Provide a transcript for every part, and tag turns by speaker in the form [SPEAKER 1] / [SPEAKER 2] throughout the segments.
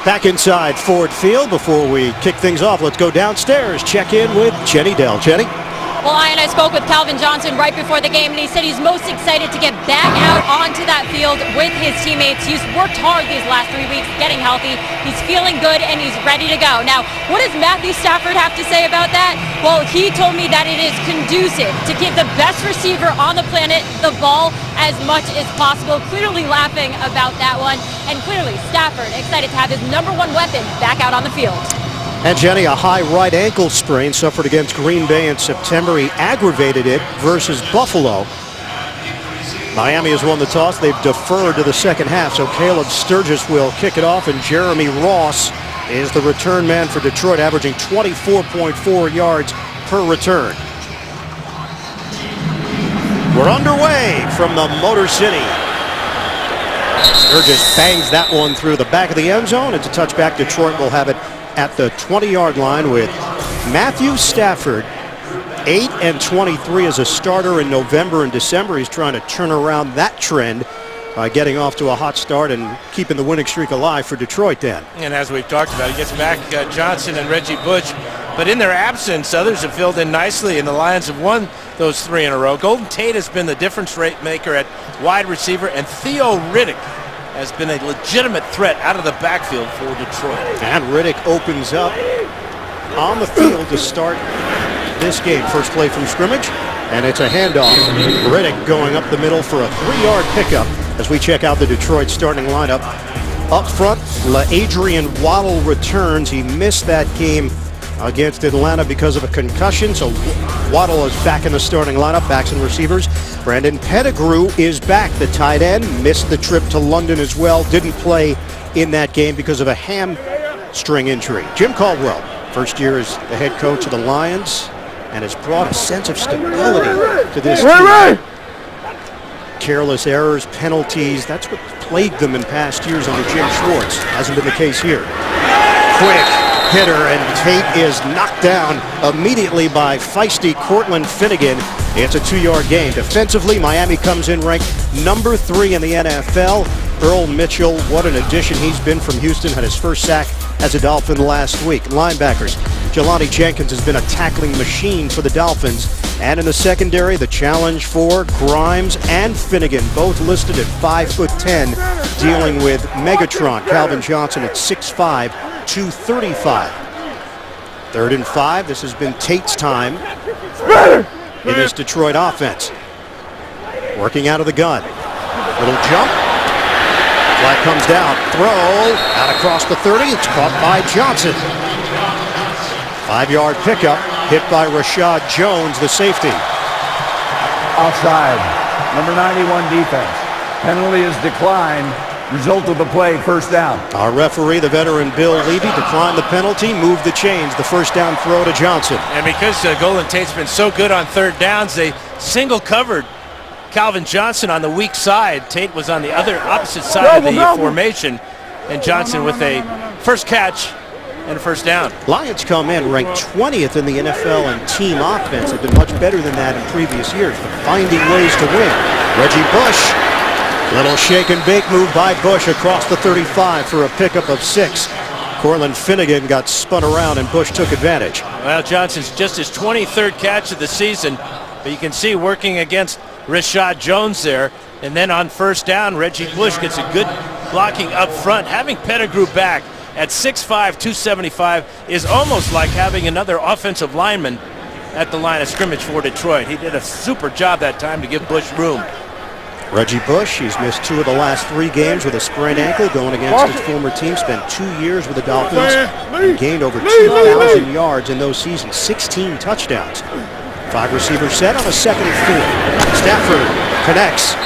[SPEAKER 1] Back inside Ford Field. Before we kick things off, let's go downstairs. Check in with Jenny Dell. Jenny?
[SPEAKER 2] Well, Ian, I spoke with Calvin Johnson right before the game, and he said he's most excited to get back out onto that field with his teammates. He's worked hard these last 3 weeks, getting healthy. He's feeling good, and he's ready to go. Now, what does Matthew Stafford have to say about that? Well, he told me that it is conducive to give the best receiver on the planet the ball as much as possible. Clearly laughing about that one, and clearly Stafford excited to have his #1 weapon back out on the field.
[SPEAKER 1] And Jenny, a high right ankle sprain suffered against Green Bay in September. He aggravated it versus Buffalo. Miami has won the toss. They've deferred to the second half, so Caleb Sturgis will kick it off, and Jeremy Ross is the return man for Detroit, averaging 24.4 yards per return. We're underway from the Motor City. Sturgis bangs that one through the back of the end zone. It's a touchback. Detroit will have it at the 20-yard line with Matthew Stafford, 8-23 as a starter in November and December. He's trying to turn around that trend by getting off to a hot start and keeping the winning streak alive for Detroit then.
[SPEAKER 3] And as we've talked about, he gets back Johnson and Reggie Bush, but in their absence, others have filled in nicely, and the Lions have won those 3 in a row. Golden Tate has been the difference rate maker at wide receiver, and Theo Riddick has been a legitimate threat out of the backfield for Detroit.
[SPEAKER 1] And Riddick opens up on the field to start this game. First play from scrimmage, and it's a handoff. Riddick going up the middle for a 3-yard pickup as we check out the Detroit starting lineup. Up front, Adrian Waddle returns. He missed that game against Atlanta because of a concussion, so Waddle is back in the starting lineup. Backs and receivers. Brandon Pettigrew is back. The tight end missed the trip to London as well. Didn't play in that game because of a hamstring injury. Jim Caldwell, first year as the head coach of the Lions, and has brought a sense of stability to this team. Careless errors, penalties, that's what plagued them in past years under Jim Schwartz. Hasn't been the case here. Quick hitter, and Tate is knocked down immediately by feisty Cortland Finnegan. It's a 2-yard gain. Defensively, Miami comes in ranked number 3 in the NFL. Earl Mitchell, what an addition he's been from Houston, had his first sack as a Dolphin last week. Linebackers, Jelani Jenkins has been a tackling machine for the Dolphins. And in the secondary, the challenge for Grimes and Finnegan, both listed at 5'10", dealing with Megatron. Calvin Johnson at 6'5", 235. 3rd and 5. This has been Tate's time in this Detroit offense. Working out of the gun. Little jump. Flag comes down. Throw out across the 30. It's caught by Johnson. 5-yard pickup. Hit by Rashad Jones, the safety.
[SPEAKER 4] Offside. Number 91 defense. Penalty is declined. Result of the play, first down.
[SPEAKER 1] Our referee, the veteran Bill Levy, declined the penalty, moved the chains. The first down throw to Johnson.
[SPEAKER 3] And because Golden Tate's been so good on 3rd downs, they single covered Calvin Johnson on the weak side. Tate was on the other opposite side of the formation, and Johnson with a first catch and a first down.
[SPEAKER 1] Lions come in ranked 20th in the NFL in team offense. Have been much better than that in previous years, but finding ways to win. Reggie Bush. Little shake and bake move by Bush across the 35 for a pickup of 6. Cortland Finnegan got spun around and Bush took advantage.
[SPEAKER 3] Well, Johnson's just his 23rd catch of the season, but you can see working against Rashad Jones there. And then on first down, Reggie Bush gets a good blocking up front. Having Pettigrew back at 6'5", 275 is almost like having another offensive lineman at the line of scrimmage for Detroit. He did a super job that time to give Bush room.
[SPEAKER 1] Reggie Bush, he's missed 2 of the last 3 games with a sprained ankle, going against his former team. Spent 2 years with the Dolphins and gained over 2,000 yards in those seasons, 16 touchdowns. 5 receivers set on a 2nd and 4. Stafford connects.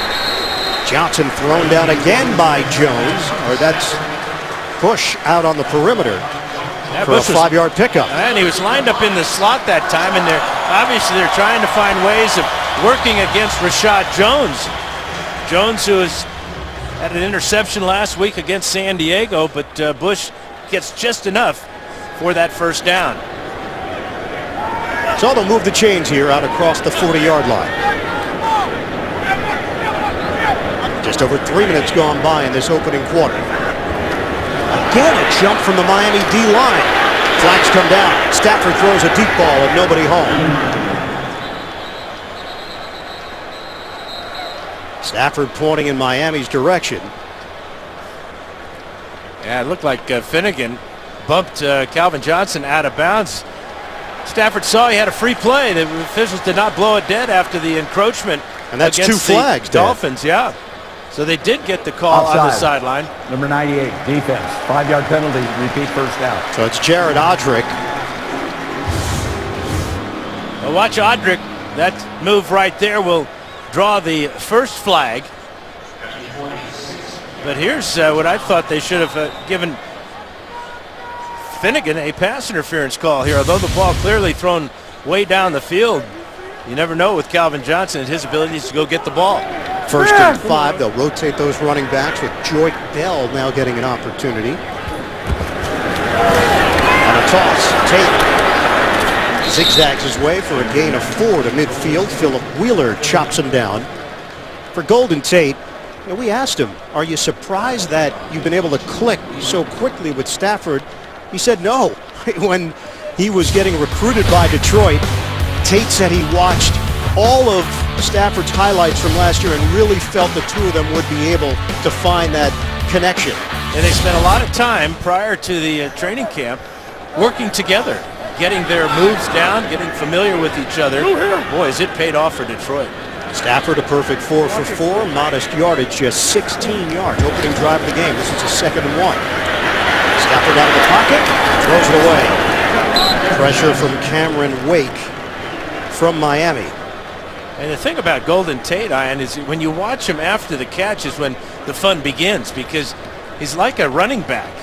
[SPEAKER 1] Johnson thrown down again by Jones, or that's Bush out on the perimeter for a 5-yard pickup.
[SPEAKER 3] And he was lined up in the slot that time, and they're trying to find ways of working against Rashad Jones. Jones, who had an interception last week against San Diego, but Bush gets just enough for that first down.
[SPEAKER 1] So they'll move the chains here out across the 40-yard line. Just over 3 minutes gone by in this opening quarter. Again, a jump from the Miami D-line. Flags come down. Stafford throws a deep ball and nobody home. Stafford pointing in Miami's direction.
[SPEAKER 3] Yeah, it looked like Finnegan bumped Calvin Johnson out of bounds. Stafford saw he had a free play. The officials did not blow it dead after the encroachment.
[SPEAKER 1] And that's
[SPEAKER 3] against
[SPEAKER 1] 2 flags,
[SPEAKER 3] the Dolphins, yeah. So they did get the call on the sideline.
[SPEAKER 4] Number 98, defense. 5-yard penalty, repeat first down.
[SPEAKER 1] So it's Jared Odrick.
[SPEAKER 3] Well, watch Odrick. That move right there will draw the first flag. But here's what I thought they should have given Finnegan a pass interference call here. Although the ball clearly thrown way down the field, you never know with Calvin Johnson and his abilities to go get the ball.
[SPEAKER 1] 1st and 5. They'll rotate those running backs with Joyce Bell now getting an opportunity. On a toss, Tate zigzags his way for a gain of 4 to midfield. Philip Wheeler chops him down. For Golden Tate, we asked him, are you surprised that you've been able to click so quickly with Stafford? He said no. When he was getting recruited by Detroit, Tate said he watched all of Stafford's highlights from last year and really felt the two of them would be able to find that connection.
[SPEAKER 3] And they spent a lot of time prior to the training camp working together, getting their moves down, getting familiar with each other. Boy, has it paid off for Detroit.
[SPEAKER 1] Stafford a perfect 4 for 4, modest yardage, just 16 yards. Opening drive of the game. This is a 2nd and 1. Stafford out of the pocket, throws it away. Pressure from Cameron Wake from Miami.
[SPEAKER 3] And the thing about Golden Tate, Ian, is when you watch him after the catch is when the fun begins, because he's like a running back.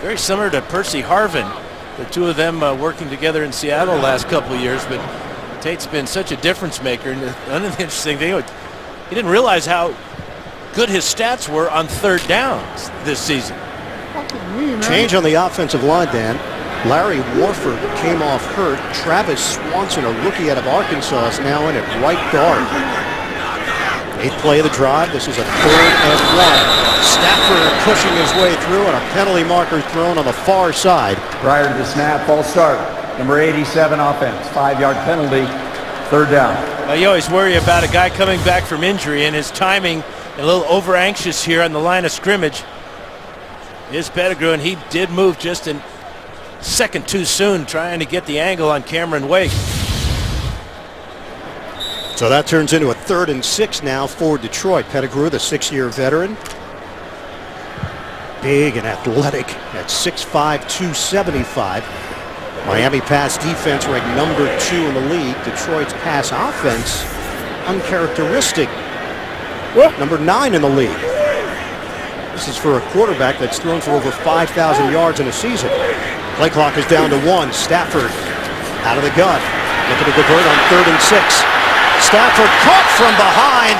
[SPEAKER 3] Very similar to Percy Harvin. The two of them working together in Seattle the last couple of years, but Tate's been such a difference maker. And another interesting thing, he didn't realize how good his stats were on 3rd downs this season.
[SPEAKER 1] Change on the offensive line, Dan. Larry Warford came off hurt. Travis Swanson, a rookie out of Arkansas, is now in at right guard. 8th play of the drive. This is a 3rd and 1. Stafford pushing his way through, and a penalty marker thrown on the far side.
[SPEAKER 4] Prior to the snap, false start. Number 87 offense, 5-yard penalty, 3rd down.
[SPEAKER 3] You always worry about a guy coming back from injury, and his timing a little over anxious here on the line of scrimmage. Here's Pettigrew, and he did move just a second too soon, trying to get the angle on Cameron Wake.
[SPEAKER 1] So that turns into a 3rd and 6 now for Detroit. Pettigrew, the 6-year veteran. Big and athletic at 6'5", 275. Miami pass defense ranked number 2 in the league. Detroit's pass offense uncharacteristic. Number 9 in the league. This is for a quarterback that's thrown for over 5,000 yards in a season. Play clock is down to 1. Stafford out of the gun. Looking to convert on 3rd and 6. Stafford caught from behind.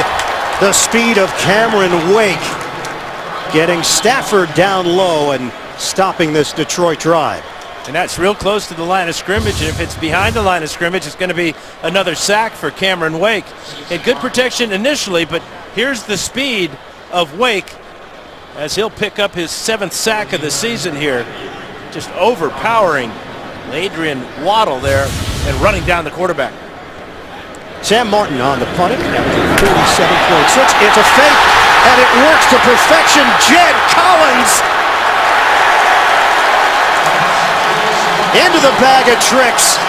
[SPEAKER 1] The speed of Cameron Wake getting Stafford down low and stopping this Detroit drive.
[SPEAKER 3] And that's real close to the line of scrimmage, and if it's behind the line of scrimmage, it's going to be another sack for Cameron Wake. And good protection initially, but here's the speed of Wake as he'll pick up his 7th sack of the season here. Just overpowering Adrian Waddle there and running down the quarterback.
[SPEAKER 1] Sam Martin on the punt, averaging 47.6. It's a fake, and it works to perfection. Jed Collins into the bag of tricks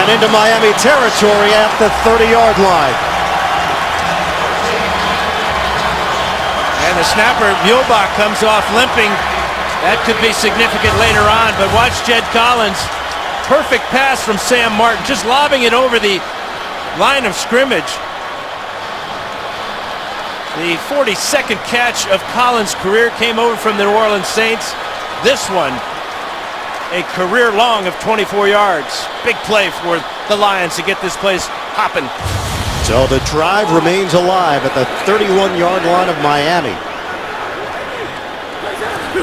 [SPEAKER 1] and into Miami territory at the 30-yard line.
[SPEAKER 3] And the snapper, Muehlbach, comes off limping. That could be significant later on, but watch Jed Collins. Perfect pass from Sam Martin, just lobbing it over the line of scrimmage. The 42nd catch of Collins' career came over from the New Orleans Saints. This one, a career long of 24 yards. Big play for the Lions to get this place hopping.
[SPEAKER 1] So the drive remains alive at the 31-yard line of Miami.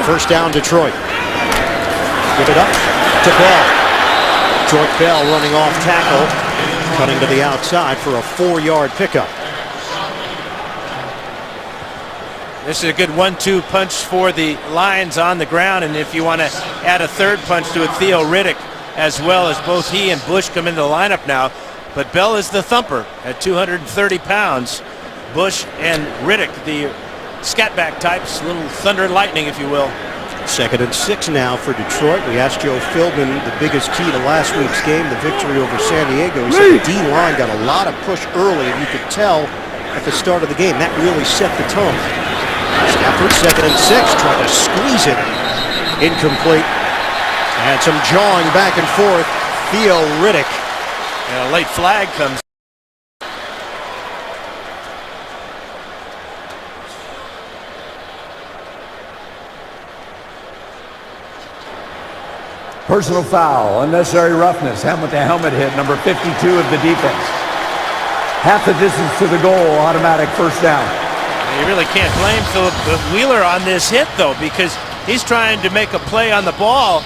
[SPEAKER 1] 1st down, Detroit. Give it up to Bell. Joyce Bell running off tackle, cutting to the outside for a 4-yard pickup.
[SPEAKER 3] This is a good 1-2 punch for the Lions on the ground, and if you want to add a third punch to it, Theo Riddick, as well as both he and Bush come into the lineup now. But Bell is the thumper at 230 pounds. Bush and Riddick, the scatback types, little thunder and lightning, if you will.
[SPEAKER 1] 2nd and 6 now for Detroit. We asked Joe Philbin the biggest key to last week's game, the victory over San Diego. He said the D-line got a lot of push early, and you could tell at the start of the game. That really set the tone. Stafford, 2nd and 6, trying to squeeze it. Incomplete. And some jawing back and forth. Theo Riddick.
[SPEAKER 3] And a late flag comes.
[SPEAKER 4] Personal foul, unnecessary roughness, helmet-to-helmet hit, number 52 of the defense. Half the distance to the goal, automatic first down.
[SPEAKER 3] You really can't blame Philip Wheeler on this hit, though, because he's trying to make a play on the ball,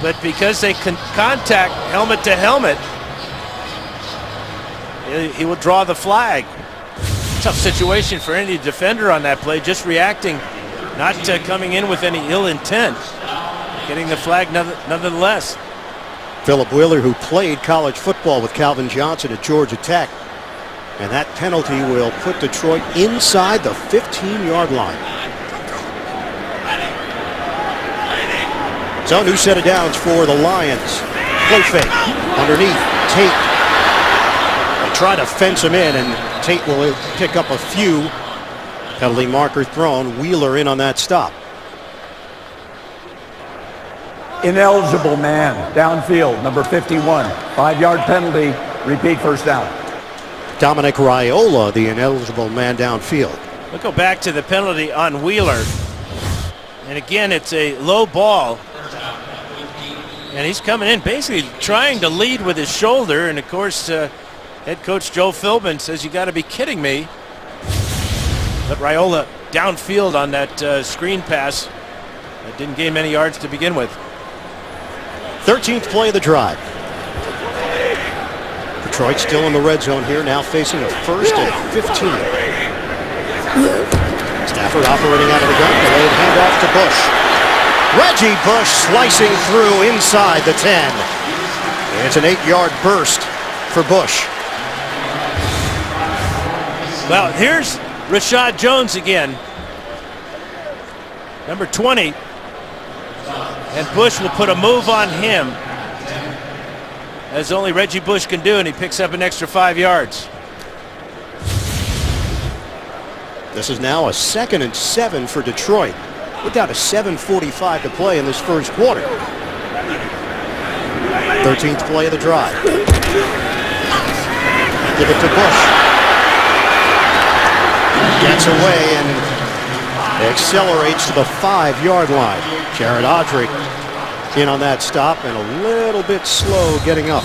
[SPEAKER 3] but because they can contact helmet to helmet, he will draw the flag. Tough situation for any defender on that play, just reacting, not coming in with any ill intent, getting the flag nonetheless.
[SPEAKER 1] Philip Wheeler, who played college football with Calvin Johnson at Georgia Tech. And that penalty will put Detroit inside the 15-yard line. So new set of downs for the Lions. Play fake underneath Tate. They try to fence him in, and Tate will pick up a few. Penalty marker thrown. Wheeler in on that stop.
[SPEAKER 4] Ineligible man, downfield, number 51. 5-yard penalty, repeat first down.
[SPEAKER 1] Dominic Raiola, the ineligible man downfield.
[SPEAKER 3] We'll go back to the penalty on Wheeler. And again, it's a low ball. And he's coming in basically trying to lead with his shoulder. And of course, head coach Joe Philbin says, you got to be kidding me. But Raiola downfield on that screen pass. That didn't gain many yards to begin with.
[SPEAKER 1] 13th play of the drive. Detroit still in the red zone here, now facing a 1st and 15. Stafford operating out of the gun, delayed handoff to Bush. Reggie Bush slicing through inside the 10. It's an 8-yard burst for Bush.
[SPEAKER 3] Well, here's Rashad Jones again. Number 20. And Bush will put a move on him, as only Reggie Bush can do, and he picks up an extra 5 yards.
[SPEAKER 1] This is now a 2nd and 7 for Detroit. We're down to 7:45 to play in this first quarter. 13th play of the drive. Give it to Bush. Gets away and accelerates to the 5-yard line. Jared Audrick in on that stop and a little bit slow getting up.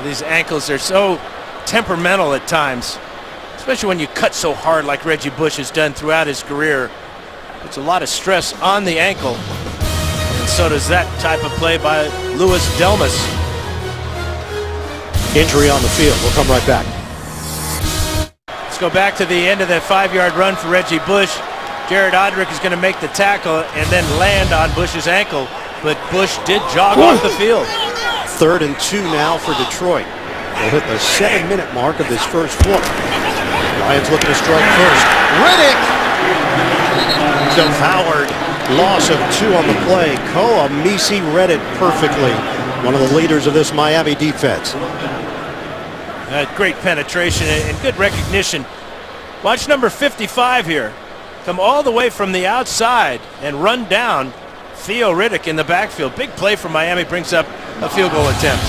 [SPEAKER 3] These ankles are so temperamental at times, especially when you cut so hard like Reggie Bush has done throughout his career. It's a lot of stress on the ankle, and so does that type of play by Louis Delmas.
[SPEAKER 1] Injury on the field. We'll come right back.
[SPEAKER 3] Let's go back to the end of that 5-yard run for Reggie Bush. Jared Audrick is going to make the tackle and then land on Bush's ankle, but Bush did jog off the field.
[SPEAKER 1] 3rd and 2 now for Detroit. They'll hit the 7-minute mark of this first quarter. Lions looking to strike first. Riddick! Devoured. Loss of 2 on the play. Koa Misi read it perfectly. One of the leaders of this Miami defense.
[SPEAKER 3] Great penetration and good recognition. Watch number 55 here. Come all the way from the outside and run down Theo Riddick in the backfield. Big play for Miami, brings up a field goal attempt.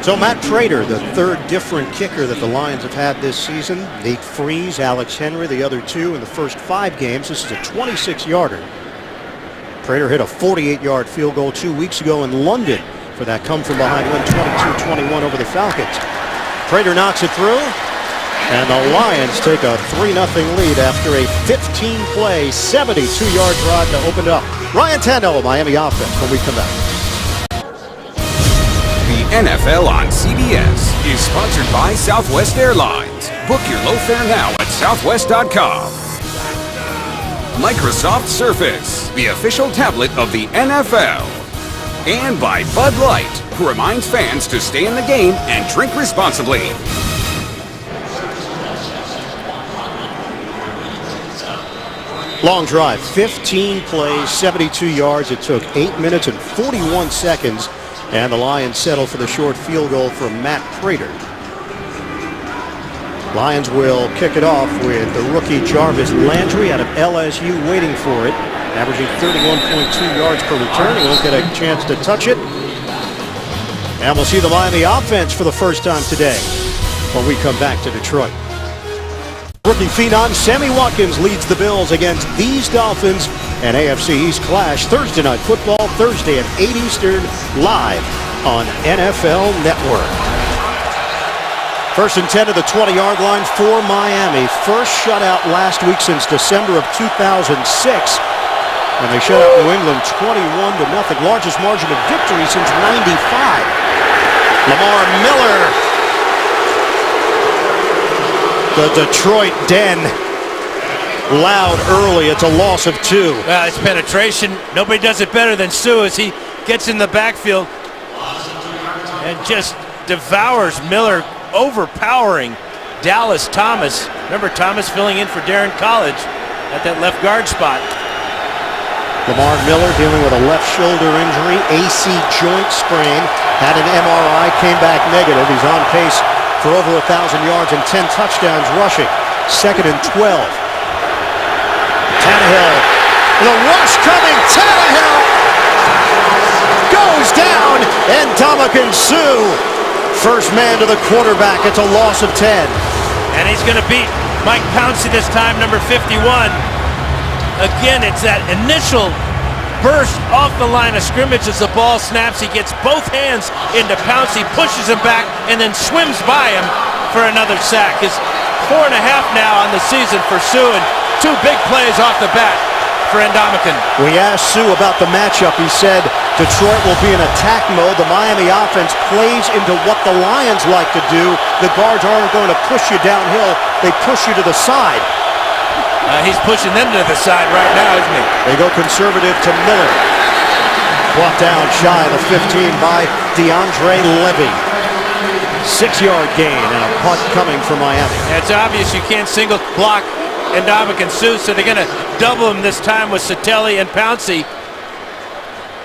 [SPEAKER 1] So Matt Prater, the 3rd different kicker that the Lions have had this season. Nate Freese, Alex Henry, the other 2 in the first 5 games. This is a 26-yarder. Prater hit a 48-yard field goal 2 weeks ago in London for that come-from-behind win 22-21 over the Falcons. Prater knocks it through. And the Lions take a 3-0 lead after a 15-play, 72-yard drive to open it up. Ryan Tannehill, Miami offense, when we come back.
[SPEAKER 5] The NFL on CBS is sponsored by Southwest Airlines. Book your low fare now at southwest.com. Microsoft Surface, the official tablet of the NFL. And by Bud Light, who reminds fans to stay in the game and drink responsibly.
[SPEAKER 1] Long drive, 15 plays, 72 yards. It took 8 minutes and 41 seconds. And the Lions settle for the short field goal from Matt Prater. Lions will kick it off with the rookie Jarvis Landry out of LSU waiting for it. Averaging 31.2 yards per return. He won't get a chance to touch it. And we'll see the Miami offense for the first time today when we come back to Detroit. Rookie phenom Sammy Watkins leads the Bills against these Dolphins. An AFC East clash Thursday Night Football, Thursday at 8 Eastern, live on NFL Network. First and 10 to the 20-yard line for Miami. First shutout last week since December of 2006. And they shut out New England 21-0. Largest margin of victory since '95. Lamar Miller. The Detroit Den loud early. It's a loss of 2.
[SPEAKER 3] Well, it's penetration. Nobody does it better than Sue as he gets in the backfield and just devours Miller, overpowering Dallas Thomas. Remember Thomas filling in for Darren College at that left guard spot.
[SPEAKER 1] Lamar Miller dealing with a left shoulder injury, AC joint sprain, had an MRI, came back negative. He's on pace for over 1,000 yards and 10 touchdowns rushing. Second and 12. Tannehill, the rush coming. Tannehill goes down, and Ndamukong Suh, first man to the quarterback. It's a loss of 10.
[SPEAKER 3] And he's going to beat Mike Pouncey this time, number 51. Again, it's that initial burst off the line of scrimmage as the ball snaps. He gets both hands into Pouncey, pushes him back, and then swims by him for another sack. His 4.5 now on the season for Suh, and 2 big plays off the bat for Ndamukong.
[SPEAKER 1] We asked Suh about the matchup. He said Detroit will be in attack mode. The Miami offense plays into what the Lions like to do. The guards aren't going to push you downhill. They push you to the side.
[SPEAKER 3] He's pushing them to the side right now, isn't he?
[SPEAKER 1] They go conservative to Miller. Brought down shy of the 15 by DeAndre Levy. 6-yard gain and a punt coming for Miami.
[SPEAKER 3] It's obvious you can't single block Ndamukong Suh, so they're going to double him this time with Satelli and Pouncey.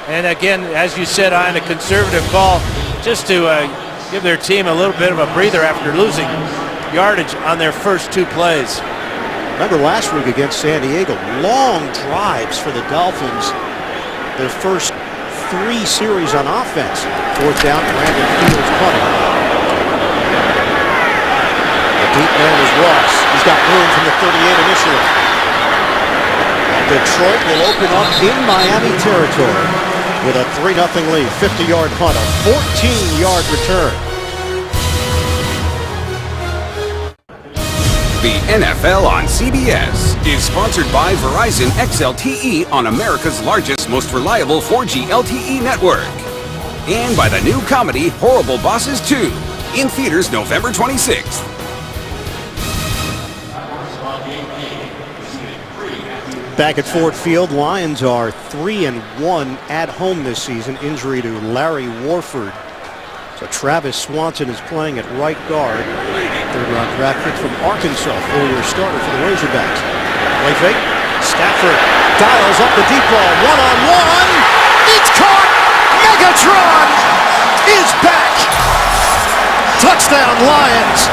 [SPEAKER 3] And again, as you said, on a conservative call, just to give their team a little bit of a breather after losing yardage on their first 2 plays.
[SPEAKER 1] Remember last week against San Diego, long drives for the Dolphins. Their first 3 series on offense. Fourth down, Brandon Fields punting. The deep man is Ross. He's got room from the 38 initially. Detroit will open up in Miami territory with a 3-0 lead. 50-yard punt, a 14-yard return.
[SPEAKER 5] The NFL on CBS is sponsored by Verizon XLTE on America's largest, most reliable 4G LTE network. And by the new comedy Horrible Bosses 2, in theaters November 26th.
[SPEAKER 1] Back at Ford Field, Lions are 3-1 at home this season. Injury to Larry Warford. So Travis Swanson is playing at right guard. Third-round draft pick from Arkansas, 4-year starter for the Razorbacks. Play fake. Stafford dials up the deep ball. One-on-one. It's caught. Megatron is back. Touchdown, Lions.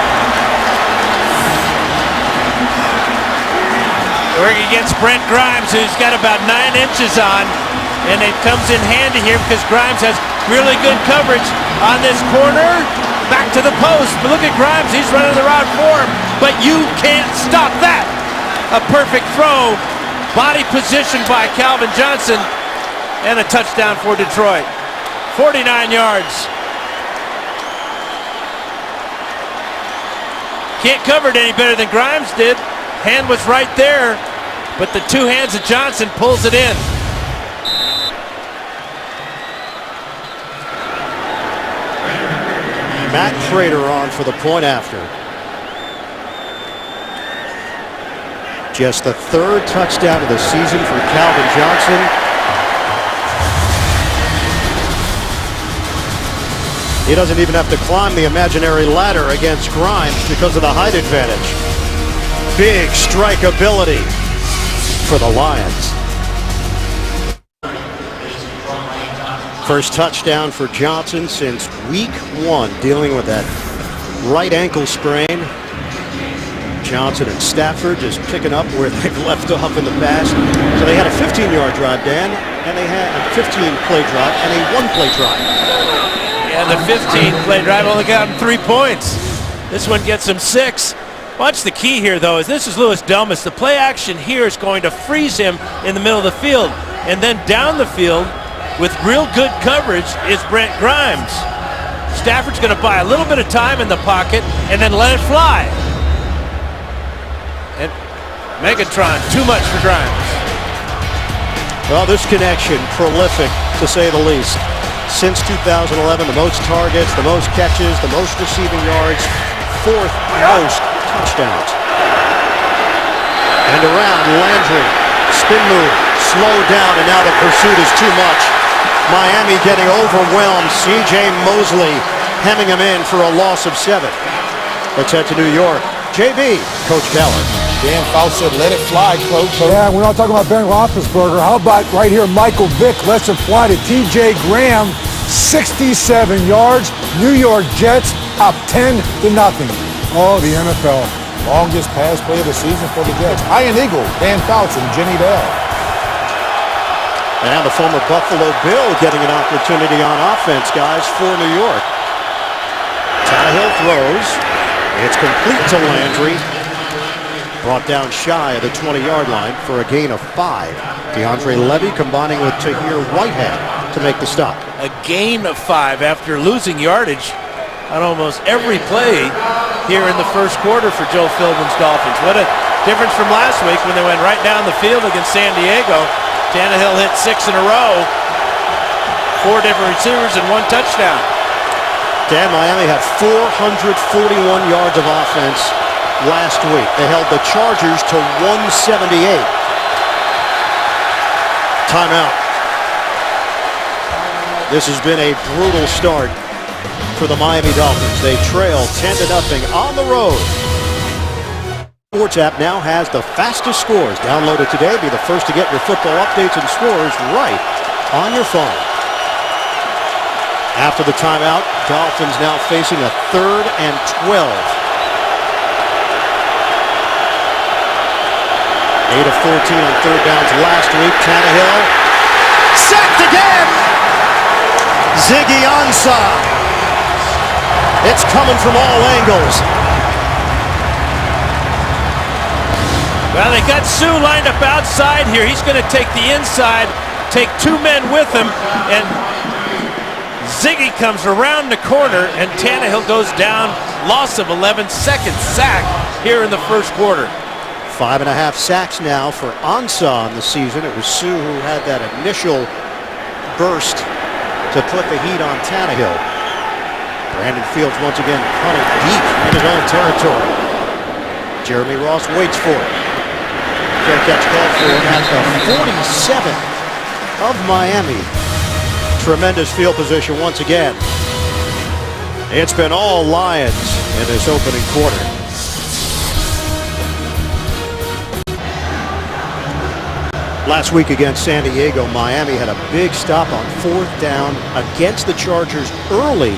[SPEAKER 3] Working against Brent Grimes, who's got about 9 inches on. And it comes in handy here because Grimes has really good coverage on this corner. Back to the post. But look at Grimes. He's running the route for him. But you can't stop that. A perfect throw. Body position by Calvin Johnson. And a touchdown for Detroit. 49 yards. Can't cover it any better than Grimes did. Hand was right there. But the 2 hands of Johnson pulls it in.
[SPEAKER 1] Matt Prater on for the point after. Just the third touchdown of the season for Calvin Johnson. He doesn't even have to climb the imaginary ladder against Grimes because of the height advantage. Big strike ability for the Lions. First touchdown for Johnson since week 1, dealing with that right ankle sprain. Johnson and Stafford just picking up where they've left off in the past. So they had a 15-yard drive, Dan, and they had a 15-play drive and a 1-play drive.
[SPEAKER 3] Yeah, the 15-play drive only got him 3 points. This one gets him 6. Watch the key here, though, is this is Louis Delmas. The play action here is going to freeze him in the middle of the field. And then down the field, with real good coverage, is Brent Grimes. Stafford's going to buy a little bit of time in the pocket and then let it fly. And Megatron, too much for Grimes.
[SPEAKER 1] Well, this connection, prolific to say the least. Since 2011, the most targets, the most catches, the most receiving yards, 4th most touchdowns. And around Landry, spin move, slow down, and now the pursuit is too much. Miami getting overwhelmed. C.J. Mosley hemming him in for a loss of 7. Let's head to New York. JB, Coach Keller.
[SPEAKER 6] Dan Fouts said, let it fly, Coach.
[SPEAKER 7] Yeah, we're not talking about Ben Roethlisberger. How about right here, Michael Vick lets it fly to T.J. Graham, 67 yards. New York Jets up 10-0. Oh, the NFL.
[SPEAKER 6] Longest pass play of the season for the Jets. Iron Eagle, Dan Fouts and Jenny Dell.
[SPEAKER 1] And the former Buffalo Bill getting an opportunity on offense, guys, for New York. Tannehill throws. It's complete to Landry. Brought down shy of the 20-yard line for a gain of 5. DeAndre Levy combining with Tahir Whitehead to make the stop.
[SPEAKER 3] A gain of 5 after losing yardage on almost every play here in the first quarter for Joe Philbin's Dolphins. What a difference from last week when they went right down the field against San Diego. Tannehill hit 6 in a row, 4 different receivers and 1 touchdown.
[SPEAKER 1] Dan, Miami had 441 yards of offense last week. They held the Chargers to 178. Timeout. This has been a brutal start for the Miami Dolphins. They trail 10-0 on the road. Sports app now has the fastest scores. Download it today. Be the first to get your football updates and scores right on your phone. After the timeout, Dolphins now facing a 3rd and 12. 8 of 14 on 3rd downs last week. Tannehill sacked again. Ziggy Ansah. It's coming from all angles.
[SPEAKER 3] Well, they got Sue lined up outside here. He's going to take the inside, take 2 men with him, and Ziggy comes around the corner, and Tannehill goes down. Loss of 11 seconds. Sack here in the first quarter.
[SPEAKER 1] 5.5 sacks now for Ansah in the season. It was Sue who had that initial burst to put the heat on Tannehill. Brandon Fields once again punting deep in his own territory. Jeremy Ross waits for it. Fair catch called for at the 47 of Miami. Tremendous field position once again. It's been all Lions in this opening quarter. Last week against San Diego, Miami had a big stop on 4th down against the Chargers early,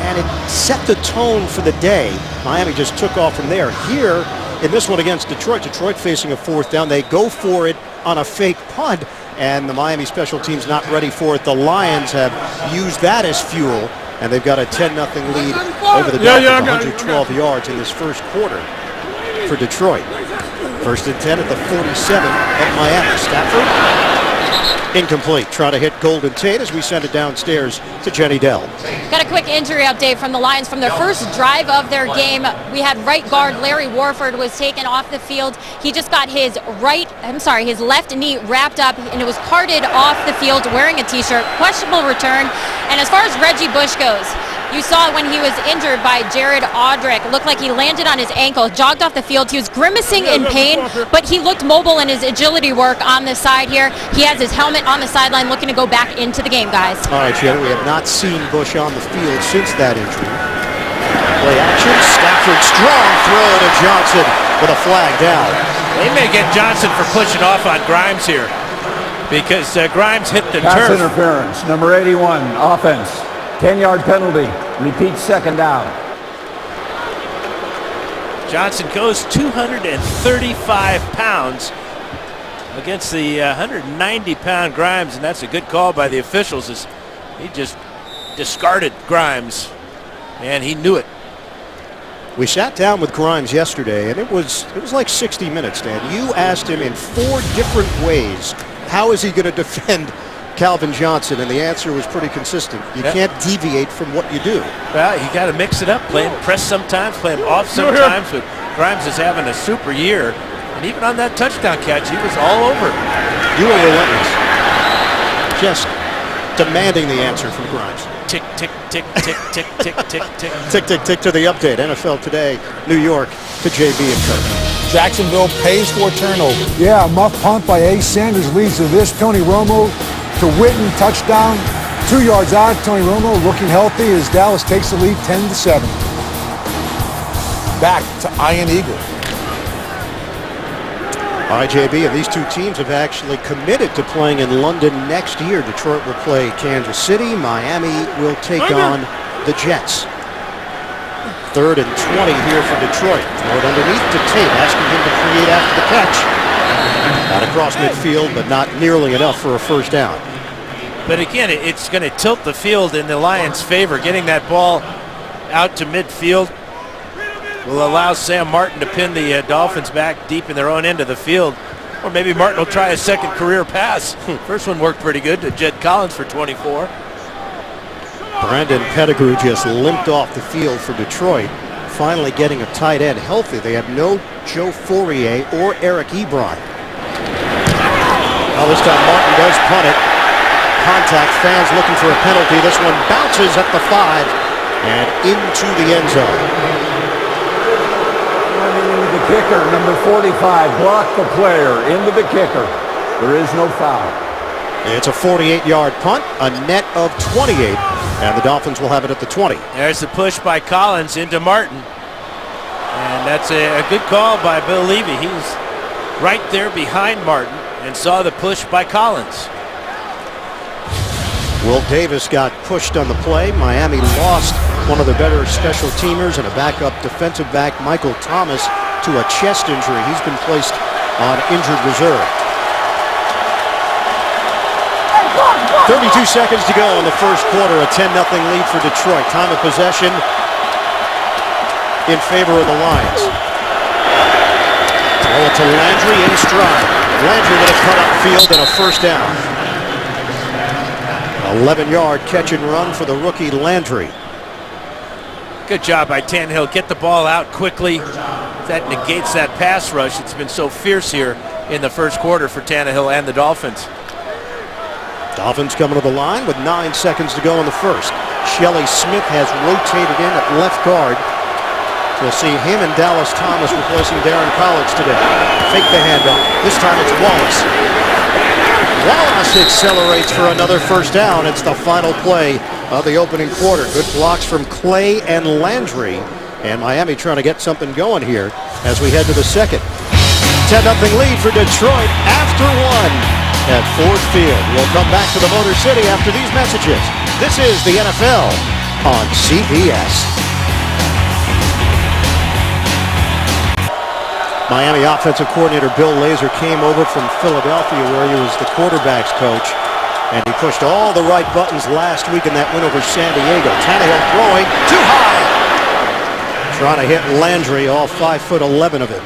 [SPEAKER 1] and it set the tone for the day. Miami just took off from there. Here, in this one against Detroit, Detroit facing a 4th down, they go for it on a fake punt, and the Miami special teams not ready for it. The Lions have used that as fuel, and they've got a 10-0 lead over the Dolphins, 112 yards in this first quarter for Detroit. 1st and 10 at the 47 of Miami. Stafford, incomplete. Try to hit Golden Tate as we send it downstairs to Jenny Dell.
[SPEAKER 2] Got a quick injury update from the Lions from their first drive of their game. We had right guard Larry Warford was taken off the field. He just got his left knee wrapped up, and it was carted off the field wearing a t-shirt. Questionable return. And as far as Reggie Bush goes, You saw when he was injured by Jared Audrick. Looked like he landed on his ankle, jogged off the field. He was grimacing in pain, but he looked mobile in his agility work on the side here. He has his helmet on the sideline looking to go back into the game, guys.
[SPEAKER 1] All right, Jenna, we have not seen Bush on the field since that injury. Play action, Stafford, strong throw to Johnson with a flag down.
[SPEAKER 3] They may get Johnson for pushing off on Grimes here because Grimes hit the
[SPEAKER 4] Pass
[SPEAKER 3] turf.
[SPEAKER 4] interference, number 81, offense. 10-yard penalty. Repeat second down.
[SPEAKER 3] Johnson goes 235 pounds against the 190-pound Grimes, and that's a good call by the officials as he just discarded Grimes, and he knew it.
[SPEAKER 1] We sat down with Grimes yesterday, and it was like 60 minutes, Dan. You asked him in 4 different ways, how is he going to defend Calvin Johnson, and the answer was pretty consistent. You can't deviate from what you do.
[SPEAKER 3] Well, you got to mix it up. Play him press sometimes, play him off sometimes. But Grimes is having a super year, and even on that touchdown catch, he was all over.
[SPEAKER 1] You were relentless, just demanding the answer from Grimes.
[SPEAKER 3] Tick, tick, tick, tick, tick, tick, tick, tick.
[SPEAKER 1] Tick, tick, tick to the update. NFL Today, New York to JB and Co.
[SPEAKER 6] Jacksonville pays for a turnover.
[SPEAKER 7] Yeah, a muff punt by Ace Sanders leads to this. Tony Romo to Witten, touchdown. 2 yards out, Tony Romo looking healthy as Dallas takes the lead 10-7.
[SPEAKER 6] Back to Iron Eagle.
[SPEAKER 1] All right, JB, and these two teams have actually committed to playing in London next year. Detroit will play Kansas City. Miami will take on the Jets. 3rd and 20 here for Detroit. Throw it underneath to Tate, asking him to create after the catch. Got across midfield, but not nearly enough for a first down.
[SPEAKER 3] But again, it's going to tilt the field in the Lions' favor. Getting that ball out to midfield will allow Sam Martin to pin the Dolphins back deep in their own end of the field. Or maybe Martin will try a second career pass. First one worked pretty good to Jed Collins for 24.
[SPEAKER 1] Brandon Pettigrew just limped off the field for Detroit. Finally getting a tight end healthy. They have no Joe Fourier or Eric Ebron. Well, this time Martin does punt it. Contact, fans looking for a penalty. This one bounces at the 5 and into the end zone.
[SPEAKER 4] The kicker, number 45, blocked the player into the kicker. There is no foul.
[SPEAKER 1] It's a 48-yard punt, a net of 28, and the Dolphins will have it at the 20.
[SPEAKER 3] There's the push by Collins into Martin. And that's a good call by Bill Levy. He's right there behind Martin and saw the push by Collins.
[SPEAKER 1] Will Davis got pushed on the play. Miami lost one of their better special teamers and a backup defensive back, Michael Thomas, to a chest injury. He's been placed on injured reserve. 32 seconds to go in the first quarter, a 10-0 lead for Detroit. Time of possession in favor of the Lions. Throw it to Landry in stride. Landry with a cut upfield and a first down. 11-yard catch and run for the rookie Landry.
[SPEAKER 3] Good job by Tannehill. Get the ball out quickly. That negates that pass rush. It's been so fierce here in the first quarter for Tannehill and the Dolphins.
[SPEAKER 1] Dolphins coming to the line with 9 seconds to go in the first. Shelley Smith has rotated in at left guard. We'll see him and Dallas Thomas replacing Darren Collins today. Fake the handoff. This time it's Wallace. Wallace accelerates for another first down. It's the final play of the opening quarter. Good blocks from Clay and Landry. And Miami trying to get something going here as we head to the second. 10-0 lead for Detroit after 1 at Ford Field. We'll come back to the Motor City after these messages. This is the NFL on CBS. Miami offensive coordinator Bill Lazor came over from Philadelphia where he was the quarterback's coach. And he pushed all the right buttons last week in that win over San Diego. Tannehill throwing too high. Trying to hit Landry, all 5'11" of him.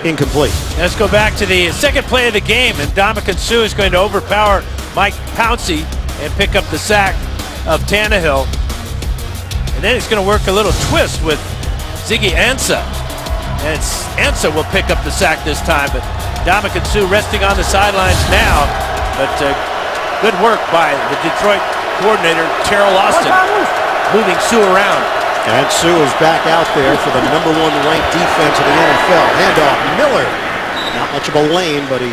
[SPEAKER 1] Incomplete.
[SPEAKER 3] Let's go back to the second play of the game, and Ndamukong Suh is going to overpower Mike Pouncey and pick up the sack of Tannehill. And then he's going to work a little twist with Ziggy Ansah. And Ansah will pick up the sack this time, but Ndamukong Suh resting on the sidelines now. But good work by the Detroit coordinator, Terrell Austin. moving Sue around.
[SPEAKER 1] And Sue is back out there for the #1 ranked defense in the NFL. Handoff, Miller. Not much of a lane, but he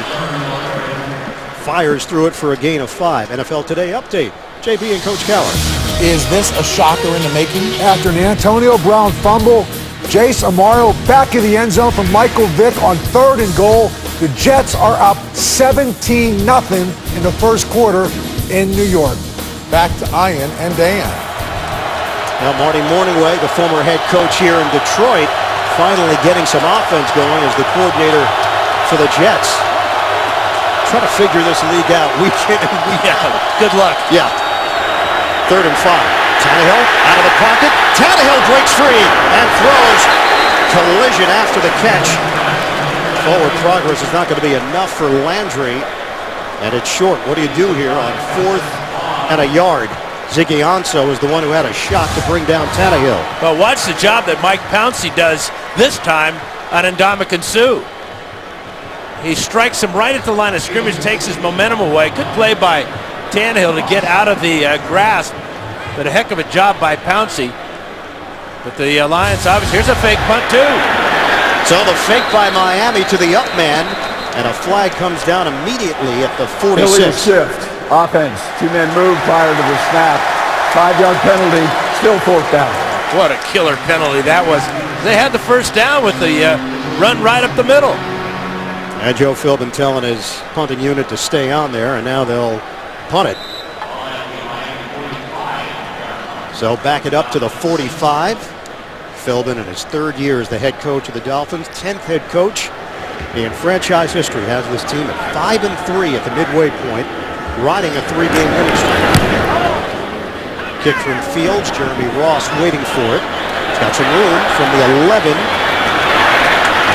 [SPEAKER 1] fires through it for a gain of 5. NFL Today update. JB and Coach Keller.
[SPEAKER 6] Is this a shocker in the making?
[SPEAKER 7] After an Antonio Brown fumble, Jace Amaro back in the end zone from Michael Vick on 3rd and goal. The Jets are up 17-0 in the first quarter in New York.
[SPEAKER 6] Back to Ian and Dan.
[SPEAKER 1] Now Marty Morningway, the former head coach here in Detroit, finally getting some offense going as the coordinator for the Jets. Trying to figure this league out week in and week out.
[SPEAKER 3] Yeah, good luck.
[SPEAKER 1] Yeah. 3rd and 5. Tannehill out of the pocket. Tannehill breaks free and throws. Collision after the catch. Forward progress is not going to be enough for Landry. And it's short. What do you do here on 4th and a yard? Ziggy Ansah is the one who had a shot to bring down Tannehill.
[SPEAKER 3] Well, watch the job that Mike Pouncey does this time on Ndamukong Suh. He strikes him right at the line of scrimmage, takes his momentum away. Good play by Tannehill to get out of the grasp, but a heck of a job by Pouncey. But the Lions, obviously, here's a fake punt too.
[SPEAKER 1] So the fake by Miami to the up man, and a flag comes down immediately at the 46.
[SPEAKER 4] Illegal shift. Offense. 2 men move prior to the snap. 5-yard penalty. Still 4th down.
[SPEAKER 3] What a killer penalty that was. They had the first down with the run right up the middle.
[SPEAKER 1] And Joe Philbin telling his punting unit to stay on there, and now they'll punt it. So back it up to the 45. Philbin in his 3rd year as the head coach of the Dolphins, 10th head coach in franchise history, has this team at 5-3 at the midway point, riding a 3-game winning streak. Kick from Fields, Jeremy Ross waiting for it. He's got some room from the 11.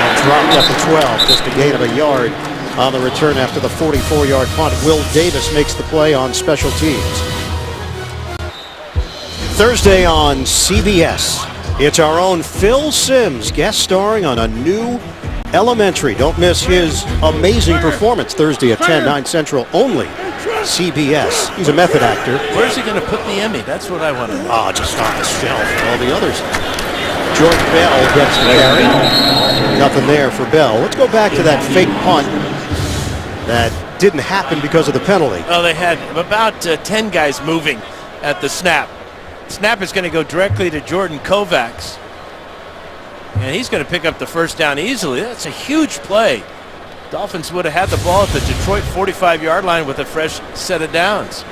[SPEAKER 1] And dropped at the 12, just a gain of a yard on the return after the 44-yard punt. Will Davis makes the play on special teams. Thursday on CBS, it's our own Phil Simms guest starring on a new Elementary. Don't miss his amazing performance Thursday at 10, 9 Central only. CBS. He's a method actor.
[SPEAKER 3] Where's he going to put the Emmy? That's what I want to know.
[SPEAKER 1] Just on the shelf. All the others. George Bell gets the carry. Nothing there for Bell. Let's go back to that fake punt that didn't happen because of the penalty.
[SPEAKER 3] Oh, they had about 10 guys moving at the snap. Snap is going to go directly to Jordan Kovacs. And he's going to pick up the first down easily. That's a huge play. Dolphins would have had the ball at the Detroit 45-yard line with a fresh set of downs.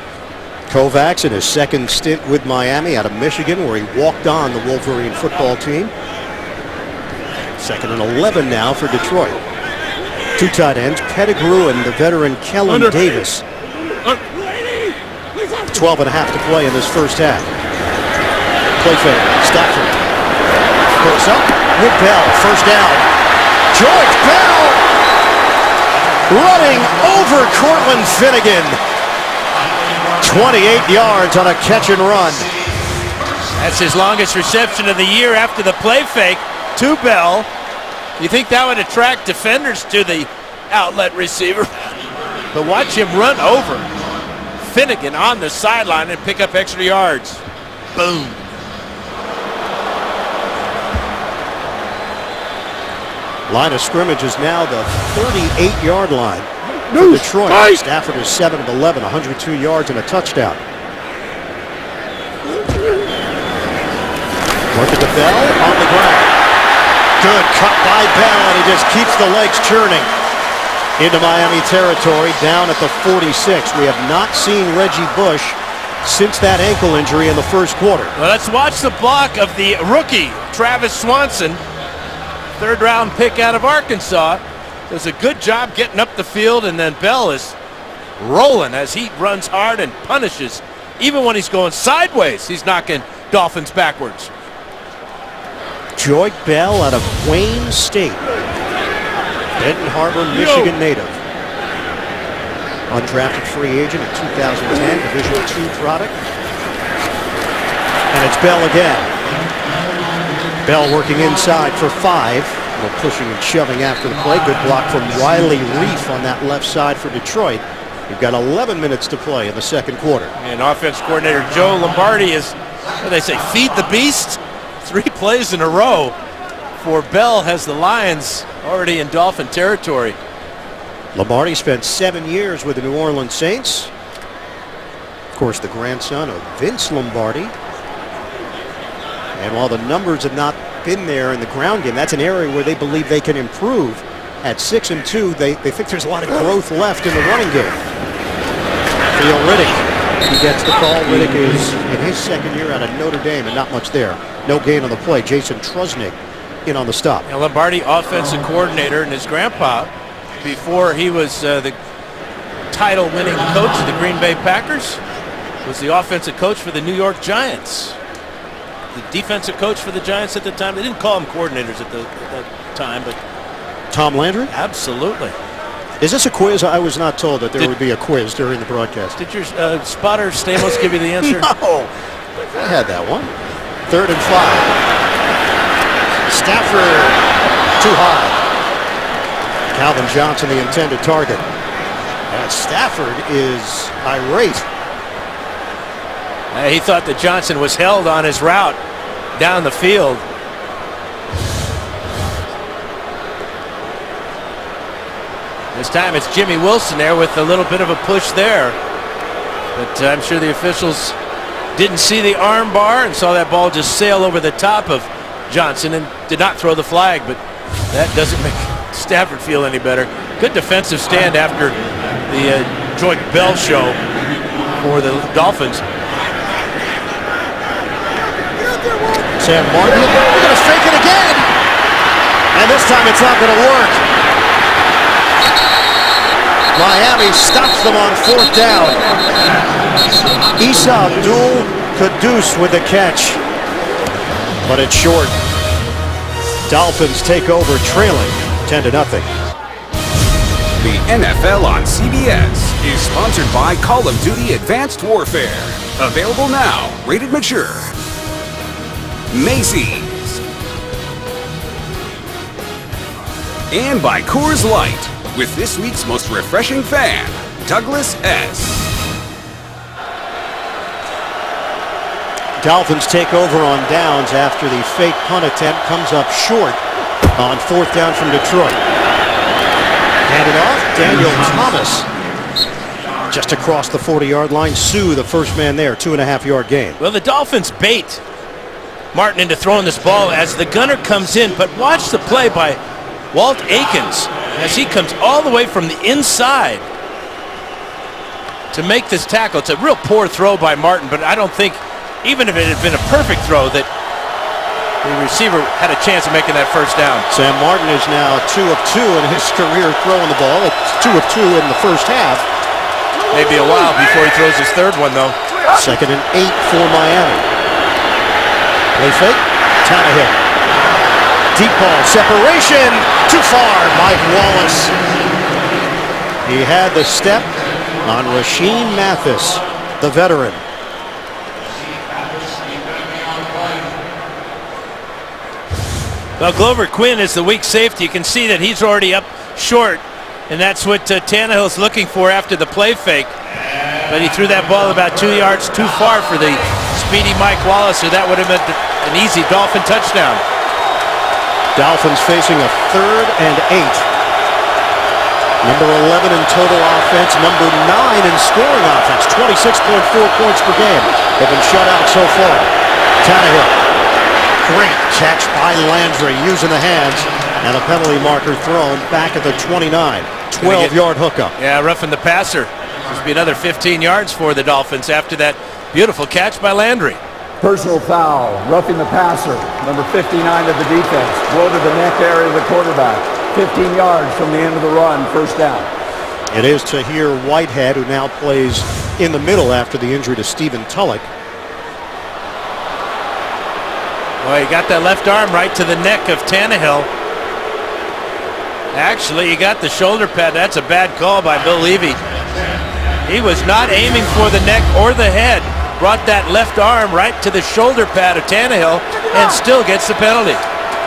[SPEAKER 1] Kovacs in his 2nd stint with Miami out of Michigan, where he walked on the Wolverine football team. 2nd and 11 now for Detroit. 2 tight ends, Pettigrew and the veteran Kellen Davis. 12 and a half to play in this first half. Play fake, Stafford. Hooks up with Bell, first down. George Bell running over Cortland Finnegan. 28 yards on a catch and run.
[SPEAKER 3] That's his longest reception of the year after the play fake to Bell. You think that would attract defenders to the outlet receiver? But watch him run over Finnegan on the sideline and pick up extra yards. Boom.
[SPEAKER 1] Line of scrimmage is now the 38-yard line for Detroit. Stafford is 7 of 11, 102 yards and a touchdown. Working to Bell on the ground. Good cut by Bell, and he just keeps the legs churning into Miami territory down at the 46. We have not seen Reggie Bush since that ankle injury in the first quarter.
[SPEAKER 3] Well, let's watch the block of the rookie, Travis Swanson. 3rd round pick out of Arkansas. Does a good job getting up the field, and then Bell is rolling as he runs hard and punishes. Even when he's going sideways, he's knocking Dolphins backwards.
[SPEAKER 1] Joy Bell out of Wayne State. Benton Harbor, Michigan native. Undrafted free agent in 2010, Division II product. And it's Bell again. Bell working inside for 5. A little pushing and shoving after the play. Good block from Riley Reif on that left side for Detroit. We've got 11 minutes to play in the second quarter.
[SPEAKER 3] And offense coordinator Joe Lombardi is what they say, feed the beast. 3 plays in a row for Bell has the Lions already in Dolphin territory.
[SPEAKER 1] Lombardi spent 7 years with the New Orleans Saints. Of course, the grandson of Vince Lombardi. And while the numbers have not been there in the ground game, that's an area where they believe they can improve. At 6-2, they think there's a lot of growth left in the running game. Theo Riddick, he gets the call. Riddick is in his second year out of Notre Dame and not much there. No gain on the play. Jason Trusnick in on the stop.
[SPEAKER 3] And Lombardi, offensive coordinator, and his grandpa, before he was the title-winning coach of the Green Bay Packers, was the offensive coach for the New York Giants. The defensive coach for the Giants at the time. They didn't call them coordinators at that time, but
[SPEAKER 1] Tom Landry?
[SPEAKER 3] Absolutely.
[SPEAKER 1] Is this a quiz? I was not told that there would be a quiz during the broadcast.
[SPEAKER 3] Did your spotter Stamos give you the answer?
[SPEAKER 1] No. I had that one. 3rd and 5. Stafford too high. Calvin Johnson, the intended target. And Stafford is irate.
[SPEAKER 3] He thought that Johnson was held on his route down the field. This time it's Jimmy Wilson there with a little bit of a push there. But I'm sure the officials didn't see the arm bar and saw that ball just sail over the top of Johnson and did not throw the flag. But that doesn't make Stafford feel any better. Good defensive stand after the Joint Bell show for the Dolphins.
[SPEAKER 1] Sam Martin, they're going to fake it again. And this time it's not going to work. Miami stops them on 4th down. Issa Abdul Kudus with the catch. But it's short. Dolphins take over trailing 10-0.
[SPEAKER 5] The NFL on CBS is sponsored by Call of Duty Advanced Warfare. Available now, rated mature. Macy's. And by Coors Light, with this week's most refreshing fan, Douglas S.
[SPEAKER 1] Dolphins take over on downs after the fake punt attempt comes up short on 4th down from Detroit. Handed off, Daniel Thomas just across the 40-yard line. Sue, the first man there, 2.5-yard gain.
[SPEAKER 3] Well, the Dolphins bait Martin into throwing this ball as the gunner comes in, but watch the play by Walt Aikens as he comes all the way from the inside to make this tackle. It's a real poor throw by Martin, but I don't think, even if it had been a perfect throw, that the receiver had a chance of making that first down.
[SPEAKER 1] Sam Martin is now 2 of 2 in his career throwing the ball. It's 2 of 2 in the first half.
[SPEAKER 3] Maybe a while before he throws his 3rd one, though.
[SPEAKER 1] 2nd and 8 for Miami. Play fake, Tannehill. Deep ball, separation, too far, Mike Wallace. He had the step on Rasheem Mathis, the veteran.
[SPEAKER 3] Well, Glover Quinn is the weak safety. You can see that he's already up short, and that's what Tannehill's looking for after the play fake. But he threw that ball about 2 yards too far for the speedy Mike Wallace, or that would have been an easy Dolphin touchdown.
[SPEAKER 1] Dolphins facing a 3rd and 8. Number 11 in total offense, number 9 in scoring offense, 26.4 points per game. They've been shut out so far. Tannehill, great catch by Landry using the hands, and a penalty marker thrown back at the 29. 12-yard hookup.
[SPEAKER 3] Yeah, roughing the passer. There's be another 15 yards for the Dolphins after that beautiful catch by Landry.
[SPEAKER 4] Personal foul, roughing the passer, number 59 of the defense. Blow to the neck area of the quarterback. 15 yards from the end of the run, 1st down.
[SPEAKER 1] It is Tahir Whitehead, who now plays in the middle after the injury to Stephen Tulloch.
[SPEAKER 3] Well, he got that left arm right to the neck of Tannehill. Actually, he got the shoulder pad. That's a bad call by Bill Levy. He was not aiming for the neck or the head. Brought that left arm right to the shoulder pad of Tannehill and still gets the penalty.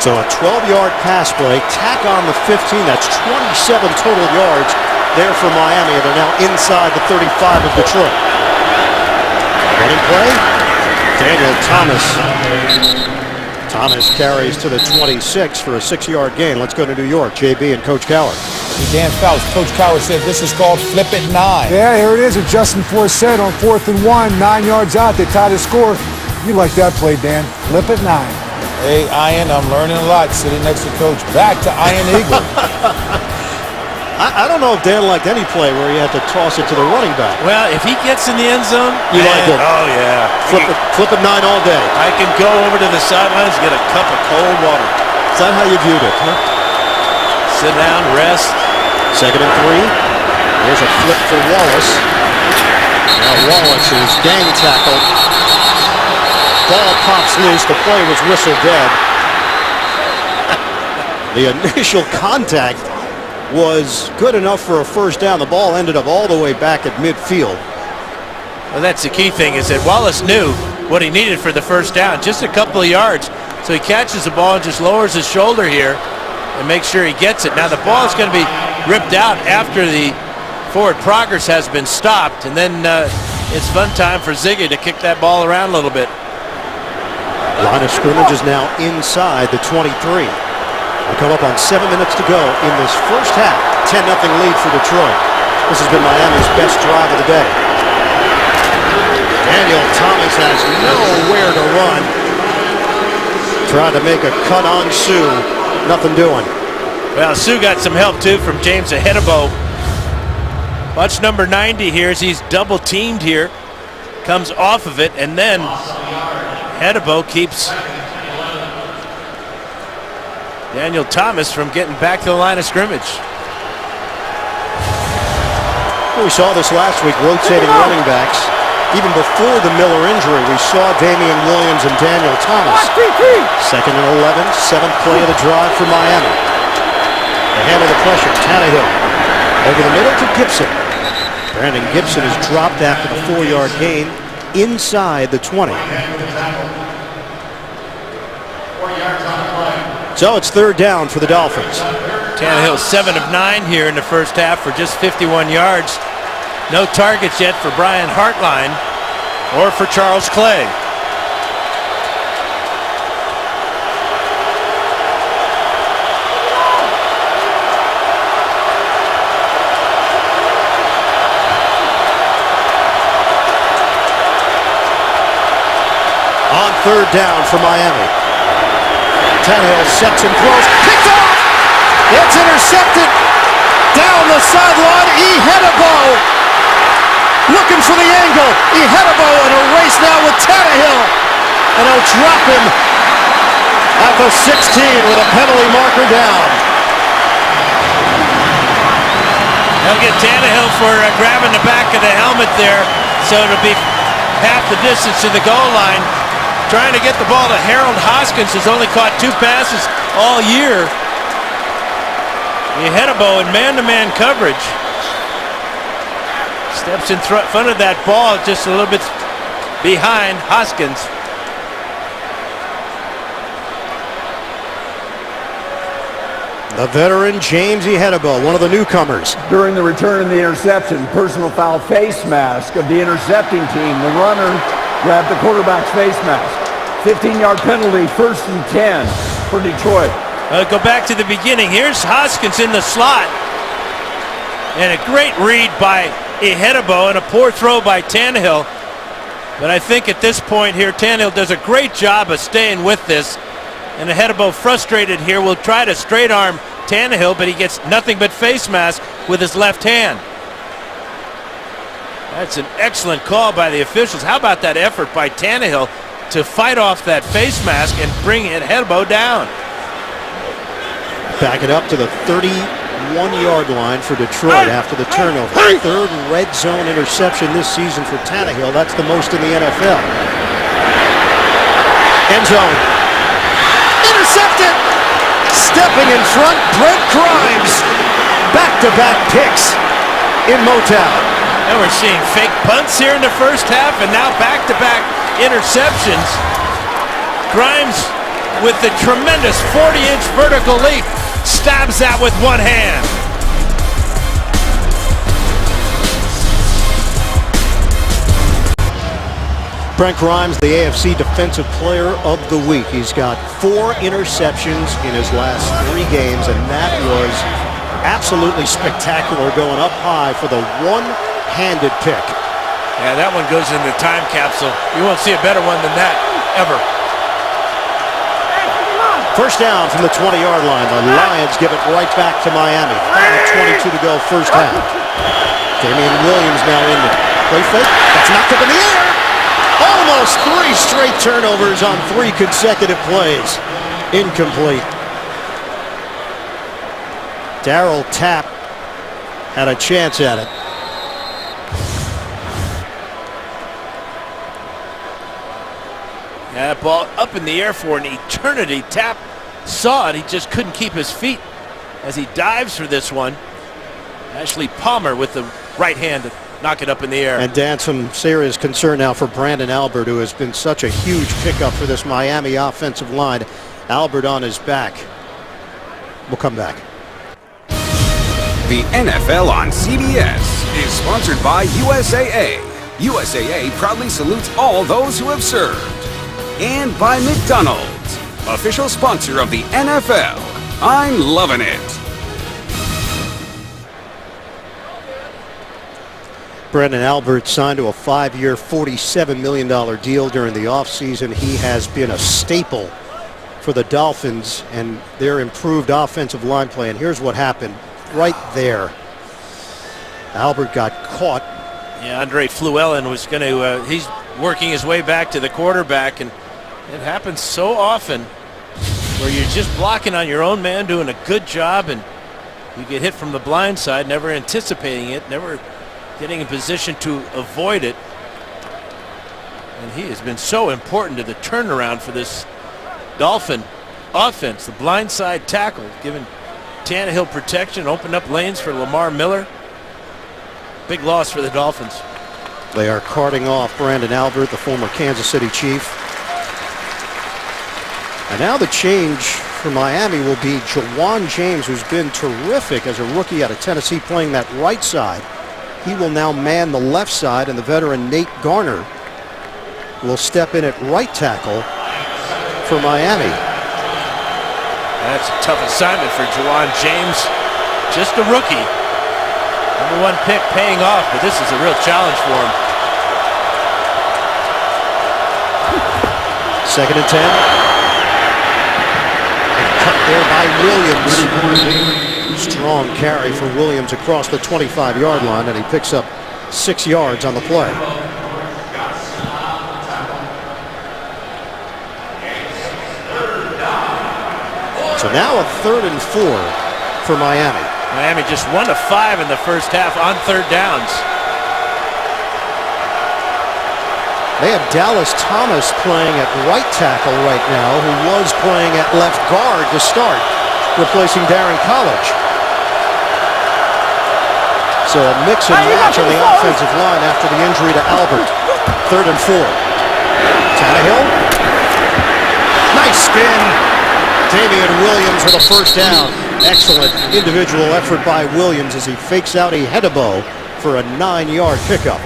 [SPEAKER 1] So a 12-yard pass play, tack on the 15. That's 27 total yards there for Miami. They're now inside the 35 of Detroit. Running play, Daniel Thomas carries to the 26 for a 6-yard gain. Let's go to New York. JB and Coach Cowher.
[SPEAKER 6] Dan Fouts, Coach Cowher said this is called flip it 9.
[SPEAKER 7] Yeah, here it is. And Justin Forsett on 4th and 1, 9 yards out. They tied the score. You like that play, Dan. Flip it 9.
[SPEAKER 6] Hey, Ian, I'm learning a lot sitting next to Coach. Back to Ian Eagle.
[SPEAKER 1] I don't know if Dan liked any play where he had to toss it to the running back.
[SPEAKER 3] Well, if he gets in the end zone,
[SPEAKER 1] You like it?
[SPEAKER 3] Oh, yeah.
[SPEAKER 1] Flip it 9 all day.
[SPEAKER 3] I can go over to the sidelines and get a cup of cold water.
[SPEAKER 1] Is that how you viewed it? Huh?
[SPEAKER 3] Sit down, rest.
[SPEAKER 1] 2nd and 3. Here's a flip for Wallace. Now Wallace is gang tackled. Ball pops loose. The play was whistled dead. The initial contact was good enough for a first down. The ball ended up all the way back at midfield.
[SPEAKER 3] Well, that's the key thing, is that Wallace knew what he needed for the first down, just a couple of yards. So he catches the ball and just lowers his shoulder here and makes sure he gets it. Now the ball is going to be ripped out after the forward progress has been stopped, and then it's fun time for Ziggy to kick that ball around a little bit.
[SPEAKER 1] Line of scrimmage is now inside the 23. We come up on 7 minutes to go in this first half. 10-0 lead for Detroit. This has been Miami's best drive of the day. Daniel Thomas has nowhere to run. Trying to make a cut on Sue. Nothing doing.
[SPEAKER 3] Well, Sue got some help too from James Ahedebo. Watch number 90 here as he's double teamed here. Comes off of it, and then Ahedebo keeps Daniel Thomas from getting back to the line of scrimmage.
[SPEAKER 1] We saw this last week, rotating running backs. Even before the Miller injury, we saw Damian Williams and Daniel Thomas. 2nd and 11, 7th play of the drive for Miami. They handle the pressure. Tannehill over the middle to Gibson. Brandon Gibson is dropped after the 4-yard gain inside the 20. So it's 3rd down for the Dolphins.
[SPEAKER 3] Tannehill 7 of 9 here in the first half for just 51 yards. No targets yet for Brian Hartline or for Charles Clay.
[SPEAKER 1] On 3rd down for Miami. Tannehill sets and throws. Picked off! It's intercepted. Down the sideline, Ahedebo. Looking for the angle. Ahedebo in a race now with Tannehill. And he'll drop him at the 16 with a penalty marker down.
[SPEAKER 3] They'll get Tannehill for grabbing the back of the helmet there. So it'll be half the distance to the goal line. Trying to get the ball to Harold Hoskins, who's only caught 2 passes all year. Ahedebo in man-to-man coverage. Steps in front of that ball, just a little bit behind Hoskins.
[SPEAKER 1] The veteran James Ahedebo, one of the newcomers.
[SPEAKER 4] During the return of the interception, personal foul face mask of the intercepting team. The runner grabbed the quarterback's face mask. 15-yard penalty, 1st and 10 for Detroit.
[SPEAKER 3] Go back to the beginning. Here's Hoskins in the slot. And a great read by Ahedebo and a poor throw by Tannehill. But I think at this point here, Tannehill does a great job of staying with this. And Ahedebo, frustrated here, will try to straight arm Tannehill, but he gets nothing but face mask with his left hand. That's an excellent call by the officials. How about that effort by Tannehill to fight off that face mask and bring Ahedebo down?
[SPEAKER 1] Back it up to the 31-yard line for Detroit after the turnover. 3rd red zone interception this season for Tannehill. That's the most in the NFL. End zone. Intercepted! Stepping in front, Brent Grimes. Back-to-back picks in Motown.
[SPEAKER 3] And we're seeing fake punts here in the first half, and now back-to-back interceptions. Grimes with the tremendous 40-inch vertical leap stabs that with one hand.
[SPEAKER 1] Brent Grimes, the AFC Defensive Player of the Week. He's got 4 interceptions in his last 3 games, and that was absolutely spectacular, going up high for the one-handed pick.
[SPEAKER 3] Yeah, that one goes in the time capsule. You won't see a better one than that, ever.
[SPEAKER 1] First down from the 20-yard line. The Lions give it right back to Miami. 5:22 to go, first half. Damian Williams now in there. Play fake. That's knocked up in the air. Almost 3 straight turnovers on 3 consecutive plays. Incomplete. Darryl Tapp had a chance at it.
[SPEAKER 3] Yeah, that ball up in the air for an eternity. Tapp saw it. He just couldn't keep his feet as he dives for this one. Ashley Palmer with the right hand to knock it up in the air.
[SPEAKER 1] And Dan, some serious concern now for Brandon Albert, who has been such a huge pickup for this Miami offensive line. Albert on his back. We'll come back.
[SPEAKER 5] The NFL on CBS is sponsored by USAA. USAA proudly salutes all those who have served. And by McDonald's, official sponsor of the NFL. I'm loving it.
[SPEAKER 1] Brandon Albert signed to a 5-year, $47 million deal during the offseason. He has been a staple for the Dolphins and their improved offensive line play. And here's what happened right there. Albert got caught.
[SPEAKER 3] Yeah, Andre Fluellen was going to, he's working his way back to the quarterback, and it happens so often where you're just blocking on your own man, doing a good job, and you get hit from the blind side, never anticipating it, never getting in position to avoid it. And he has been so important to the turnaround for this Dolphin offense. The blindside tackle, giving Tannehill protection, opened up lanes for Lamar Miller. Big loss for the Dolphins.
[SPEAKER 1] They are carting off Brandon Albert, the former Kansas City Chief. And now the change for Miami will be Jawan James, who's been terrific as a rookie out of Tennessee, playing that right side. He will now man the left side, and the veteran Nate Garner will step in at right tackle for Miami.
[SPEAKER 3] That's a tough assignment for Jawan James. Just a rookie. #1 pick paying off, but this is a real challenge for him.
[SPEAKER 1] 2nd and 10. And cut there by Williams. Strong carry for Williams across the 25-yard line, and he picks up 6 yards on the play. So now a 3rd and 4 for Miami.
[SPEAKER 3] Miami just 1 of 5 in the first half on 3rd downs.
[SPEAKER 1] They have Dallas Thomas playing at right tackle right now, who was playing at left guard to start, replacing Darren College. So a mix and match on the offensive line after the injury to Albert. 3rd and 4. Tannehill. Nice spin. Damian Williams with a first down. Excellent individual effort by Williams as he fakes out a Hedebo for a 9-yard pickup.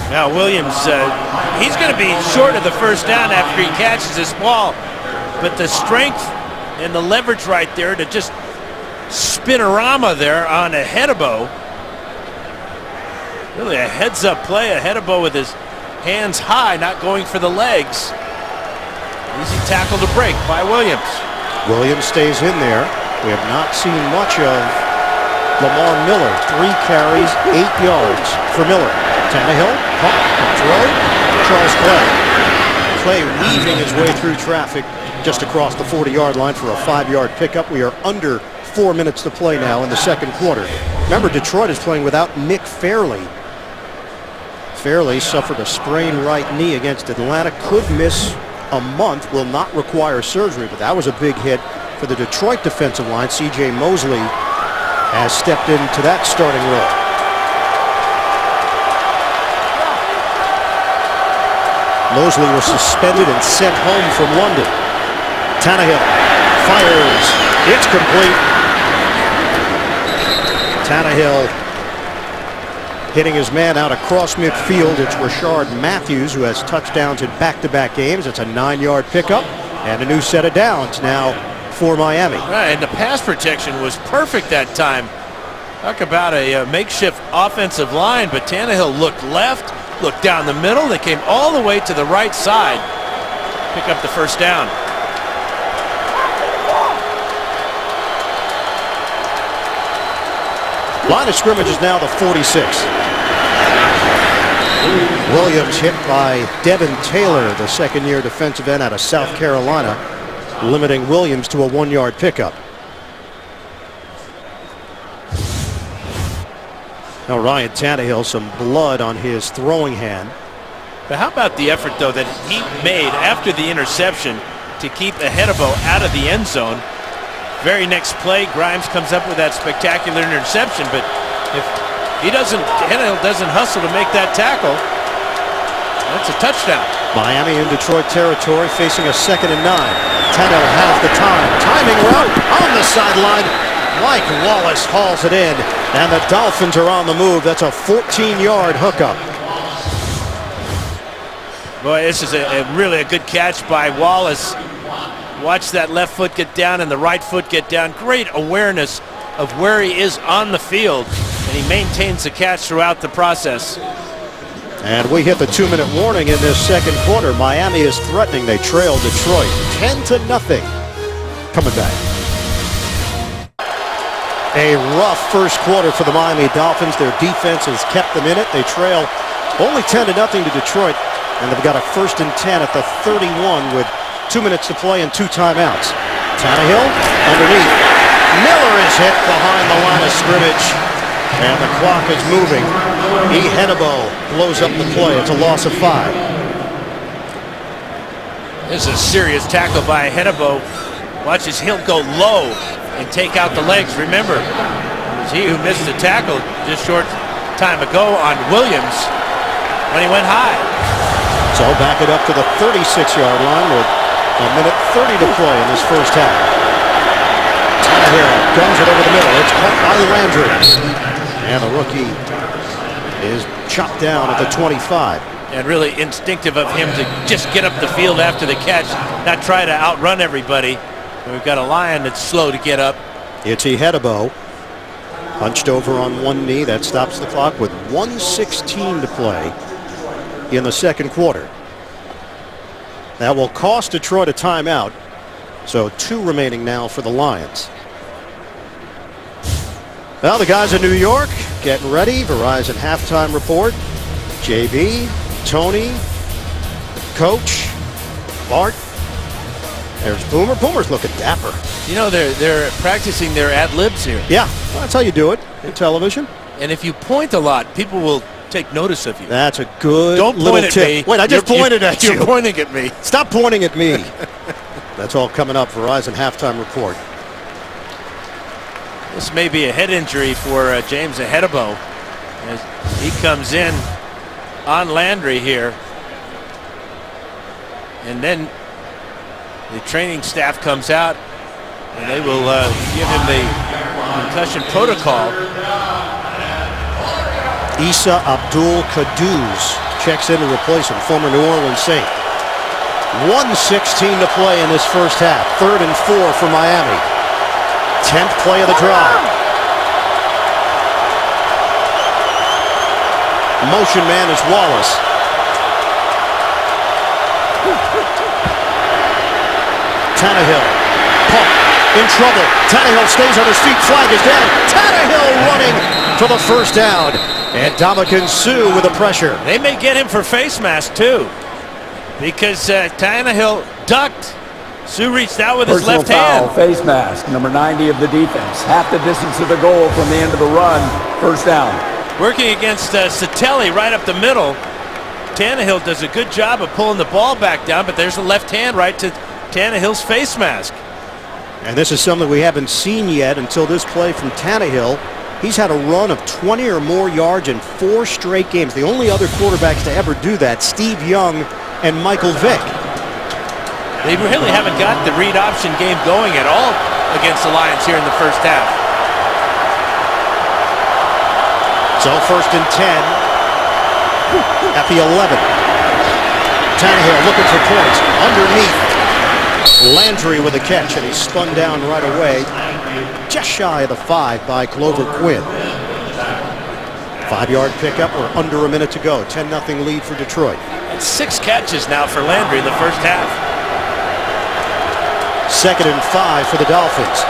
[SPEAKER 3] Now Williams, he's going to be short of the first down after he catches this ball. But the strength and the leverage right there to just spin-a-rama there on a Hedebo. Really a heads-up play. A Hedebo with his hands high, not going for the legs. Easy tackle to break by Williams.
[SPEAKER 1] Williams stays in there. We have not seen much of Lamar Miller. 3 carries, 8 yards for Miller. Tannehill, pump, throw, Charles Clay. Clay weaving his way through traffic just across the 40-yard line for a 5-yard pickup. We are under 4 minutes to play now in the second quarter. Remember, Detroit is playing without Nick Fairley. Fairley suffered a sprained right knee against Atlanta, could miss a month, will not require surgery, but that was a big hit for the Detroit defensive line. C.J. Mosley has stepped into that starting role. Mosley was suspended and sent home from London. Tannehill fires. It's complete. Tannehill Hitting his man out across midfield, it's Rashard Matthews, who has touchdowns in back-to-back games. It's a 9-yard pickup and a new set of downs now for Miami.
[SPEAKER 3] Right, and the pass protection was perfect that time. Talk about a makeshift offensive line, but Tannehill looked left, looked down the middle. They came all the way to the right side. Pick up the first down.
[SPEAKER 1] Line of scrimmage is now the 46. Williams hit by Devin Taylor, the second-year defensive end out of South Carolina, limiting Williams to a 1-yard pickup. Now Ryan Tannehill, some blood on his throwing hand.
[SPEAKER 3] But how about the effort, though, that he made after the interception to keep Ahedebo out of the end zone? Very next play, Grimes comes up with that spectacular interception, but if Tannehill doesn't hustle to make that tackle, that's a touchdown.
[SPEAKER 1] Miami in Detroit territory, facing a 2nd and 9. Tannehill has the time. Timing route on the sideline. Mike Wallace hauls it in, and the Dolphins are on the move. That's a 14-yard hookup.
[SPEAKER 3] Boy, this is really a good catch by Wallace. Watch that left foot get down and the right foot get down. Great awareness of where he is on the field, and he maintains the catch throughout the process.
[SPEAKER 1] And we hit the 2-minute warning in this second quarter. Miami is threatening. They trail Detroit 10-0. Coming back. A rough first quarter for the Miami Dolphins. Their defense has kept them in it. They trail only 10-0 to Detroit, and they've got a 1st and 10 at the 31 with 2 minutes to play and 2 timeouts. Tannehill underneath. Miller is hit behind the line of scrimmage, and the clock is moving. Ahedebo blows up the play. It's a loss of 5.
[SPEAKER 3] This is a serious tackle by Ahedebo. Watch his heel go low and take out the legs. Remember, it was he who missed the tackle just short time ago on Williams when he went high.
[SPEAKER 1] So back it up to the 36-yard line with a minute 30 to play in this first half. Tannehill guns it over the middle. It's caught by Landry. And the rookie is chopped down at the 25.
[SPEAKER 3] And really instinctive of him to just get up the field after the catch, not try to outrun everybody. And we've got a Lion that's slow to get up.
[SPEAKER 1] It's Ahedebo. Hunched over on one knee. That stops the clock with 1:16 to play in the second quarter. That will cost Detroit a timeout. So 2 remaining now for the Lions. Well, the guys in New York getting ready. Verizon halftime report. JB, Tony, Coach, Bart. There's Boomer. Boomer's looking dapper.
[SPEAKER 3] You know, they're practicing their ad-libs here.
[SPEAKER 1] Yeah, well, that's how you do it in television.
[SPEAKER 3] And if you point a lot, people will take notice of you.
[SPEAKER 1] That's a good
[SPEAKER 3] Don't
[SPEAKER 1] little
[SPEAKER 3] point at
[SPEAKER 1] tip.
[SPEAKER 3] me.
[SPEAKER 1] Wait, I just pointed at you.
[SPEAKER 3] You're pointing at me.
[SPEAKER 1] Stop pointing at me. That's all coming up. Verizon halftime report.
[SPEAKER 3] This may be a head injury for James Ahedebo as he comes in on Landry here. And then the training staff comes out and they will give him the concussion protocol.
[SPEAKER 1] Issa Abdul Kaduz checks in to replace him, former New Orleans Saint. 1:16 to play in this first half. 3rd and 4 for Miami. 10th play of the drive. Motion man is Wallace. Tannehill. Pump. In trouble. Tannehill stays on his feet. Flag is down. Tannehill running for the first down. And Ndamukong Suh with the pressure.
[SPEAKER 3] They may get him for face mask too, because Tannehill ducked. Suh reached out with his
[SPEAKER 4] Personal
[SPEAKER 3] left
[SPEAKER 4] foul,
[SPEAKER 3] hand.
[SPEAKER 4] face mask, number 90 of the defense. Half the distance of the goal from the end of the run. First down.
[SPEAKER 3] Working against Satelli right up the middle. Tannehill does a good job of pulling the ball back down, but there's a left hand right to Tannehill's face mask.
[SPEAKER 1] And this is something we haven't seen yet until this play from Tannehill. He's had a run of 20 or more yards in 4 straight games. The only other quarterbacks to ever do that, Steve Young and Michael Vick.
[SPEAKER 3] They really haven't got the read option game going at all against the Lions here in the first half.
[SPEAKER 1] So first and 10 at the 11. Tannehill looking for points. Underneath. Landry with a catch, and he's spun down right away. Just shy of the 5 by Clover Quinn. 5-yard pickup. We're under a minute to go. 10-0 lead for Detroit.
[SPEAKER 3] It's 6 catches now for Landry in the first half.
[SPEAKER 1] 2nd and 5 for the Dolphins.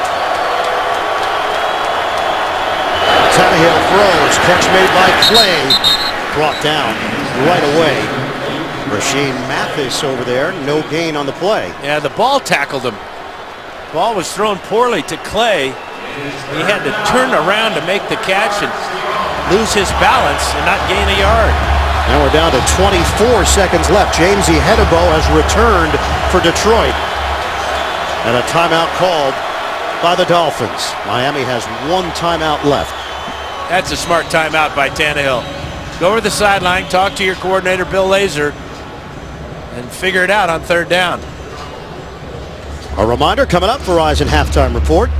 [SPEAKER 1] Tannehill throws. Catch made by Clay. Brought down right away. Rasheed Mathis over there. No gain on the play.
[SPEAKER 3] Yeah, the ball tackled him. Ball was thrown poorly to Clay. He had to turn around to make the catch and lose his balance and not gain a yard.
[SPEAKER 1] Now we're down to 24 seconds left. Jamesy Hedebo has returned for Detroit. And a timeout called by the Dolphins. Miami has 1 timeout left.
[SPEAKER 3] That's a smart timeout by Tannehill. Go over the sideline, talk to your coordinator, Bill Lazor, and figure it out on 3rd down.
[SPEAKER 1] A reminder coming up, Verizon Halftime Report.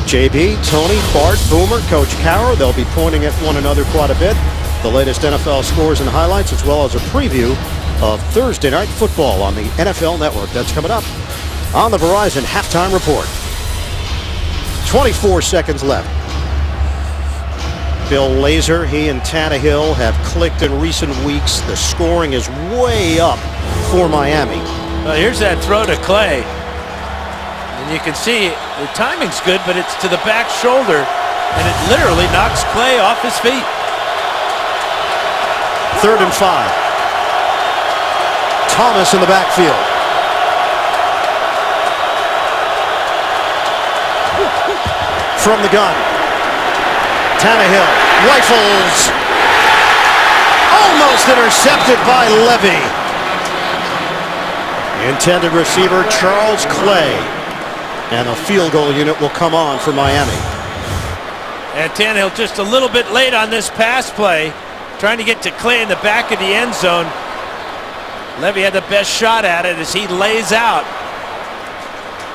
[SPEAKER 1] JB, Tony, Bart, Boomer, Coach Cowher, they'll be pointing at one another quite a bit. The latest NFL scores and highlights, as well as a preview of Thursday Night Football on the NFL Network. That's coming up on the Verizon Halftime Report. 24 seconds left. Bill Lazor, he and Tannehill have clicked in recent weeks. The scoring is way up for Miami.
[SPEAKER 3] Well, here's that throw to Clay. And you can see the timing's good, but it's to the back shoulder, and it literally knocks Clay off his feet.
[SPEAKER 1] 3rd and 5. Thomas in the backfield. From the gun. Tannehill rifles. Almost intercepted by Levy. Intended receiver Charles Clay. And a field goal unit will come on for Miami.
[SPEAKER 3] And Tannehill just a little bit late on this pass play, trying to get to Clay in the back of the end zone. Levy had the best shot at it as he lays out.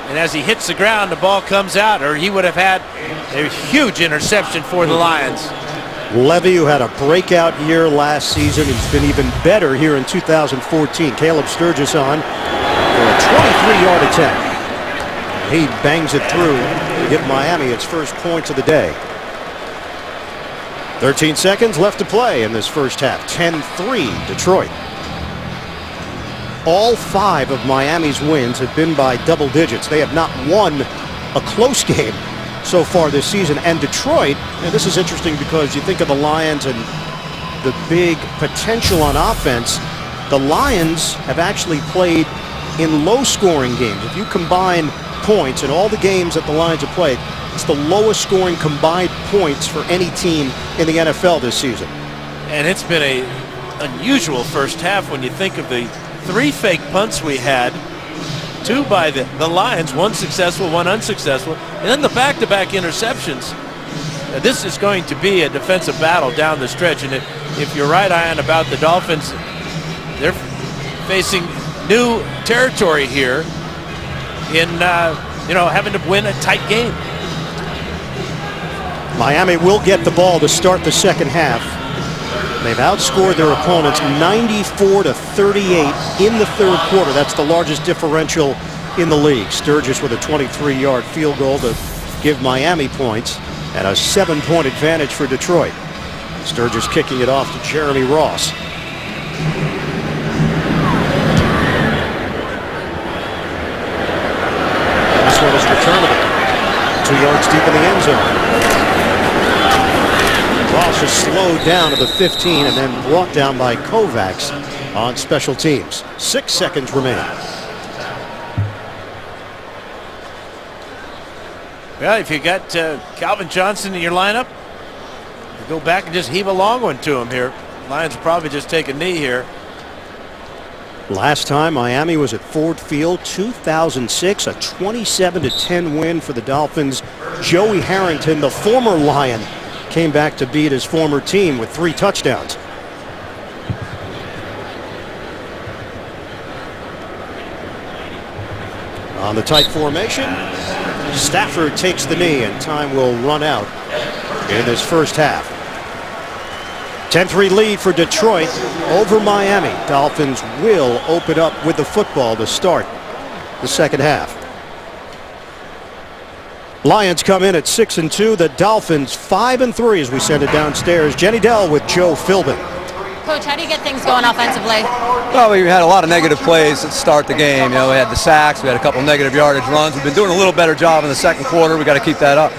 [SPEAKER 3] And as he hits the ground, the ball comes out, or he would have had a huge interception for the Lions.
[SPEAKER 1] Levy, who had a breakout year last season, he's been even better here in 2014. Caleb Sturgis on for a 23-yard attempt. He bangs it through to give Miami its first points of the day. 13 seconds left to play in this first half. 10-3 Detroit. All 5 of Miami's wins have been by double digits. They have not won a close game so far this season. And Detroit, and this is interesting because you think of the Lions and the big potential on offense, the Lions have actually played in low-scoring games. If you combine points in all the games that the Lions have played, it's the lowest scoring combined points for any team in the NFL this season.
[SPEAKER 3] And it's been a unusual first half when you think of the 3 fake punts we had, 2 by the Lions, 1 successful, 1 unsuccessful, and then the back-to-back interceptions. This is going to be a defensive battle down the stretch, and if you're right, Ian, about the Dolphins, they're facing new territory here in having to win a tight game.
[SPEAKER 1] Miami will get the ball to start the second half. They've outscored their opponents 94-38 in the third quarter. That's the largest differential in the league. Sturgis with a 23-yard field goal to give Miami points and a 7-point advantage for Detroit. Sturgis kicking it off to Jeremy Ross. This one is returnable. 2 yards deep in the end zone. Ross is slowed down to the 15 and then brought down by Kovacs on special teams. 6 seconds remain.
[SPEAKER 3] Well, if you got Calvin Johnson in your lineup, you go back and just heave a long one to him here. Lions will probably just take a knee here.
[SPEAKER 1] Last time Miami was at Ford Field, 2006, a 27-10 win for the Dolphins. Joey Harrington, the former Lion, came back to beat his former team with 3 touchdowns. On the tight formation, Stafford takes the knee, and time will run out in this first half. 10-3 lead for Detroit over Miami. Dolphins will open up with the football to start the second half. Lions come in at 6-2. The Dolphins 5-3 as we send it downstairs. Jenny Dell with Joe Philbin.
[SPEAKER 2] Coach, how do you get things going offensively?
[SPEAKER 8] Well, we had a lot of negative plays to start the game. You know, we had the sacks, we had a couple negative yardage runs. We've been doing a little better job in the second quarter. We got to keep that up.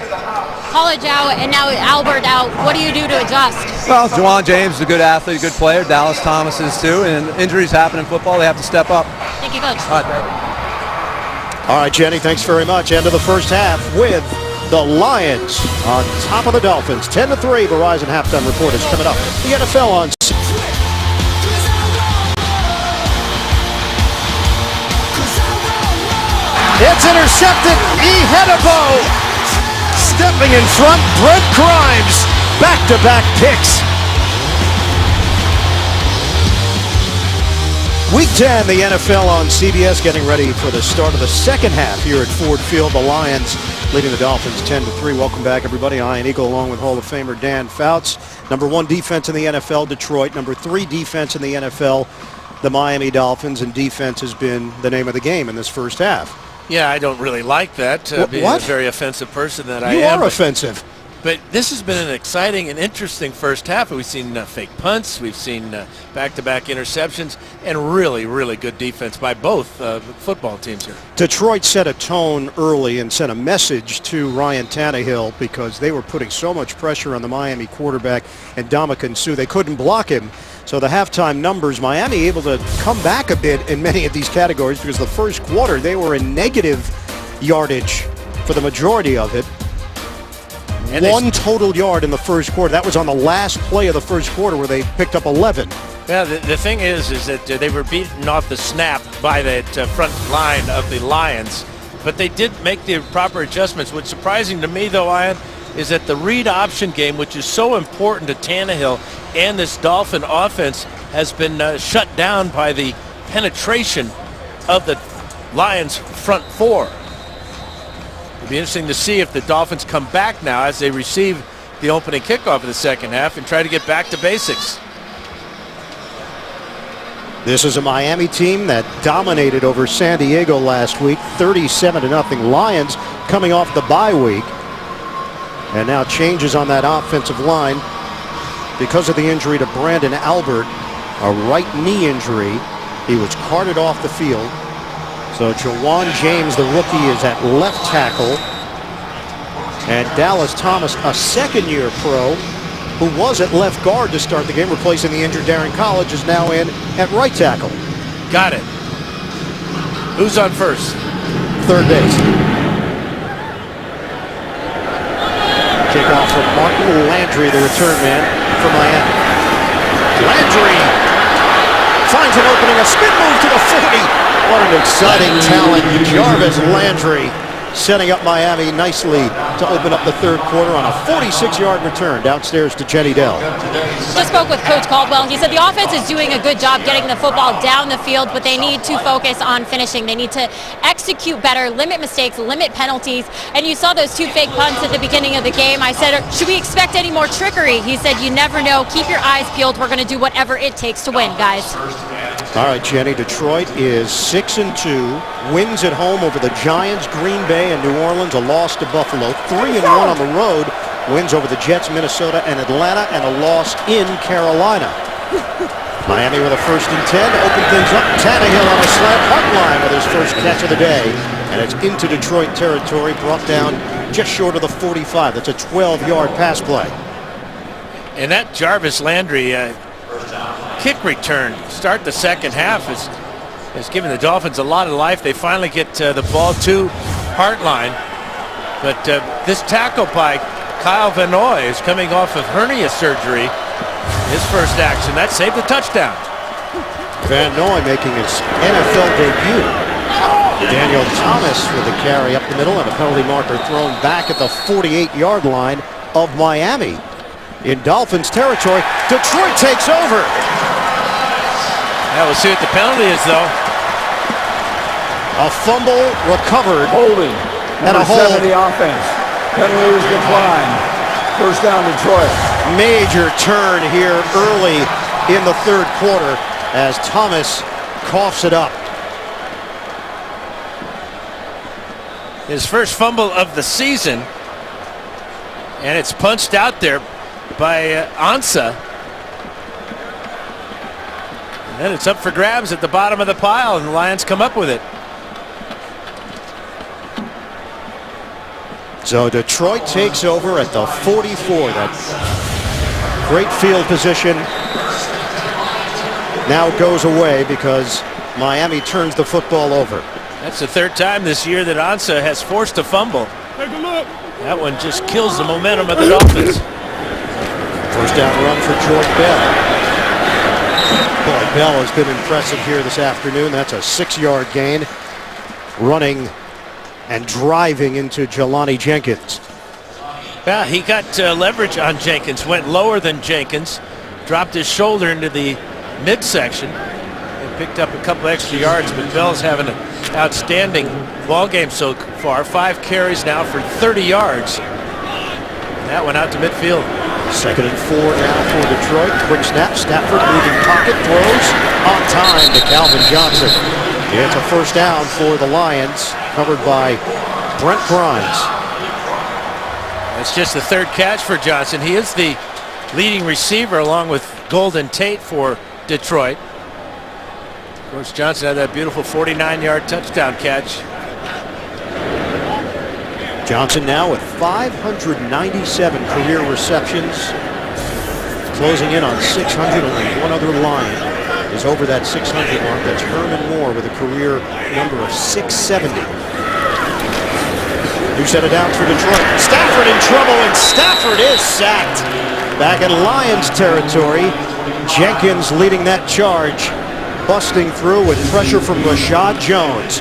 [SPEAKER 2] College out and now Albert out. What do you do to adjust?
[SPEAKER 8] Well, Juwan James is a good athlete, a good player. Dallas Thomas is too. And injuries happen in football. They have to step up.
[SPEAKER 2] Thank you, Coach.
[SPEAKER 8] All right, thank you.
[SPEAKER 1] All right, Jenny, thanks very much. End of the first half with the Lions on top of the Dolphins. 10-3, Verizon halftime report is coming up. The NFL on. It's intercepted. Ehedebo stepping in front. Brent Grimes, back-to-back picks. Week 10, the NFL on CBS, getting ready for the start of the second half here at Ford Field. The Lions leading the Dolphins 10-3. Welcome back, everybody. Ian Eagle along with Hall of Famer Dan Fouts. Number 1 defense in the NFL, Detroit. Number 3 defense in the NFL, the Miami Dolphins. And defense has been the name of the game in this first half.
[SPEAKER 3] Yeah, I don't really like that. Being a very offensive person that I am.
[SPEAKER 1] You are offensive.
[SPEAKER 3] But this has been an exciting and interesting first half. We've seen fake punts, we've seen back-to-back interceptions, and really, really good defense by both football teams here.
[SPEAKER 1] Detroit set a tone early and sent a message to Ryan Tannehill because they were putting so much pressure on the Miami quarterback and Ndamukong Suh. They couldn't block him. So the halftime numbers, Miami able to come back a bit in many of these categories because the first quarter they were in negative yardage for the majority of it. And 1 total yard in the first quarter. That was on the last play of the first quarter where they picked up 11.
[SPEAKER 3] Yeah, the thing is that they were beaten off the snap by that front line of the Lions, but they did make the proper adjustments. What's surprising to me, though, Ian, is that the read option game, which is so important to Tannehill and this Dolphin offense, has been shut down by the penetration of the Lions' front four. It'll be interesting to see if the Dolphins come back now as they receive the opening kickoff of the second half and try to get back to basics.
[SPEAKER 1] This is a Miami team that dominated over San Diego last week, 37-0. Lions coming off the bye week. And now changes on that offensive line because of the injury to Brandon Albert, a right knee injury. He was carted off the field. So Juwan James, the rookie, is at left tackle. And Dallas Thomas, a second-year pro, who was at left guard to start the game, replacing the injured Darren College, is now in at right tackle.
[SPEAKER 3] Got it. Who's on first?
[SPEAKER 1] Third base. Kickoff from Martin Landry, the return man for Miami. Landry finds an opening, a spin move to the 40. What an exciting talent, Jarvis Landry, setting up Miami nicely to open up the third quarter on a 46-yard return. Downstairs to Jenny Dell.
[SPEAKER 2] Just spoke with Coach Caldwell. He said the offense is doing a good job getting the football down the field, but they need to focus on finishing. They need to execute better, limit mistakes, limit penalties. And you saw those 2 fake punts at the beginning of the game. I said, should we expect any more trickery? He said, you never know. Keep your eyes peeled. We're going to do whatever it takes to win, guys.
[SPEAKER 1] All right, Jenny, Detroit is 6-2, wins at home over the Giants, Green Bay, and New Orleans, a loss to Buffalo, 3-1 on the road, wins over the Jets, Minnesota, and Atlanta, and a loss in Carolina. Miami with a 1st and 10, open things up. Tannehill on a slant hardline with his first catch of the day, and it's into Detroit territory, brought down just short of the 45. That's a 12-yard pass play.
[SPEAKER 3] And that Jarvis Landry kick return start the second half has given the Dolphins a lot of life. They finally get the ball to Hartline, but this tackle by Kyle Van Noy is coming off of hernia surgery. His first action, that saved the touchdown.
[SPEAKER 1] Van Noy making his NFL debut. Daniel Thomas with a carry up the middle and a penalty marker thrown back at the 48-yard line of Miami. In Dolphins territory, Detroit takes over.
[SPEAKER 3] Yeah, we'll see what the penalty is, though.
[SPEAKER 1] A fumble recovered.
[SPEAKER 4] Holding.
[SPEAKER 1] And a
[SPEAKER 4] Number
[SPEAKER 1] hold.
[SPEAKER 4] 7 the offense. Penalty is declined. First down Detroit.
[SPEAKER 1] Major turn here early in the third quarter as Thomas coughs it up.
[SPEAKER 3] His first fumble of the season, and it's punched out there by Ansah. And then it's up for grabs at the bottom of the pile, and the Lions come up with it.
[SPEAKER 1] So Detroit takes over at the 44. That great field position now goes away because Miami turns the football over.
[SPEAKER 3] That's the third time this year that Ansah has forced a fumble.
[SPEAKER 6] Take a look.
[SPEAKER 3] That one just kills the momentum of the Dolphins.
[SPEAKER 1] First down run for George Bell. Boy, Bell has been impressive here this afternoon. That's a 6-yard gain. Running and driving into Jelani Jenkins.
[SPEAKER 3] Yeah, he got leverage on Jenkins, went lower than Jenkins, dropped his shoulder into the midsection, and picked up a couple extra yards, but Bell's having an outstanding ball game so far. 5 carries now for 30 yards. And that went out to midfield.
[SPEAKER 1] 2nd and 4 now for Detroit. Quick snap. Stafford moving pocket. Throws on time to Calvin Johnson. It's a first down for the Lions, covered by Brent Grimes.
[SPEAKER 3] That's just the third catch for Johnson. He is the leading receiver along with Golden Tate for Detroit. Of course, Johnson had that beautiful 49-yard touchdown catch.
[SPEAKER 1] Johnson now with 597 career receptions, closing in on 600. Only one other Lion is over that 600 mark. That's Herman Moore with a career number of 670. New set of downs for Detroit. Stafford in trouble, and Stafford is sacked. Back in Lions territory, Jenkins leading that charge, busting through with pressure from Rashad Jones.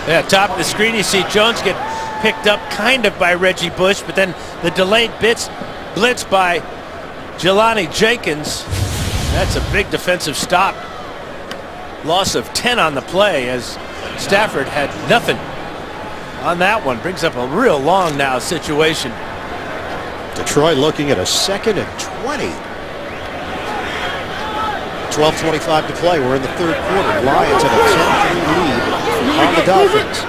[SPEAKER 3] Yeah, top of the screen, you see Jones get picked up kind of by Reggie Bush, but then the delayed blitz by Jelani Jenkins. That's a big defensive stop. Loss of 10 on the play as Stafford had nothing on that one. Brings up a real long now situation.
[SPEAKER 1] Detroit looking at a 2nd and 20. 12:25 to play. We're in the third quarter. Lions have a 10-3 lead on the Dolphins.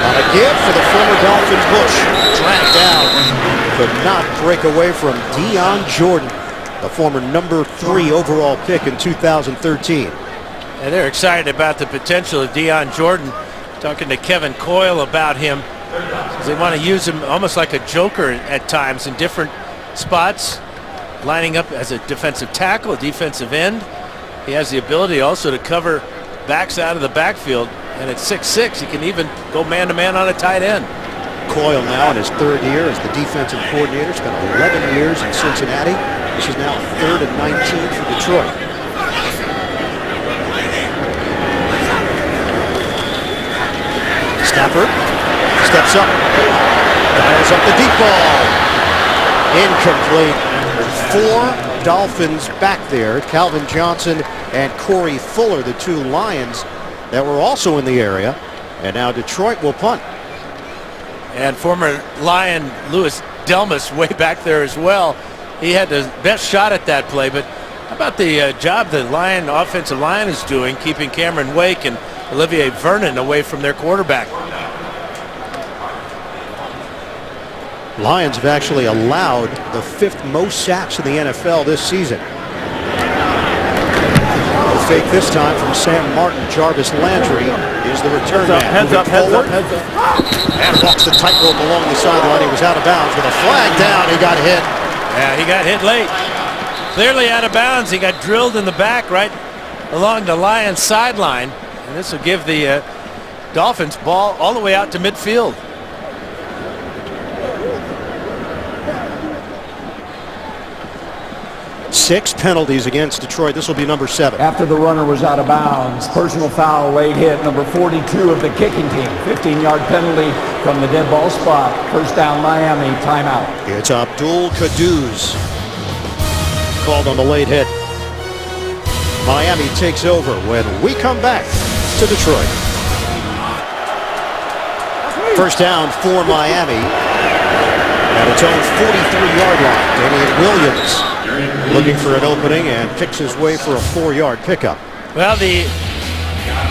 [SPEAKER 1] On a give for the former Dolphins, Bush. Dragged down. Could not break away from Deion Jordan, the former number 3 overall pick in 2013.
[SPEAKER 3] And they're excited about the potential of Deion Jordan. Talking to Kevin Coyle about him. They want to use him almost like a joker at times in different spots. Lining up as a defensive tackle, a defensive end. He has the ability also to cover backs out of the backfield. And at 6'6", he can even go man-to-man on a tight end.
[SPEAKER 1] Coyle now in his 3rd year as the defensive coordinator. Spent 11 years in Cincinnati. This is now 3rd and 19 for Detroit. Stafford steps up. Dials up the deep ball. Incomplete. 4 Dolphins back there. Calvin Johnson and Corey Fuller, the 2 Lions that were also in the area. And now Detroit will punt.
[SPEAKER 3] And former Lion Louis Delmas way back there as well. He had the best shot at that play. But how about the job the Lion offensive line is doing, keeping Cameron Wake and Olivier Vernon away from their quarterback?
[SPEAKER 1] Lions have actually allowed the 5th most sacks in the NFL this season. No fake this time from Sam Martin. Jarvis Landry is the return man.
[SPEAKER 4] Heads up, heads up, heads up.
[SPEAKER 1] And walks the tightrope along the sideline. He was out of bounds with a flag down. He got hit.
[SPEAKER 3] Yeah, he got hit late. Clearly out of bounds. He got drilled in the back right along the Lions sideline. And this will give the Dolphins ball all the way out to midfield.
[SPEAKER 1] 6 penalties against Detroit. This will be number 7.
[SPEAKER 4] After the runner was out of bounds, personal foul, late hit, number 42 of the kicking team. 15-yard penalty from the dead ball spot. First down, Miami, timeout.
[SPEAKER 1] It's Abdul Cadouz called on the late hit. Miami takes over when we come back to Detroit. First down for Miami. And its own 43-yard line. Damian Williams looking for an opening and picks his way for a 4-yard pickup.
[SPEAKER 3] Well, the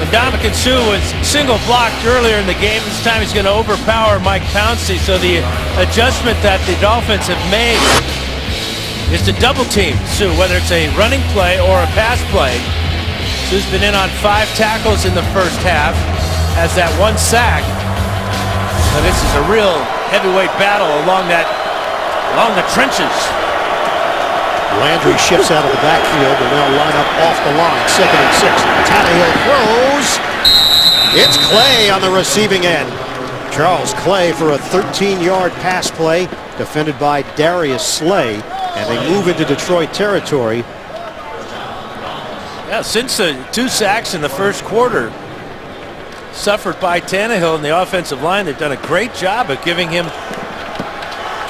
[SPEAKER 3] Ndamukong Suh was single blocked earlier in the game. This time he's going to overpower Mike Pouncey. So the adjustment that the Dolphins have made is to double team Suh, whether it's a running play or a pass play. Suh's been in on 5 tackles in the first half, has that 1 sack. So this is a real heavyweight battle along the trenches.
[SPEAKER 1] Landry shifts out of the backfield and now line up off the line. 2nd and 6. Tannehill throws. It's Clay on the receiving end. Charles Clay for a 13-yard pass play, defended by Darius Slay, and they move into Detroit territory.
[SPEAKER 3] Yeah, since the 2 sacks in the first quarter suffered by Tannehill in the offensive line, they've done a great job of giving him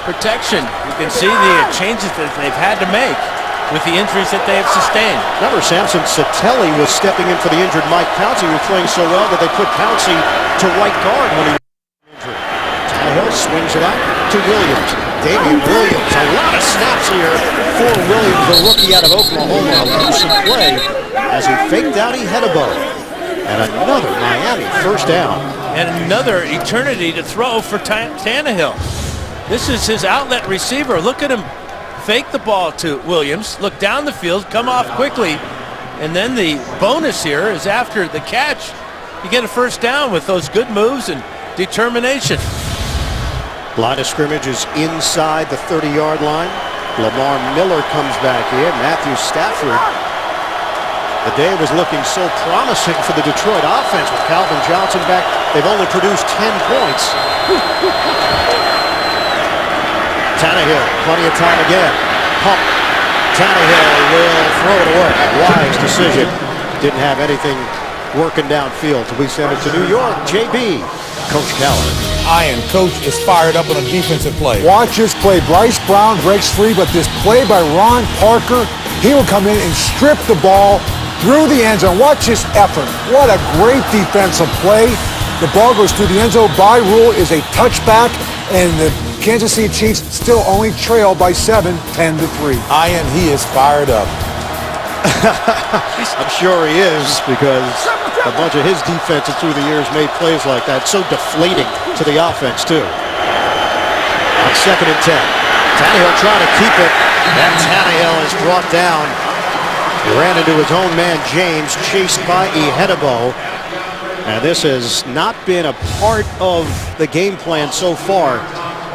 [SPEAKER 3] protection. You can see the changes that they've had to make with the injuries that they have sustained.
[SPEAKER 1] Remember, Samson Satelli was stepping in for the injured Mike Pouncey, who was playing so well that they put Pouncey to right guard when he was injured. Tannehill swings it out to Williams. Damian Williams, a lot of snaps here for Williams, the rookie out of Oklahoma. A lucid play as he faked out Ihedebo. And another Miami first down.
[SPEAKER 3] And another eternity to throw for Tannehill. This is his outlet receiver. Look at him fake the ball to Williams, look down the field, come off quickly, and then the bonus here is after the catch, you get a first down with those good moves and determination.
[SPEAKER 1] Line of scrimmage is inside the 30-yard line. Lamar Miller comes back in. Matthew Stafford. The day was looking so promising for the Detroit offense with Calvin Johnson back. They've only produced 10 points. Tannehill, plenty of time again. Pump. Tannehill will throw it away. Wise decision. Didn't have anything working downfield. So we send it to New York. JB, Coach Callahan.
[SPEAKER 6] Ian, coach is fired up on a defensive play.
[SPEAKER 7] Watch this play. Bryce Brown breaks free, but this play by Ron Parker, he will come in and strip the ball through the end zone. Watch this effort. What a great defensive play. The ball goes through the end zone. By rule is a touchback, and the Kansas City Chiefs still only trail by 7, 10-3.
[SPEAKER 6] Ian, he is fired up.
[SPEAKER 1] I'm sure he is, because a bunch of his defenses through the years made plays like that. So deflating to the offense, too. On 2nd and 10. Tannehill trying to keep it. And Tannehill is brought down. He ran into his own man, James, chased by Ihedebo. And this has not been a part of the game plan so far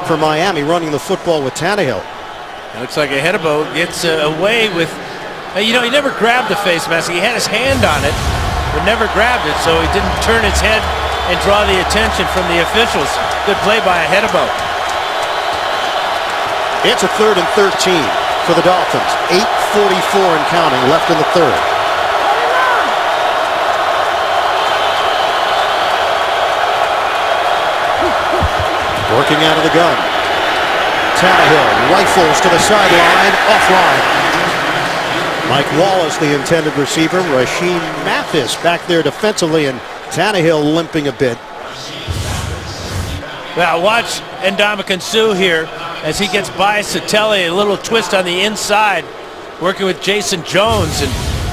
[SPEAKER 1] for Miami, running the football with Tannehill.
[SPEAKER 3] It looks like Ihedebo gets away with, he never grabbed the face mask. He had his hand on it, but never grabbed it, so he didn't turn his head and draw the attention from the officials. Good play by Ihedebo.
[SPEAKER 1] It's a 3rd and 13 for the Dolphins. 8:44 and counting left in the 3rd. Working out of the gun. Tannehill rifles to the sideline, offline. Mike Wallace, the intended receiver. Rasheem Mathis back there defensively, and Tannehill limping a bit.
[SPEAKER 3] Well, watch Ndamukong Suh here as he gets by Satelli, a little twist on the inside, working with Jason Jones, and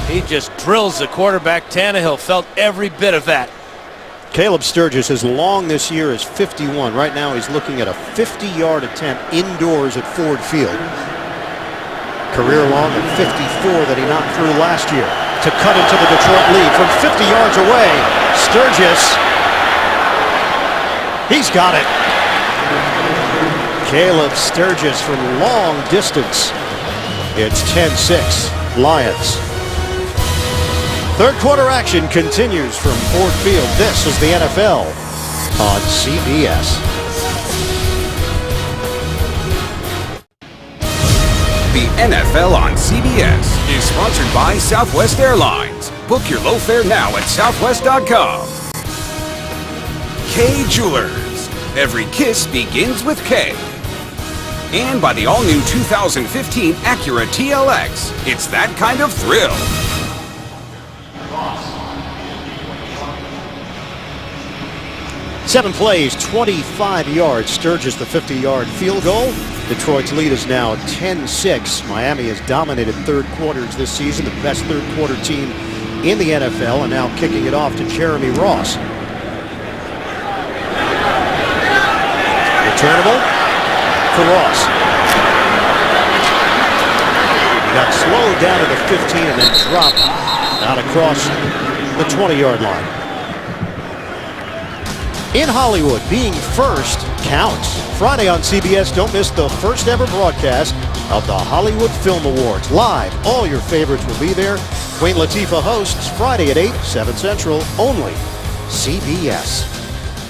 [SPEAKER 3] he just drills the quarterback. Tannehill felt every bit of that.
[SPEAKER 1] Caleb Sturgis, as long this year as 51. Right now he's looking at a 50-yard attempt indoors at Ford Field. Career long of 54 that he knocked through last year to cut into the Detroit lead from 50 yards away. Sturgis, he's got it. Caleb Sturgis from long distance. It's 10-6 Lions. 3rd quarter action continues from Ford Field. This is the NFL on CBS.
[SPEAKER 5] The NFL on CBS is sponsored by Southwest Airlines. Book your low fare now at southwest.com. K Jewelers. Every kiss begins with K. And by the all-new 2015 Acura TLX. It's that kind of thrill.
[SPEAKER 1] Seven plays, 25 yards. Sturgis the 50-yard field goal. Detroit's lead is now 10-6. Miami has dominated third quarters this season, the best third quarter team in the NFL, and now kicking it off to Jeremy Ross. Returnable for Ross. He got slowed down to the 15 and then dropped out across the 20-yard line. In Hollywood, being first counts. Friday on CBS, don't miss the first ever broadcast of the Hollywood Film Awards. Live, all your favorites will be there. Queen Latifah hosts Friday at 8, 7 Central, only CBS.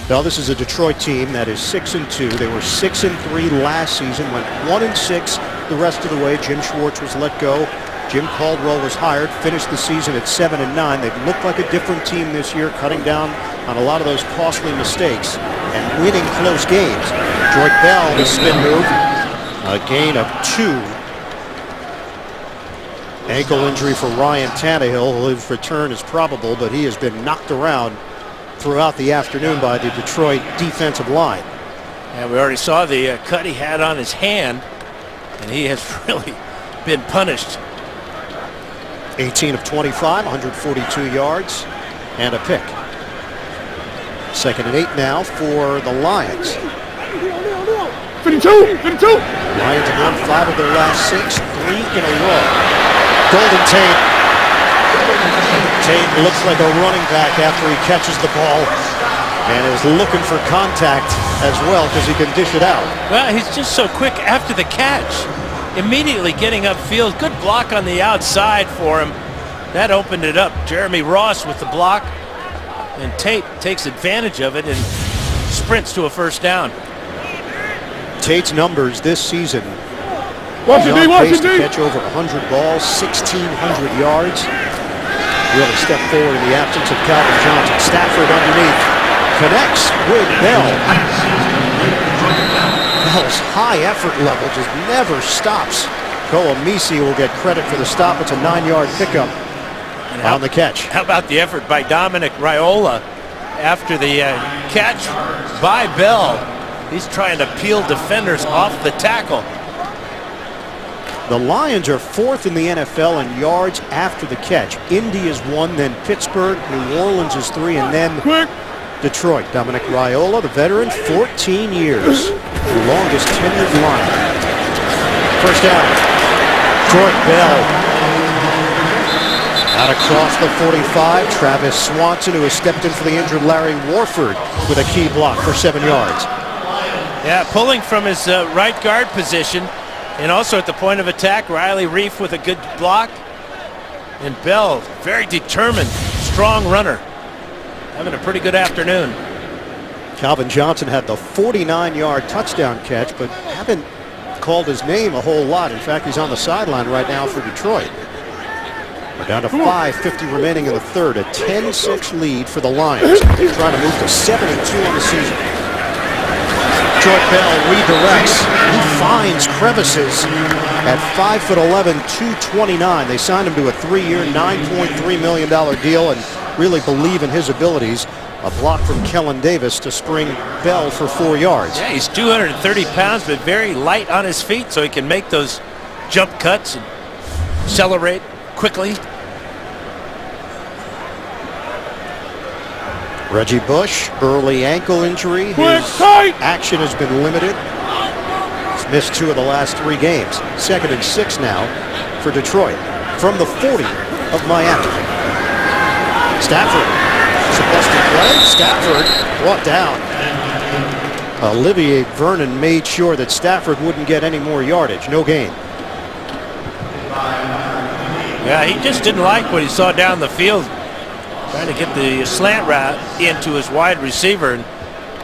[SPEAKER 1] Now, this is a Detroit team that is 6-2. They were 6-3 last season, went 1-6 the rest of the way. Jim Schwartz was let go. Jim Caldwell was hired, finished the season at 7-9. They've looked like a different team this year, cutting down on a lot of those costly mistakes and winning close games. Detroit Bell, the spin move, a gain of 2. Ankle injury for Ryan Tannehill. His return is probable, but he has been knocked around throughout the afternoon by the Detroit defensive line.
[SPEAKER 3] And we already saw the cut he had on his hand, and he has really been punished.
[SPEAKER 1] 18 of 25, 142 yards, and a pick. 2nd and 8 now for the Lions.
[SPEAKER 6] 52, 52.
[SPEAKER 1] Lions have won 5 of their last 6, 3 in a row. Golden Tate. Tate looks like a running back after he catches the ball and is looking for contact as well because he can dish it out.
[SPEAKER 3] Well, he's just so quick after the catch. Immediately getting upfield. Good block on the outside for him. That opened it up. Jeremy Ross with the block. And Tate takes advantage of it and sprints to a first down.
[SPEAKER 1] Tate's numbers this season.
[SPEAKER 6] Watch it, D, watch it,
[SPEAKER 1] to
[SPEAKER 6] D.
[SPEAKER 1] catch over 100 balls, 1,600 yards. Really stepped forward in the absence of Calvin Johnson. Stafford underneath. Connects with Bell. Bell's high effort level just never stops. Koamisi will get credit for the stop. It's a 9-yard pickup on the catch.
[SPEAKER 3] How about the effort by Dominic Raiola after the catch by Bell? He's trying to peel defenders off the tackle.
[SPEAKER 1] The Lions are 4th in the NFL in yards after the catch. Indy is 1, then Pittsburgh, New Orleans is 3, and then Detroit. Dominic Raiola, the veteran, 14 years, the longest tenured Lion. First down. Detroit Bell. Out across the 45, Travis Swanson, who has stepped in for the injured Larry Warford with a key block for 7 yards.
[SPEAKER 3] Yeah, pulling from his right guard position. And also at the point of attack, Riley Reif with a good block. And Bell, very determined, strong runner. Having a pretty good afternoon.
[SPEAKER 1] Calvin Johnson had the 49-yard touchdown catch, but haven't called his name a whole lot. In fact, he's on the sideline right now for Detroit. We're down to 5:50 remaining in the third. A 10-6 lead for the Lions. They're trying to move to 7-2 on the season. Detroit Bell redirects. He finds crevices at 5'11", 229. They signed him to a 3-year, $9.3 million deal and really believe in his abilities. A block from Kellen Davis to spring Bell for 4 yards.
[SPEAKER 3] Yeah, he's 230 pounds, but very light on his feet, so he can make those jump cuts and accelerate quickly.
[SPEAKER 1] Reggie Bush, early ankle injury. His action has been limited. He's missed 2 of the last 3 games. 2nd and 6 now for Detroit. From the 40 of Miami. Stafford. It's a busted play. Stafford brought down. Olivier Vernon made sure that Stafford wouldn't get any more yardage. No gain.
[SPEAKER 3] Yeah, he just didn't like what he saw down the field. Trying to get the slant route into his wide receiver and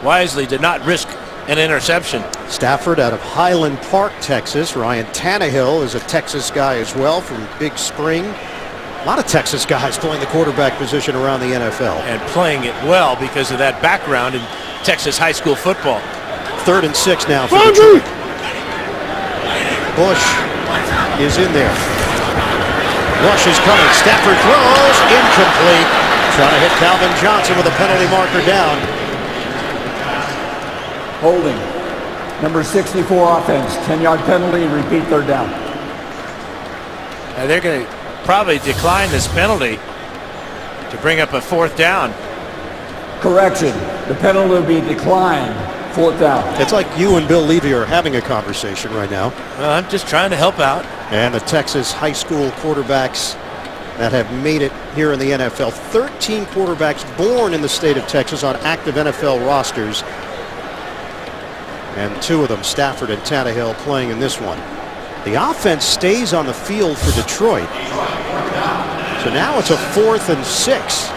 [SPEAKER 3] wisely did not risk an interception.
[SPEAKER 1] Stafford out of Highland Park, Texas. Ryan Tannehill is a Texas guy as well from Big Spring. A lot of Texas guys playing the quarterback position around the NFL.
[SPEAKER 3] And playing it well because of that background in Texas high school football.
[SPEAKER 1] 3rd and 6 now for Detroit. Bush is in there. Rush is coming. Stafford throws. Incomplete. Trying to hit Calvin Johnson with a penalty marker down.
[SPEAKER 4] Holding. Number 64 offense, 10-yard penalty, repeat third down.
[SPEAKER 3] They're going to probably decline this penalty to bring up a fourth down.
[SPEAKER 4] Correction, the penalty will be declined, fourth down.
[SPEAKER 1] It's like you and Bill Levy are having a conversation right now.
[SPEAKER 3] Well, I'm just trying to help out.
[SPEAKER 1] And the Texas high school quarterbacks that have made it here in the NFL. 13 quarterbacks born in the state of Texas on active NFL rosters. And 2 of them, Stafford and Tannehill, playing in this one. The offense stays on the field for Detroit. So now it's a 4th and 6.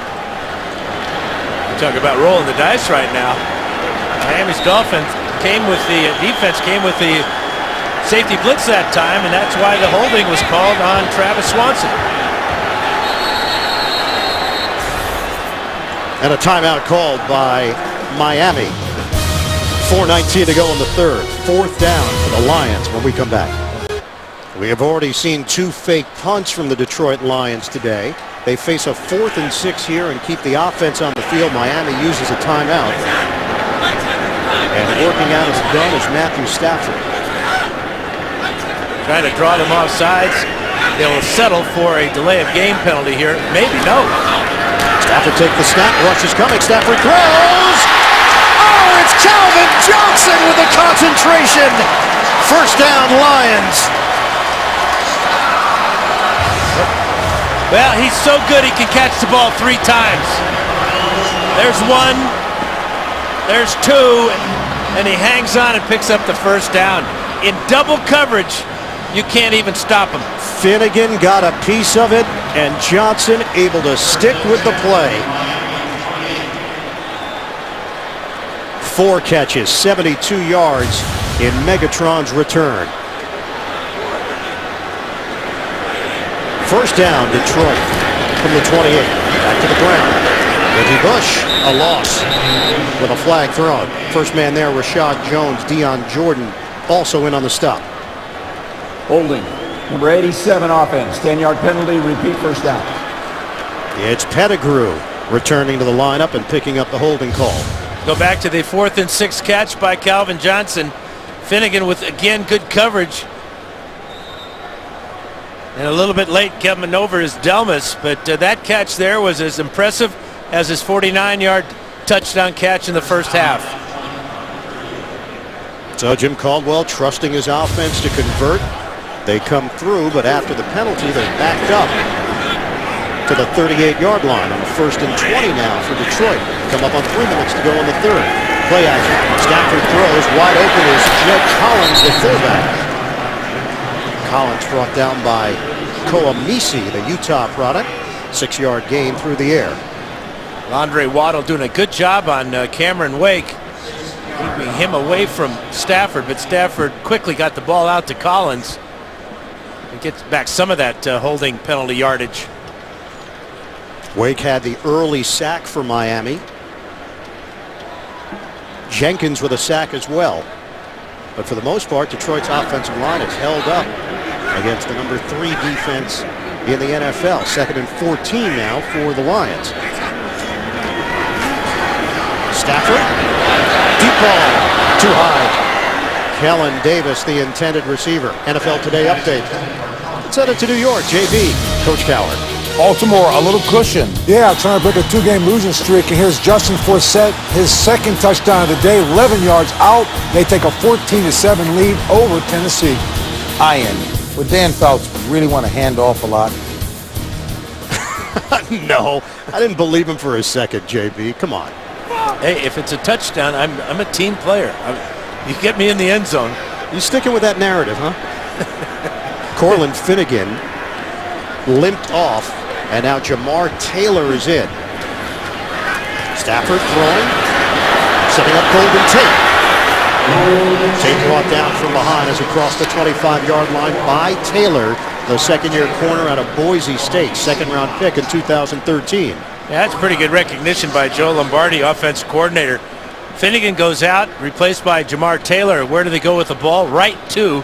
[SPEAKER 3] Talk about rolling the dice right now. Miami's Dolphins defense came with the safety blitz that time, and that's why the holding was called on Travis Swanson.
[SPEAKER 1] And a timeout called by Miami. 4:19 to go in the third. 4th down for the Lions when we come back. We have already seen 2 fake punts from the Detroit Lions today. They face a 4th and 6 here and keep the offense on the field. Miami uses a timeout. And working out his gun is Matthew Stafford.
[SPEAKER 3] Trying to draw them off sides. They'll settle for a delay of game penalty here. Maybe no.
[SPEAKER 1] Stafford takes the snap. Rush is coming. Stafford throws. Oh, it's Calvin Johnson with the concentration. First down, Lions.
[SPEAKER 3] Well, he's so good he can catch the ball 3 times. There's 1, there's 2, and he hangs on and picks up the first down. In double coverage, you can't even stop him.
[SPEAKER 1] Finnegan got a piece of it, and Johnson able to stick with the play. 4 catches, 72 yards in Megatron's return. First down, Detroit from the 28. Back to the ground. Reggie Bush, a loss with a flag thrown. First man there, Rashad Jones. Deion Jordan also in on the stop.
[SPEAKER 4] Holding. Number 87 offense, 10-yard penalty, repeat first down.
[SPEAKER 1] It's Pettigrew returning to the lineup and picking up the holding call.
[SPEAKER 3] Go back to the 4th and 6 catch by Calvin Johnson. Finnegan with, again, good coverage. And a little bit late coming over is Delmas, but that catch there was as impressive as his 49-yard touchdown catch in the first half.
[SPEAKER 1] So Jim Caldwell trusting his offense to convert. They come through, but after the penalty, they're backed up to the 38-yard line on the 1st and 20 now for Detroit. Come up on 3 minutes to go in the third. Play action. Stafford throws. Wide open is Jed Collins, the fullback. Collins brought down by Koamisi, the Utah product. 6-yard gain through the air.
[SPEAKER 3] Andre Waddle doing a good job on Cameron Wake, keeping him away from Stafford, but Stafford quickly got the ball out to Collins and gets back some of that holding penalty yardage.
[SPEAKER 1] Wake had the early sack for Miami. Jenkins with a sack as well. But for the most part, Detroit's offensive line has held up against the number 3 defense in the NFL. 2nd and 14 now for the Lions. Stafford, deep ball, too high. Kellen Davis, the intended receiver. NFL Today update. Let's head to New York. JB, Coach Coward.
[SPEAKER 6] Baltimore, a little cushion.
[SPEAKER 7] Yeah, trying to break a 2-game losing streak. And here's Justin Forsett, his 2nd touchdown of the day, 11 yards out. They take a 14-7 lead over Tennessee.
[SPEAKER 6] Iron. Would Dan Fouts really want to hand off a lot?
[SPEAKER 1] No, I didn't believe him for a second, JB. Come on.
[SPEAKER 3] Hey, if it's a touchdown, I'm a team player. You get me in the end zone.
[SPEAKER 1] You sticking with that narrative, huh? Cortland Finnegan limped off, and now Jamar Taylor is in. Stafford throwing, setting up Golden Tate. Tate brought down from behind as he crossed the 25-yard line by Taylor, the 2nd-year corner out of Boise State, 2nd-round pick in 2013.
[SPEAKER 3] Yeah, that's pretty good recognition by Joe Lombardi, offense coordinator. Finnegan goes out, replaced by Jamar Taylor. Where do they go with the ball? Right to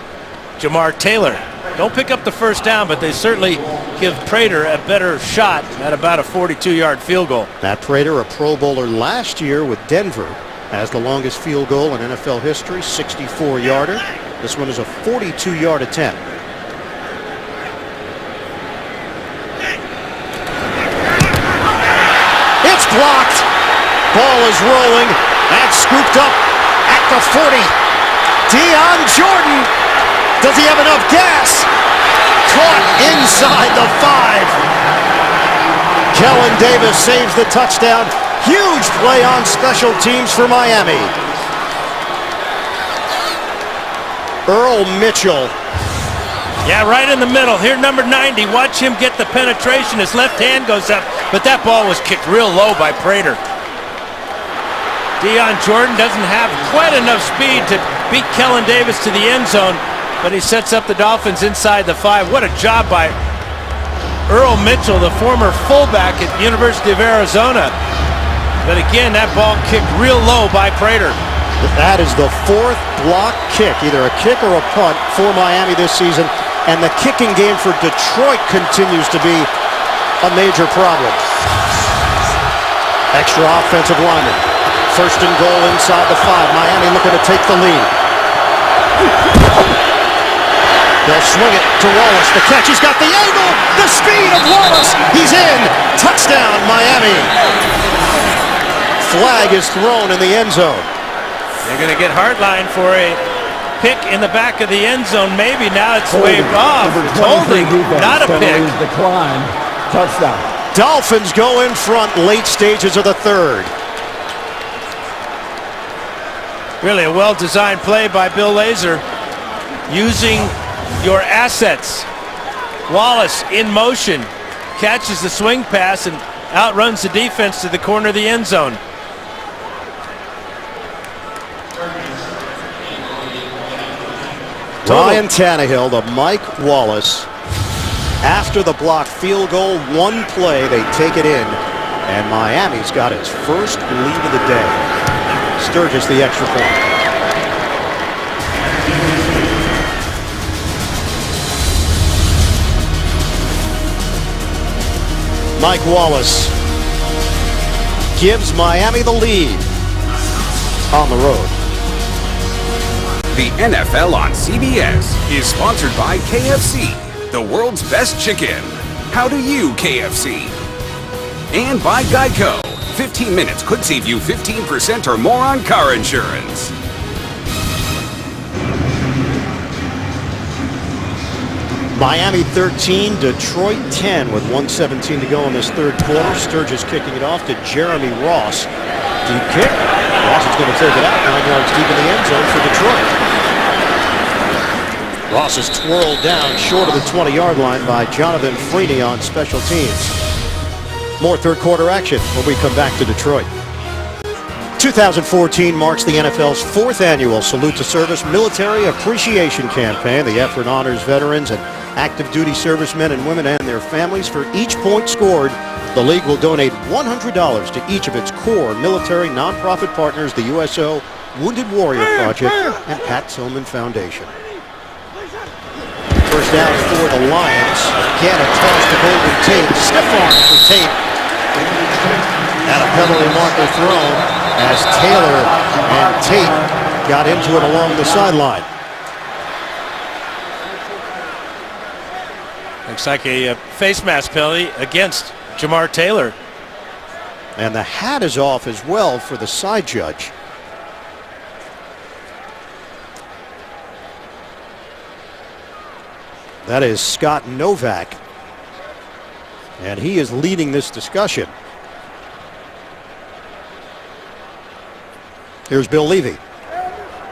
[SPEAKER 3] Jamar Taylor. Don't pick up the first down, but they certainly give Prater a better shot at about a 42-yard field goal.
[SPEAKER 1] Matt Prater, a Pro Bowler last year with Denver. has the longest field goal in NFL history, 64-yarder. This one is a 42-yard attempt. It's blocked. Ball is rolling and scooped up at the 40. Dion Jordan. Does he have enough gas? Caught inside the 5. Kellen Davis saves the touchdown. Huge play on special teams for Miami. Earl Mitchell.
[SPEAKER 3] Yeah, right in the middle. Here, number 90. Watch him get the penetration. His left hand goes up, but that ball was kicked real low by Prater. Dion Jordan doesn't have quite enough speed to beat Kellen Davis to the end zone, but he sets up the Dolphins inside the 5. What a job by Earl Mitchell, the former fullback at the University of Arizona. But again, that ball kicked real low by Prater.
[SPEAKER 1] That is the 4th block kick, either a kick or a punt for Miami this season. And the kicking game for Detroit continues to be a major problem. Extra offensive lineman. First and goal inside the 5. Miami looking to take the lead. They'll swing it to Wallace. The catch. He's got the angle. The speed of Wallace. He's in. Touchdown, Miami. Flag is thrown in the end zone.
[SPEAKER 3] They're going to get hardline for a pick in the back of the end zone. Maybe now it's waved off. It's holding, not a pick.
[SPEAKER 4] Decline. Touchdown.
[SPEAKER 1] Dolphins go in front late stages of the 3rd.
[SPEAKER 3] Really a well-designed play by Bill Lazor, using your assets. Wallace in motion, catches the swing pass and outruns the defense to the corner of the end zone.
[SPEAKER 1] Ryan Tannehill to Mike Wallace. After the blocked field goal, one play, they take it in, and Miami's got its first lead of the day. Sturgis the extra point. Mike Wallace gives Miami the lead on the road.
[SPEAKER 5] The NFL on CBS is sponsored by KFC, the world's best chicken. How do you, KFC? And by Geico. 15 minutes could save you 15% or more on car insurance.
[SPEAKER 1] Miami 13, Detroit 10 with 1:17 to go in this 3rd quarter. Sturgis kicking it off to Jeremy Ross. Deep kick. Ross is going to take it out 9 yards deep in the end zone for Detroit. Ross is twirled down short of the 20-yard line by Jonathan Freeney on special teams. More 3rd quarter action when we come back to Detroit. 2014 marks the NFL's 4th annual Salute to Service Military Appreciation Campaign. The effort honors veterans and active duty servicemen and women and their families. For each point scored, the league will donate $100 to each of its core military nonprofit partners, the USO Wounded Warrior Project and Pat Tillman Foundation. First down for the Lions. Again, a toss to Golden Tate. Stiff arm for Tate. And a penalty marker thrown as Taylor and Tate got into it along the sideline.
[SPEAKER 3] Looks like a face mask penalty against Jamar Taylor.
[SPEAKER 1] And the hat is off as well for the side judge. That is Scott Novak. And he is leading this discussion. Here's Bill Levy.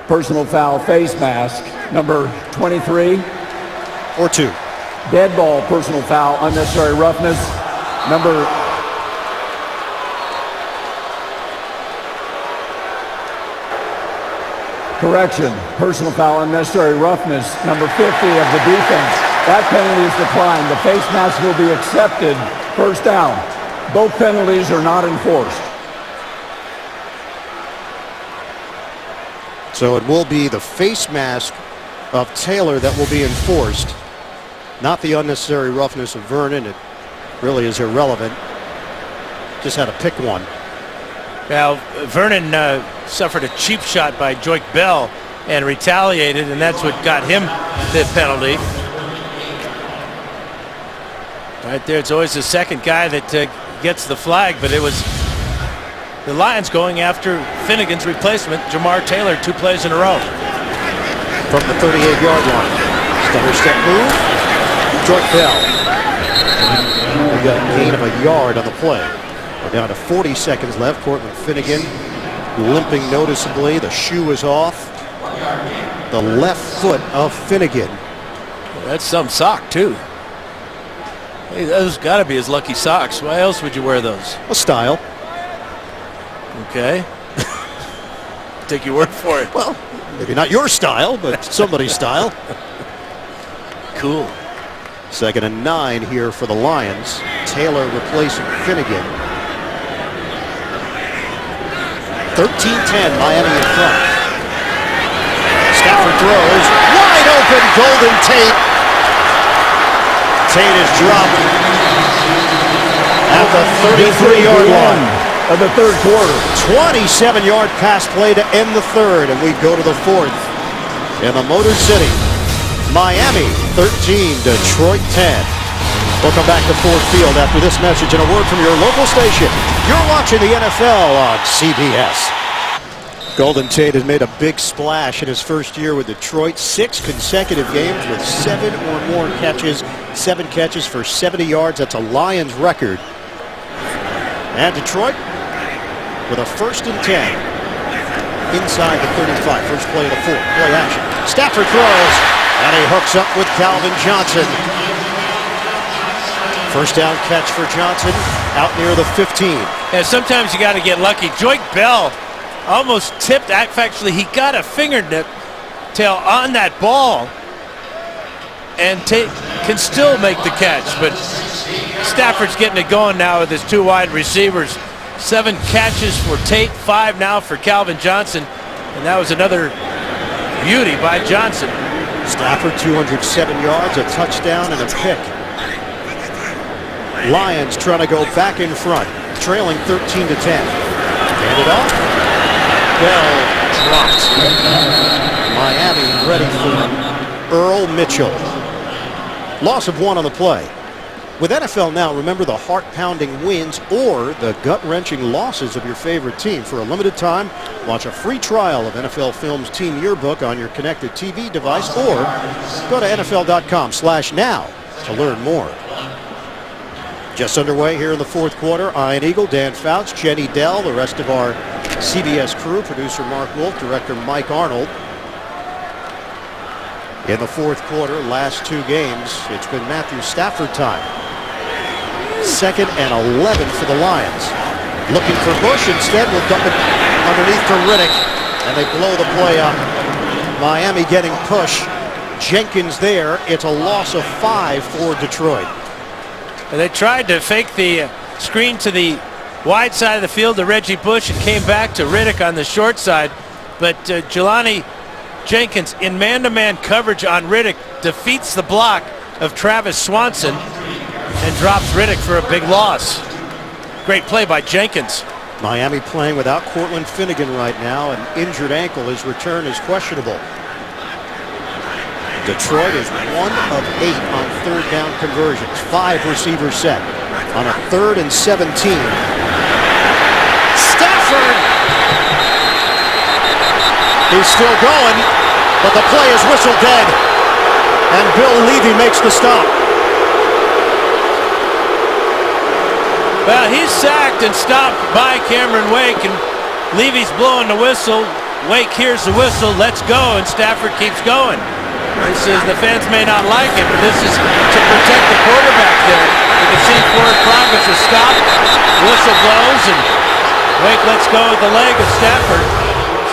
[SPEAKER 4] Personal foul, face mask, number 23.
[SPEAKER 1] Or 2.
[SPEAKER 4] Dead ball, personal foul, unnecessary roughness, number... Correction, personal foul, unnecessary roughness, number 50 of the defense. That penalty is declined. The face mask will be accepted. First down. Both penalties are not enforced.
[SPEAKER 1] So it will be the face mask of Taylor that will be enforced, not the unnecessary roughness of Vernon. It really is irrelevant. Just had to pick one.
[SPEAKER 3] Now, Vernon suffered a cheap shot by Joik Bell and retaliated, and that's what got him the penalty. Right there, it's always the second guy that gets the flag, but it was the Lions going after Finnegan's replacement, Jamar Taylor, 2 plays in a row.
[SPEAKER 1] From the 38-yard line. Stutter step move. Joik Bell. We got a gain of a yard on the play. We're down to 40 seconds left. Cortland Finnegan limping noticeably. The shoe is off. The left foot of Finnegan.
[SPEAKER 3] That's some sock, too. Hey, those got to be his lucky socks. Why else would you wear those?
[SPEAKER 1] A style.
[SPEAKER 3] Okay. Take your word for it.
[SPEAKER 1] Well, maybe not your style, but somebody's style.
[SPEAKER 3] Cool.
[SPEAKER 1] 2nd and 9 here for the Lions. Taylor replacing Finnegan. 13-10, Miami in front. Stafford throws. Wide open, Golden Tate. Tate is dropped at the 33-yard line
[SPEAKER 4] of the third quarter.
[SPEAKER 1] 27-yard pass play to end the third, and we go to the fourth in the Motor City. Miami 13, Detroit 10. We'll come back to Ford Field after this message and a word from your local station. You're watching the NFL on CBS. Golden Tate has made a big splash in his first year with Detroit. 6 consecutive games with 7 or more catches. 7 catches for 70 yards. That's a Lions record. And Detroit with a 1st and 10 inside the 35. First play of the fourth. Play action. Stafford throws, and he hooks up with Calvin Johnson. First down catch for Johnson out near the 15.
[SPEAKER 3] Yeah, sometimes you got to get lucky. Joik Bell almost tipped. Actually, he got a fingertail on that ball and can still make the catch. But Stafford's getting it going now with his 2 wide receivers. 7 catches for Tate, 5 now for Calvin Johnson. And that was another beauty by Johnson.
[SPEAKER 1] Stafford 207 yards, a touchdown, and a pick. Lions trying to go back in front, trailing 13-10. Hand it off. Bell dropped. Miami ready for Earl Mitchell. Loss of 1 on the play. With NFL Now, remember the heart-pounding wins or the gut-wrenching losses of your favorite team. For a limited time, watch a free trial of NFL Films Team Yearbook on your connected TV device or go to NFL.com/now to learn more. Just underway here in the fourth quarter. Ian Eagle, Dan Fouts, Jenny Dell, the rest of our CBS crew, producer Mark Wolf, director Mike Arnold. In the fourth quarter, last 2 games, it's been Matthew Stafford time. 2nd and 11 for the Lions. Looking for Bush, instead will dump it underneath to Riddick, and they blow the play up. Miami getting push. Jenkins there. It's a loss of 5 for Detroit.
[SPEAKER 3] And they tried to fake the screen to the wide side of the field to Reggie Bush and came back to Riddick on the short side. But Jelani Jenkins in man-to-man coverage on Riddick defeats the block of Travis Swanson and drops Riddick for a big loss. Great play by Jenkins.
[SPEAKER 1] Miami playing without Cortland Finnegan right now. An injured ankle. His return is questionable. Detroit is 1 of 8 on 3rd down conversions. 5 receivers set on a 3rd and 17. Stafford! He's still going, but the play is whistled dead. And Bill Levy makes the stop.
[SPEAKER 3] Well, he's sacked and stopped by Cameron Wake, and Levy's blowing the whistle. Wake hears the whistle, let's go, and Stafford keeps going. He says the fans may not like it, but this is to protect the quarterback there. You can see forward progress is stopped, whistle blows, and Wake lets go with the leg of Stafford.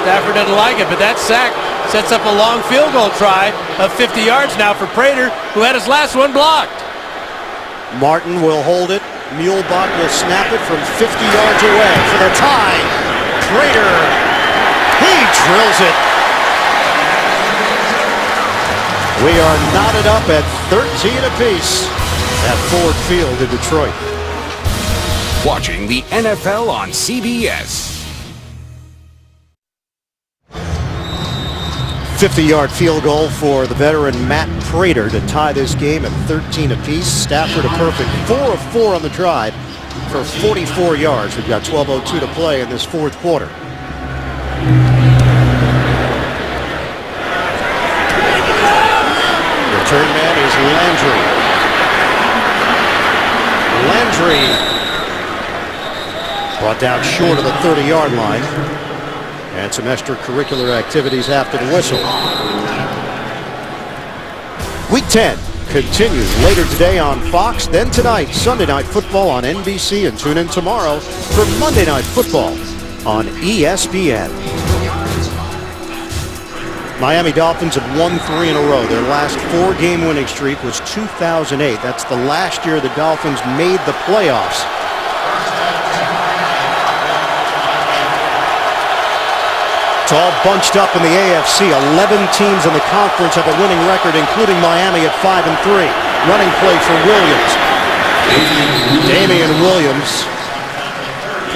[SPEAKER 3] Stafford doesn't like it, but that sack sets up a long field goal try of 50 yards now for Prater, who had his last one blocked.
[SPEAKER 1] Martin will hold it. Mulebach will snap it from 50 yards away for the tie. Prater, he drills it. We are knotted up at 13 apiece at Ford Field in Detroit.
[SPEAKER 5] Watching the NFL on CBS.
[SPEAKER 1] 50-yard field goal for the veteran Matt Prater to tie this game at 13 apiece. Stafford a perfect 4 of 4 on the drive for 44 yards. We've got 12:02 to play in this fourth quarter. Return man is Landry. Landry brought down short of the 30-yard line. And some extracurricular activities after the whistle. Week 10 continues later today on Fox. Then tonight, Sunday Night Football on NBC. And tune in tomorrow for Monday Night Football on ESPN. Miami Dolphins have won 3 in a row. Their last 4-game winning streak was 2008. That's the last year the Dolphins made the playoffs. It's all bunched up in the AFC. 11 teams in the conference have a winning record, including Miami at 5-3. Running play for Williams. Damian Williams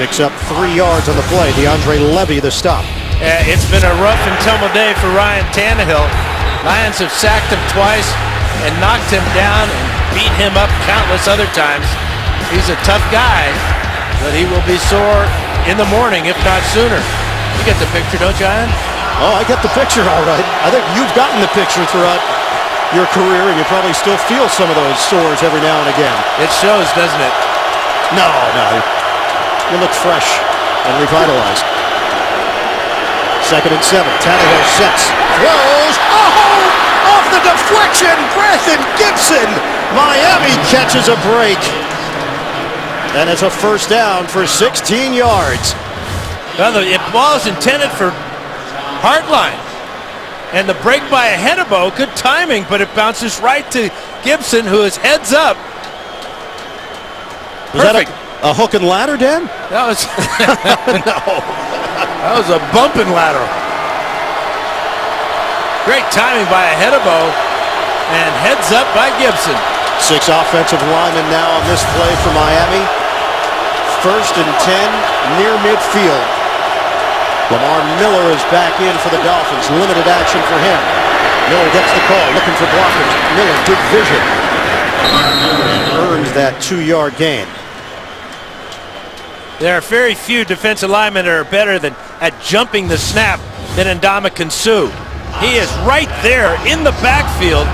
[SPEAKER 1] picks up 3 yards on the play. DeAndre Levy the stop.
[SPEAKER 3] It's been a rough and tumble day for Ryan Tannehill. Lions have sacked him twice and knocked him down and beat him up countless other times. He's a tough guy, but he will be sore in the morning, if not sooner. You get the picture, don't you, Ian?
[SPEAKER 1] Oh, I get the picture, all right. I think you've gotten the picture throughout your career, and you probably still feel some of those sores every now and again.
[SPEAKER 3] It shows, doesn't it?
[SPEAKER 1] No. You look fresh and revitalized. 2nd and 7. Tannehill sets. Throws. Oh! Off the deflection. Brandon Gibson. Miami catches a break. And it's a first down for 16 yards.
[SPEAKER 3] Well, the ball is intended for Hartline. And the break by Hedebo, good timing, but it bounces right to Gibson, who is heads up.
[SPEAKER 1] Was that a hook and ladder, Dan?
[SPEAKER 3] That was
[SPEAKER 1] No.
[SPEAKER 3] That was a bumping ladder. Great timing by Hedebo, and heads up by Gibson.
[SPEAKER 1] 6 offensive linemen now on this play for Miami. 1st and 10 near midfield. Lamar Miller is back in for the Dolphins. Limited action for him. Miller gets the call, looking for blockers. Miller, good vision. And earns that 2-yard gain.
[SPEAKER 3] There are very few defensive linemen that are better at jumping the snap than Ndamukong Suh. He is right there in the backfield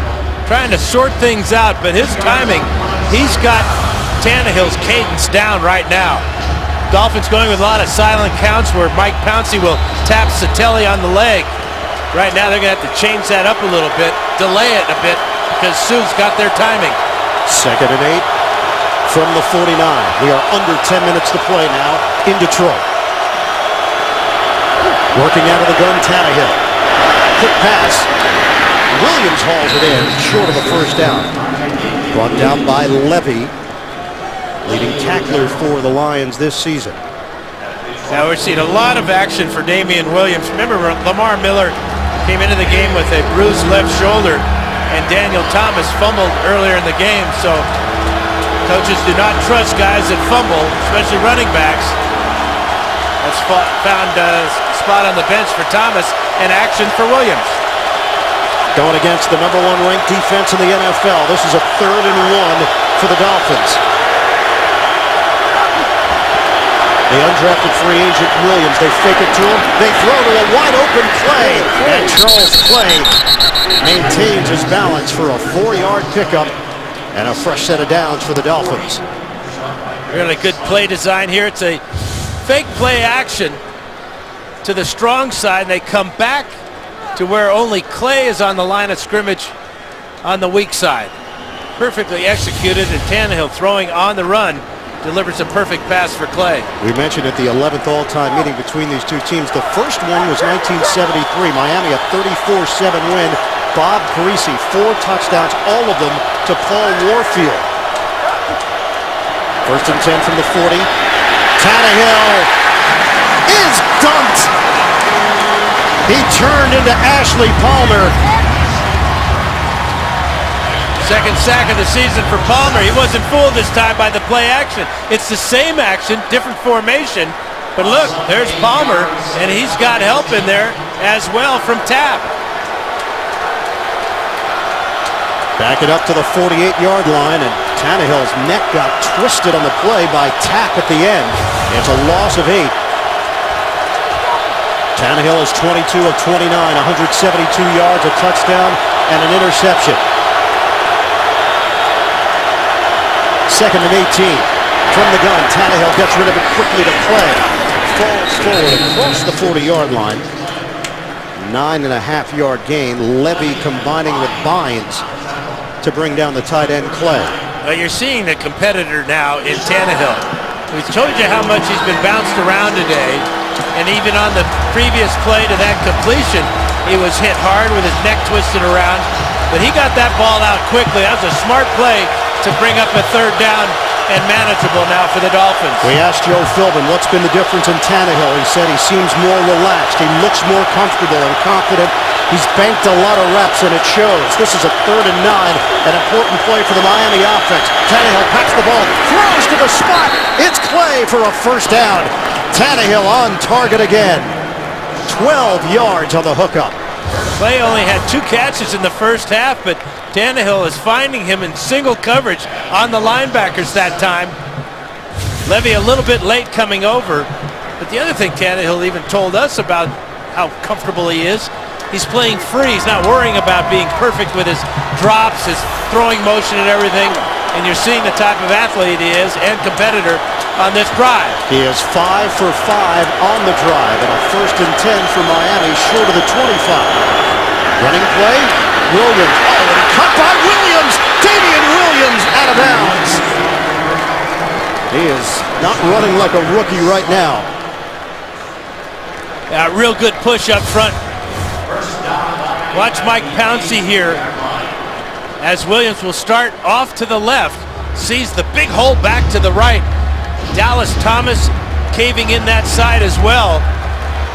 [SPEAKER 3] trying to sort things out, but his timing, he's got Tannehill's cadence down right now. Dolphins going with a lot of silent counts where Mike Pouncey will tap Satelli on the leg. Right now they're going to have to change that up a little bit, delay it a bit, because Suh's got their timing.
[SPEAKER 1] 2nd and 8 from the 49. We are under 10 minutes to play now in Detroit. Working out of the gun, Tannehill. Quick pass. Williams hauls it in, short of a first down. Brought down by Levy, leading tackler for the Lions this season.
[SPEAKER 3] Now we're seeing a lot of action for Damian Williams. Remember, Lamar Miller came into the game with a bruised left shoulder, and Daniel Thomas fumbled earlier in the game, so coaches do not trust guys that fumble, especially running backs. That's found a spot on the bench for Thomas, and action for Williams.
[SPEAKER 1] Going against the #1 ranked defense in the NFL. This is a 3rd and 1 for the Dolphins. The undrafted free agent Williams, they fake it to him. They throw to a wide open Clay. And Charles Clay maintains his balance for a 4-yard pickup and a fresh set of downs for the Dolphins.
[SPEAKER 3] Really good play design here. It's a fake play action to the strong side. They come back to where only Clay is on the line of scrimmage on the weak side. Perfectly executed, and Tannehill throwing on the run delivers a perfect pass for Clay.
[SPEAKER 1] We mentioned at the 11th all-time meeting between these two teams. The first one was 1973. Miami, a 34-7 win. Bob Parisi, 4 touchdowns, all of them to Paul Warfield. 1st and 10 from the 40. Tannehill is dunked. He turned into Ashley Palmer.
[SPEAKER 3] Second sack of the season for Palmer. He wasn't fooled this time by the play action. It's the same action, different formation. But look, there's Palmer, and he's got help in there as well from Tapp.
[SPEAKER 1] Back it up to the 48-yard line, and Tannehill's neck got twisted on the play by tap at the end. It's a loss of 8. Tannehill is 22 of 29, 172 yards, a touchdown, and an interception. 2nd and 18. From the gun, Tannehill gets rid of it quickly to Clay. Falls forward across the 40-yard line. 9.5-yard gain. Levy combining with Bynes to bring down the tight end Clay.
[SPEAKER 3] Well, you're seeing the competitor now in Tannehill. We've told you how much he's been bounced around today, and even on the previous play to that completion, he was hit hard with his neck twisted around, but he got that ball out quickly. That was a smart play to bring up a 3rd down and manageable now for the Dolphins.
[SPEAKER 1] We asked Joe Philbin what's been the difference in Tannehill. He said he seems more relaxed. He looks more comfortable and confident. He's banked a lot of reps, and it shows. This is a 3rd and 9, an important play for the Miami offense. Tannehill pats the ball, throws to the spot. It's Clay for a 1st down. Tannehill on target again. 12 yards on the hookup.
[SPEAKER 3] Clay only had 2 catches in the first half, but Tannehill is finding him in single coverage on the linebackers that time. Levy a little bit late coming over, but the other thing Tannehill even told us about how comfortable he is, he's playing free. He's not worrying about being perfect with his drops, his throwing motion and everything, and you're seeing the type of athlete he is and competitor on this drive.
[SPEAKER 1] He is 5 for 5 on the drive, and a 1st and 10 for Miami, short of the 25. Running play, Williams. Oh, and cut by Williams. Damian Williams out of bounds. He is not running like a rookie right now.
[SPEAKER 3] Real good push up front. Watch Mike Pouncey here as Williams will start off to the left, sees the big hole back to the right. Dallas Thomas caving in that side as well.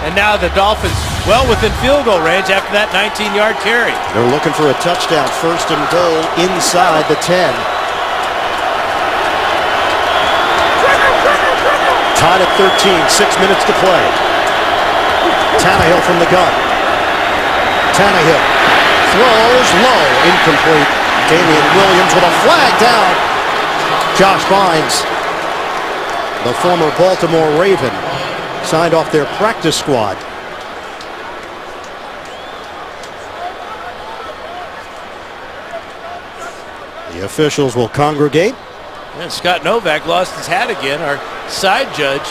[SPEAKER 3] And now the Dolphins well within field goal range after that 19-yard carry.
[SPEAKER 1] They're looking for a touchdown, 1st and goal inside the 10. Tied at 13, 6 minutes to play. Tannehill from the gun. Tannehill throws low, incomplete. Damian Williams with a flag down. Josh Bynes, the former Baltimore Raven, signed off their practice squad. The officials will congregate.
[SPEAKER 3] And Scott Novak lost his hat again, our side judge.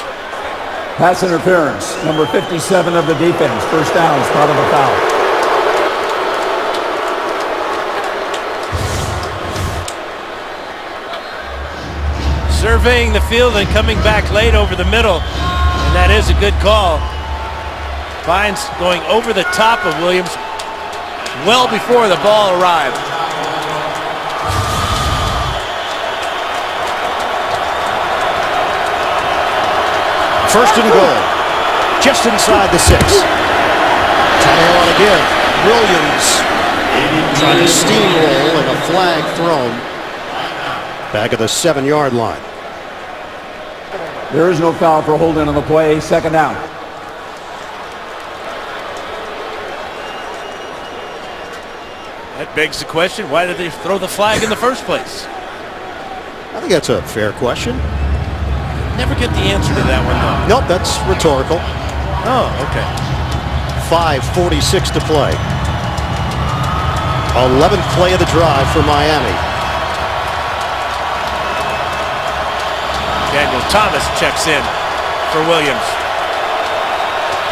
[SPEAKER 4] Pass interference, number 57 of the defense. 1st down, spot of a foul.
[SPEAKER 3] Surveying the field and coming back late over the middle, and that is a good call. Bynes going over the top of Williams well before the ball arrived.
[SPEAKER 1] First and goal, just inside the 6. Tannehill on again. Williams trying to steamroll and a flag thrown back at the 7-yard line.
[SPEAKER 4] There is no foul for holding on the play. 2nd down.
[SPEAKER 3] That begs the question, why did they throw the flag in the first place?
[SPEAKER 1] I think that's a fair question.
[SPEAKER 3] Never get the answer to that one, though.
[SPEAKER 1] Nope, that's rhetorical.
[SPEAKER 3] Oh, okay.
[SPEAKER 1] 5:46 to play. 11th play of the drive for Miami.
[SPEAKER 3] Daniel Thomas checks in for Williams.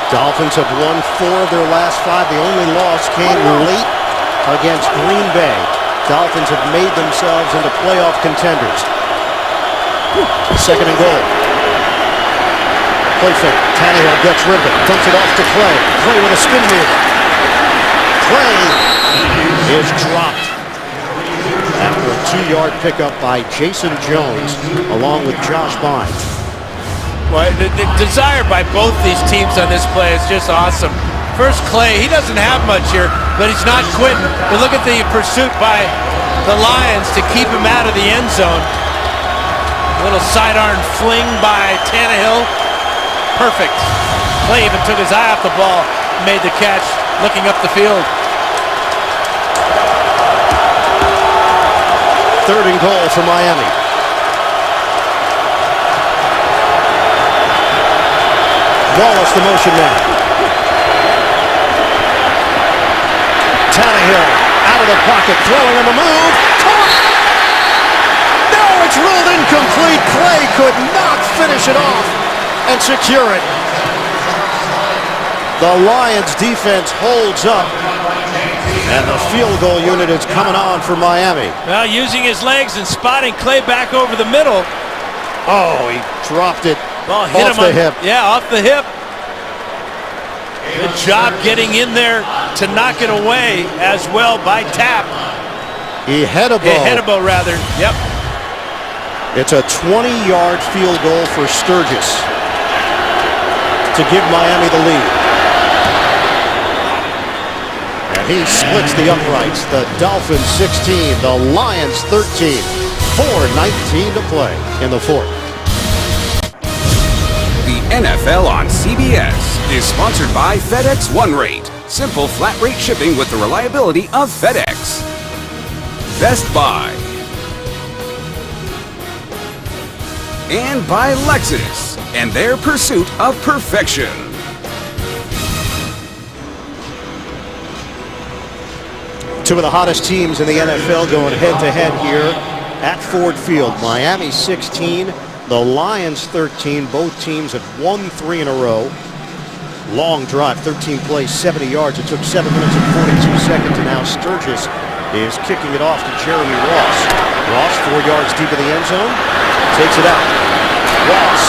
[SPEAKER 1] Dolphins have won 4 of their last 5. The only loss came late against Green Bay. Dolphins have made themselves into playoff contenders. 2nd and goal. Play fake. Tannehill gets rid of it. Dumps it off to Clay. Clay with a spin move. Clay is dropped after a 2-yard pickup by Jason Jones along with Josh Bynes.
[SPEAKER 3] Well, the desire by both these teams on this play is just awesome. First, Clay, he doesn't have much here, but he's not quitting. But look at the pursuit by the Lions to keep him out of the end zone. Little sidearm fling by Tannehill. Perfect. Clay even took his eye off the ball, made the catch, looking up the field.
[SPEAKER 1] 3rd and goal for Miami. Wallace, the motion man. Tannehill out of the pocket, throwing on the move. No, it's ruled incomplete. Clay could not finish it off and secure it. The Lions defense holds up, and the field goal unit is coming on for Miami.
[SPEAKER 3] Well, using his legs and spotting Clay back over the middle.
[SPEAKER 1] Oh, he dropped it
[SPEAKER 3] Ball hit
[SPEAKER 1] off
[SPEAKER 3] him
[SPEAKER 1] the
[SPEAKER 3] on,
[SPEAKER 1] hip.
[SPEAKER 3] Yeah, off the hip. Good job getting in there to knock it away as well by Tapp.
[SPEAKER 1] Ihedebo,
[SPEAKER 3] rather. Yep.
[SPEAKER 1] It's a 20-yard field goal for Sturgis to give Miami the lead. And he splits the uprights. The Dolphins 16, the Lions 13. 4:19 to play in the 4th.
[SPEAKER 5] The NFL on CBS is sponsored by FedEx One Rate. Simple flat rate shipping with the reliability of FedEx. Best Buy. And by Lexus and their pursuit of perfection.
[SPEAKER 1] Two of the hottest teams in the NFL going head-to-head here at Ford Field. Miami 16, the Lions 13. Both teams have won 3 in a row. Long drive, 13 plays, 70 yards. It took 7 minutes and 42 seconds, and now Sturgis is kicking it off to Jeremy Ross. Ross 4 yards deep in the end zone, takes it out. Ross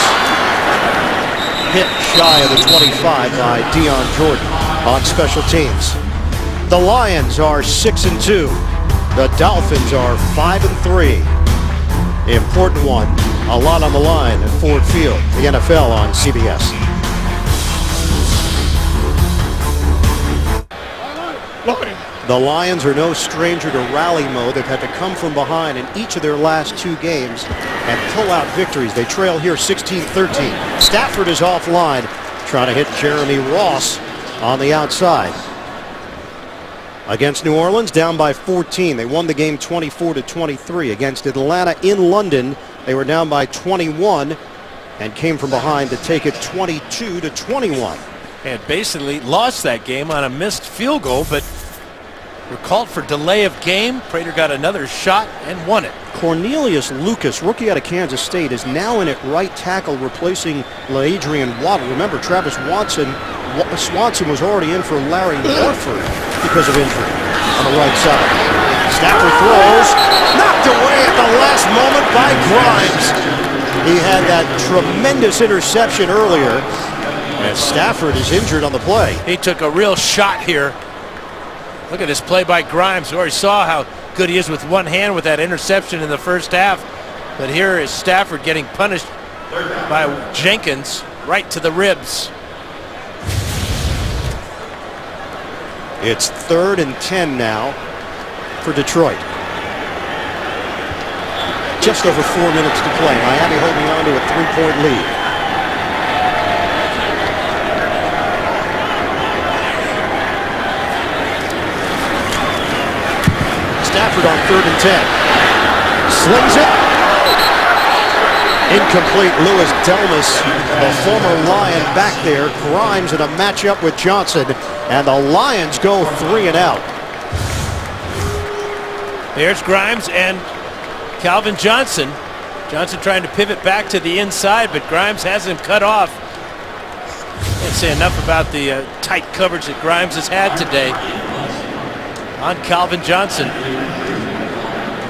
[SPEAKER 1] hit shy of the 25 by Deion Jordan on special teams. The Lions are 6-2. The Dolphins are 5-3. The important one, a lot on the line at Ford Field. The NFL on CBS. The Lions are no stranger to rally mode. They've had to come from behind in each of their last 2 games and pull out victories. They trail here 16-13. Stafford is offline, trying to hit Jeremy Ross on the outside. Against New Orleans, down by 14. They won the game 24-23. Against Atlanta in London, they were down by 21 and came from behind to take it 22-21.
[SPEAKER 3] And basically lost that game on a missed field goal, but were called for delay of game. Prater got another shot and won it.
[SPEAKER 1] Cornelius Lucas, rookie out of Kansas State, is now in at right tackle, replacing LaAdrian Waddle. Remember, Travis Swanson was already in for Larry Warford because of injury on the right side. Stafford throws, knocked away at the last moment by Grimes. He had that tremendous interception earlier, and Stafford is injured on the play.
[SPEAKER 3] He took a real shot here. Look at this play by Grimes. We already saw how good he is with one hand with that interception in the first half. But here is Stafford getting punished by Jenkins right to the ribs.
[SPEAKER 1] It's 3rd and 10 now for Detroit. Just over 4 minutes to play. Miami holding on to a 3-point lead. Stafford on 3rd and 10. Slings it. Incomplete. Louis Delmas, the former Lion, back there. Grimes in a matchup with Johnson. And the Lions go 3 and out.
[SPEAKER 3] There's Grimes and Calvin Johnson. Johnson trying to pivot back to the inside, but Grimes has him cut off. Can't say enough about the tight coverage that Grimes has had today on Calvin Johnson.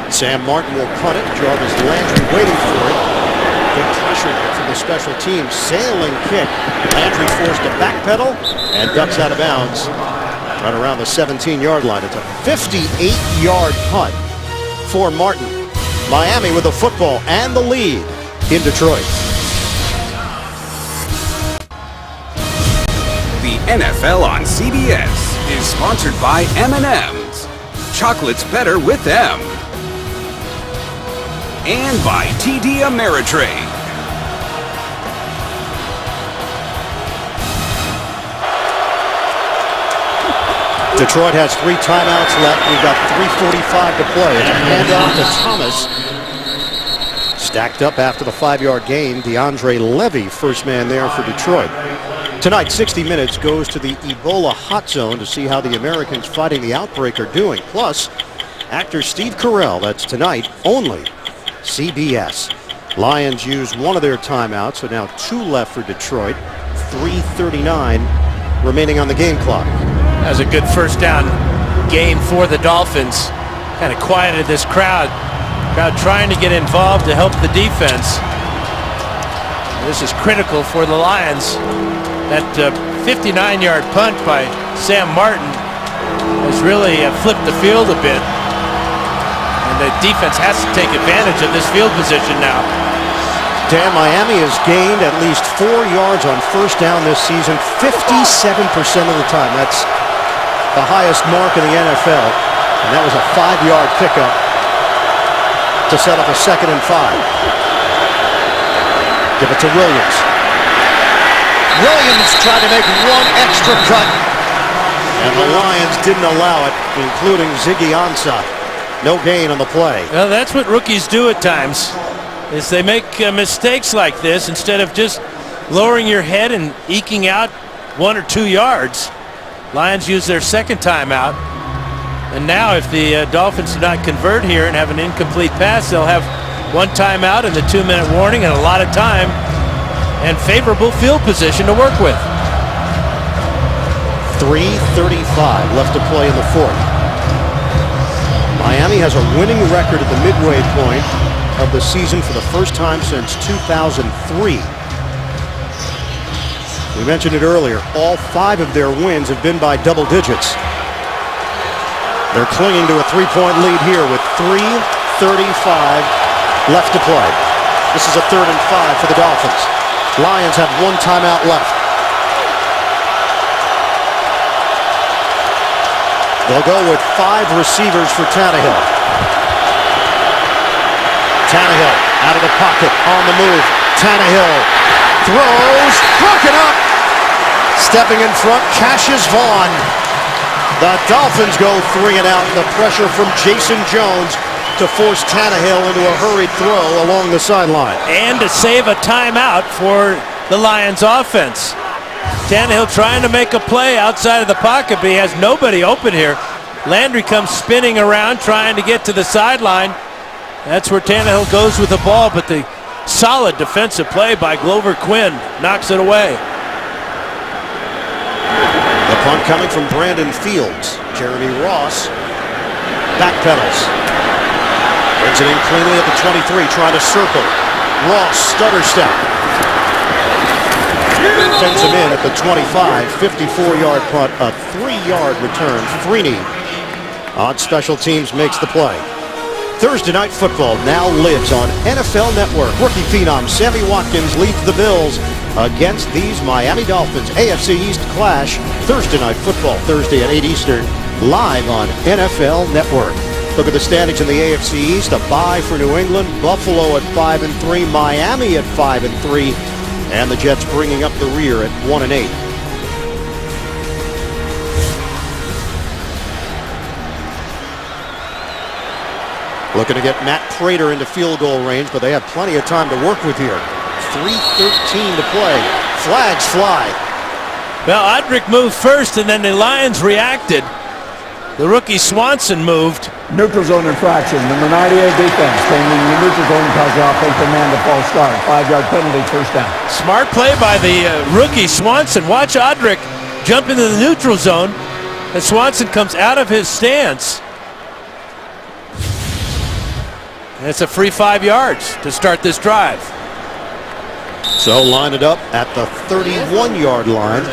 [SPEAKER 1] Sam Martin will punt it. Jarvis Landry waiting for it. Good pressure from the special teams. Sailing kick. Landry forced to backpedal and ducks out of bounds right around the 17-yard line. It's a 58-yard punt for Martin. Miami with the football and the lead in Detroit.
[SPEAKER 5] The NFL on CBS is sponsored by M&M's. Chocolate's better with them. And by TD Ameritrade.
[SPEAKER 1] Detroit has 3 timeouts left. We've got 3:45 to play. It's a handoff to Thomas. Stacked up after the 5-yard gain. DeAndre Levy, first man there for Detroit. Tonight, 60 Minutes goes to the Ebola hot zone to see how the Americans fighting the outbreak are doing. Plus, actor Steve Carell. That's tonight only. CBS. Lions use one of their timeouts, so now 2 left for Detroit. 3:39 remaining on the game clock.
[SPEAKER 3] That was a good first down game for the Dolphins. Kind of quieted this crowd. Crowd trying to get involved to help the defense. This is critical for the Lions. That 59-yard punt by Sam Martin has really flipped the field a bit. And the defense has to take advantage of this field position now.
[SPEAKER 1] Dan, Miami has gained at least 4 yards on first down this season, 57% of the time. That's the highest mark in the NFL. And that was a 5-yard pickup to set up a 2nd and 5. Give it to Williams. Williams tried to make one extra cut, and the Lions didn't allow it, including Ziggy Ansah. No gain on the play.
[SPEAKER 3] Well, that's what rookies do at times, is they make mistakes like this. Instead of just lowering your head and eking out 1 or 2 yards. Lions use their 2nd timeout. And now if the Dolphins do not convert here and have an incomplete pass, they'll have 1 timeout and the 2-minute warning and a lot of time and favorable field position to work with.
[SPEAKER 1] 3:35 left to play in the 4th. Miami has a winning record at the midway point of the season for the first time since 2003. We mentioned it earlier. All 5 of their wins have been by double digits. They're clinging to a 3-point lead here with 3:35 left to play. This is a 3rd and 5 for the Dolphins. Lions have 1 timeout left. They'll go with 5 receivers for Tannehill. Tannehill out of the pocket, on the move. Tannehill throws, broken up. Stepping in front, Cassius Vaughn. The Dolphins go 3 and out. The pressure from Jason Jones to force Tannehill into a hurried throw along the sideline.
[SPEAKER 3] And to save a timeout for the Lions offense. Tannehill trying to make a play outside of the pocket, but he has nobody open here. Landry comes spinning around trying to get to the sideline. That's where Tannehill goes with the ball, but the solid defensive play by Glover Quinn knocks it away.
[SPEAKER 1] The punt coming from Brandon Fields. Jeremy Ross backpedals. Brings it in cleanly at the 23, trying to circle. Ross, stutter step. Sends him in at the 25, 54-yard punt, a 3-yard return. Freeney on special teams makes the play. Thursday Night Football now lives on NFL Network. Rookie phenom Sammy Watkins leads the Bills against these Miami Dolphins. AFC East clash. Thursday Night Football, Thursday at 8 Eastern, live on NFL Network. Look at the standings in the AFC East. A bye for New England. Buffalo at 5-3. Miami at 5-3. And the Jets bringing up the rear at 1-8. Looking to get Matt Prater into field goal range, but they have plenty of time to work with here. 3:13 to play. Flags fly.
[SPEAKER 3] Well, Odrick moved first, and then the Lions reacted. The rookie Swanson moved.
[SPEAKER 4] Neutral zone infraction. Number 98 defense came in the neutral zone and caused the offensive man to false start. 5-yard penalty, first down.
[SPEAKER 3] Smart play by the rookie Swanson. Watch Odrick jump into the neutral zone, and Swanson comes out of his stance. And it's a free 5 yards to start this drive.
[SPEAKER 1] So line it up at the 31-yard line.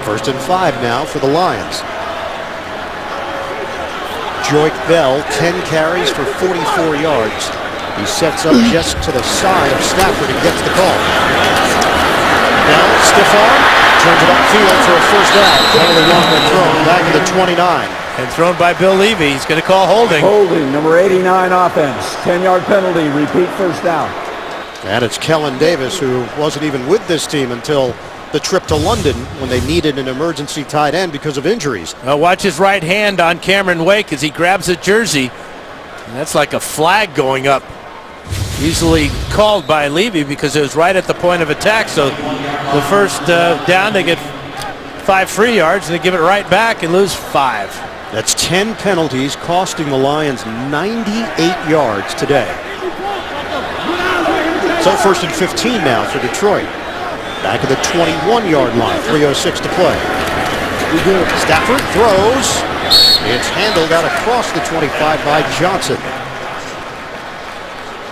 [SPEAKER 1] 1st and 5 now for the Lions. Joyke Bell, 10 carries for 44 yards. He sets up just to the side of Stafford and gets the call. Bell, stiff arm, turns it upfield for a first down. Penalty long and thrown back to the 29.
[SPEAKER 3] And thrown by Bill Levy. He's going to call holding.
[SPEAKER 4] Holding, number 89 offense. 10-yard penalty, repeat first down.
[SPEAKER 1] And it's Kellen Davis, who wasn't even with this team until the trip to London when they needed an emergency tight end because of injuries.
[SPEAKER 3] Watch his right hand on Cameron Wake as he grabs a jersey. And that's like a flag going up. Easily called by Levy because it was right at the point of attack. So the first down, they get 5 free yards, and they give it right back and lose 5.
[SPEAKER 1] That's 10 penalties, costing the Lions 98 yards today. So first and 15 now for Detroit. Back at the 21-yard line, 3:06 to play. Stafford throws. It's handled out across the 25 by Johnson.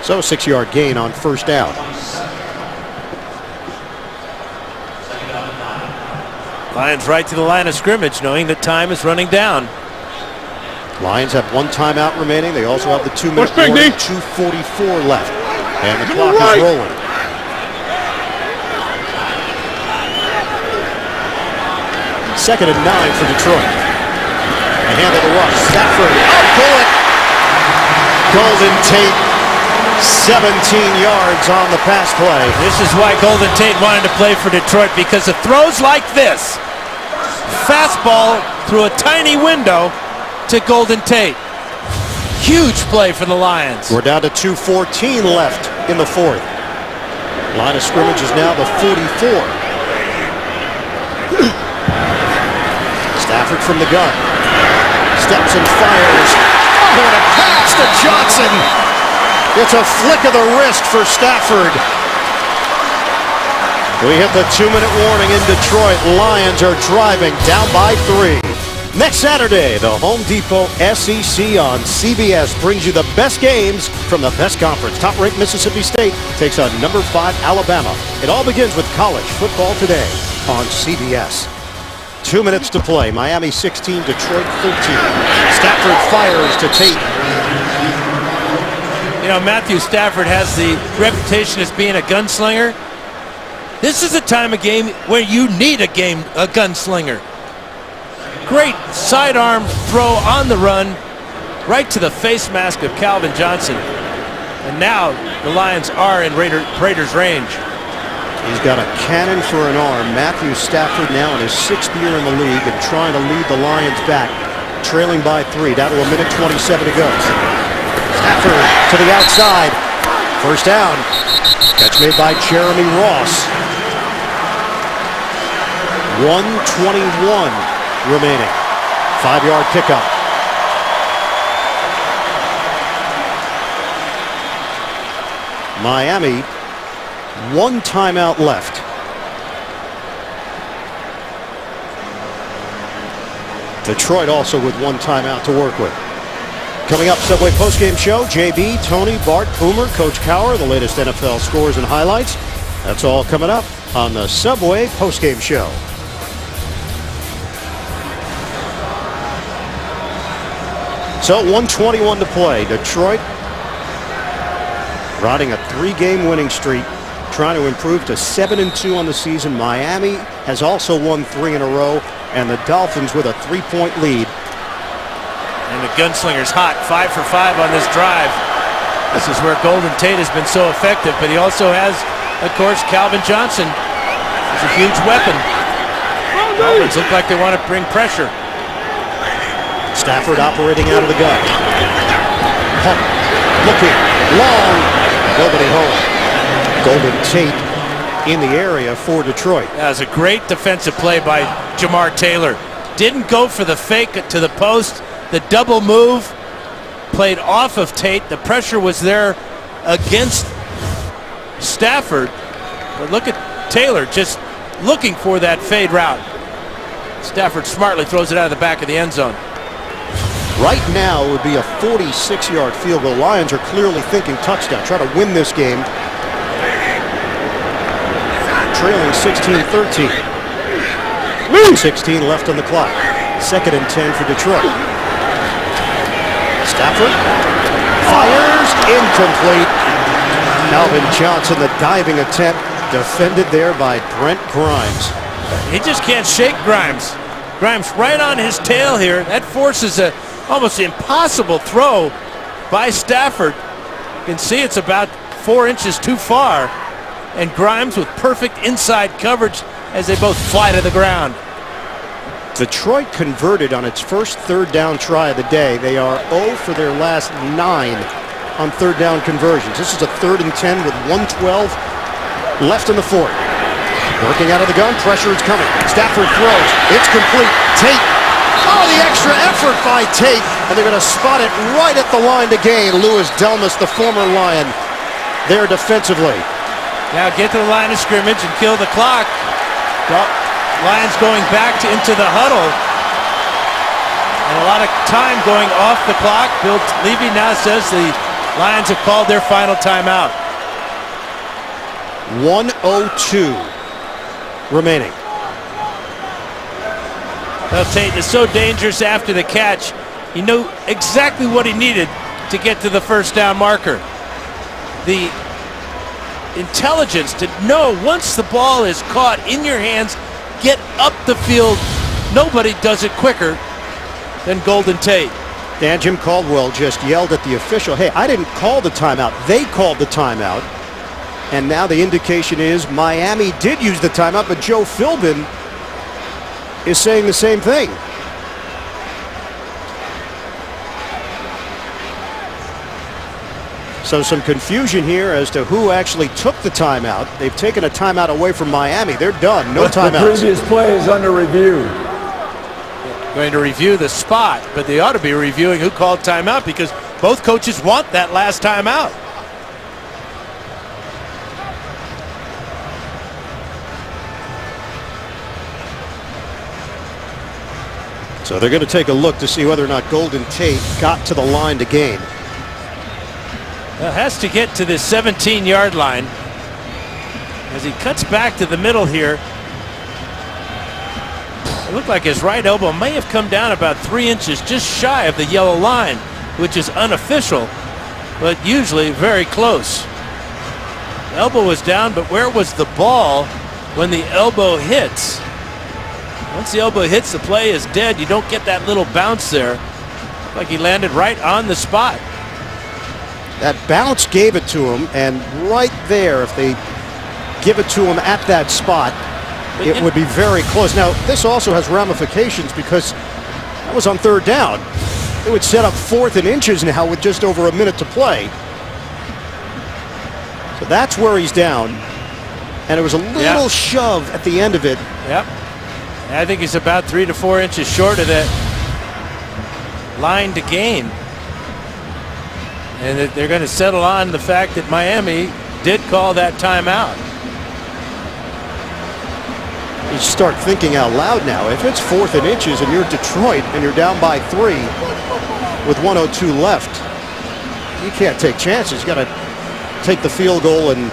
[SPEAKER 1] So 6-yard gain on first down.
[SPEAKER 3] Lions right to the line of scrimmage, knowing that time is running down.
[SPEAKER 1] Lions have 1 timeout remaining. They also have the 2-minute warning, 2:44 left. And the clock is rolling. Second and 9 for Detroit. A handle to rush. Stafford. Bullet. Golden Tate, 17 yards on the pass play.
[SPEAKER 3] This is why Golden Tate wanted to play for Detroit, because of throws like this. Fastball through a tiny window to Golden Tate. Huge play for the Lions.
[SPEAKER 1] We're down to 2:14 left in the fourth. Line of scrimmage is now the 44. Stafford from the gun. Steps and fires. Oh, and a pass to Johnson. It's a flick of the wrist for Stafford. We hit the 2-minute warning in Detroit. Lions are driving down by 3. Next Saturday, the Home Depot SEC on CBS brings you the best games from the best conference. Top-ranked Mississippi State takes on number 5 Alabama. It all begins with college football today on CBS. 2 minutes to play. Miami 16, Detroit 13. Stafford fires to Tate.
[SPEAKER 3] You know, Matthew Stafford has the reputation as being a gunslinger. This is a time of game where you need a gunslinger. Great sidearm throw on the run, right to the face mask of Calvin Johnson. And now the Lions are in Raiders range.
[SPEAKER 1] He's got a cannon for an arm. Matthew Stafford now in his 6th year in the league and trying to lead the Lions back, trailing by 3, down to 1:27 to go. Stafford to the outside. First down. Catch made by Jeremy Ross. 1:21 remaining. 5-yard pickup. Miami, 1 timeout left. Detroit also with 1 timeout to work with. Coming up, Subway postgame show. JB, Tony, Bart, Boomer, Coach Cowher, the latest NFL scores and highlights. That's all coming up on the Subway postgame show. So 1:21 to play. Detroit riding a 3-game winning streak, trying to improve to 7-2 on the season. Miami has also won 3 in a row, and the Dolphins with a 3-point lead.
[SPEAKER 3] And the gunslinger's hot, 5 for 5 on this drive. This is where Golden Tate has been so effective, but he also has, of course, Calvin Johnson. He's a huge weapon. Dolphins look like they want to bring pressure.
[SPEAKER 1] Stafford operating out of the gun. Pump, looking, long, nobody home. Golden Tate in the area for Detroit.
[SPEAKER 3] That was a great defensive play by Jamar Taylor. Didn't go for the fake to the post. The double move played off of Tate. The pressure was there against Stafford. But look at Taylor just looking for that fade route. Stafford smartly throws it out of the back of the end zone.
[SPEAKER 1] Right now it would be a 46-yard field goal. Lions are clearly thinking touchdown. Try to win this game. Trailing 16-13. 16 left on the clock. 2nd and 10 for Detroit. Stafford fires, incomplete. Calvin Johnson, the diving attempt, defended there by Brent Grimes.
[SPEAKER 3] He just can't shake Grimes. Grimes right on his tail here. That forces a almost impossible throw by Stafford. You can see it's about 4 inches too far. And Grimes with perfect inside coverage as they both fly to the ground.
[SPEAKER 1] Detroit converted on its first third down try of the day. They are 0 for their last 9 on third down conversions. This is a 3rd and 10 with 1:12 left in the fourth. Working out of the gun, pressure is coming. Stafford throws, it's complete. Tate, oh, the extra effort by Tate, and they're going to spot it right at the line to gain. Louis Delmas, the former Lion, there defensively.
[SPEAKER 3] Now get to the line of scrimmage and kill the clock. Lions going back into the huddle. And a lot of time going off the clock. Bill Levy now says the Lions have called their final timeout.
[SPEAKER 1] 1:02 remaining.
[SPEAKER 3] Well, Tate is so dangerous after the catch. He knew exactly what he needed to get to the first down marker. The intelligence to know once the ball is caught in your hands, get up the field. Nobody does it quicker than Golden Tate.
[SPEAKER 1] Dan, Jim Caldwell just yelled at the official, hey, I didn't call the timeout. They called the timeout. And now the indication is Miami did use the timeout, but Joe Philbin is saying the same thing. So some confusion here as to who actually took the timeout. They've taken a timeout away from Miami. They're done. No timeouts.
[SPEAKER 4] The previous play is under review.
[SPEAKER 3] Going to review the spot, but they ought to be reviewing who called timeout because both coaches want that last timeout.
[SPEAKER 1] So they're going to take a look to see whether or not Golden Tate got to the line to gain.
[SPEAKER 3] Well, has to get to the 17-yard line as he cuts back to the middle here. It looked like his right elbow may have come down about 3 inches just shy of the yellow line, which is unofficial, but usually very close. The elbow was down, but where was the ball when the elbow hits? Once the elbow hits, the play is dead. You don't get that little bounce there. Looked like he landed right on the spot.
[SPEAKER 1] That bounce gave it to him, and right there, if they give it to him at that spot, it would be very close. Now, this also has ramifications because that was on third down. It would set up 4th and inches now with just over a minute to play. So that's where he's down. And it was a little shove at the end of it.
[SPEAKER 3] Yep. I think he's about 3 to 4 inches short of that line to gain. And they're going to settle on the fact that Miami did call that timeout.
[SPEAKER 1] You start thinking out loud now. If it's 4th and inches and you're Detroit and you're down by 3 with 1:02 left, you can't take chances. You got to take the field goal and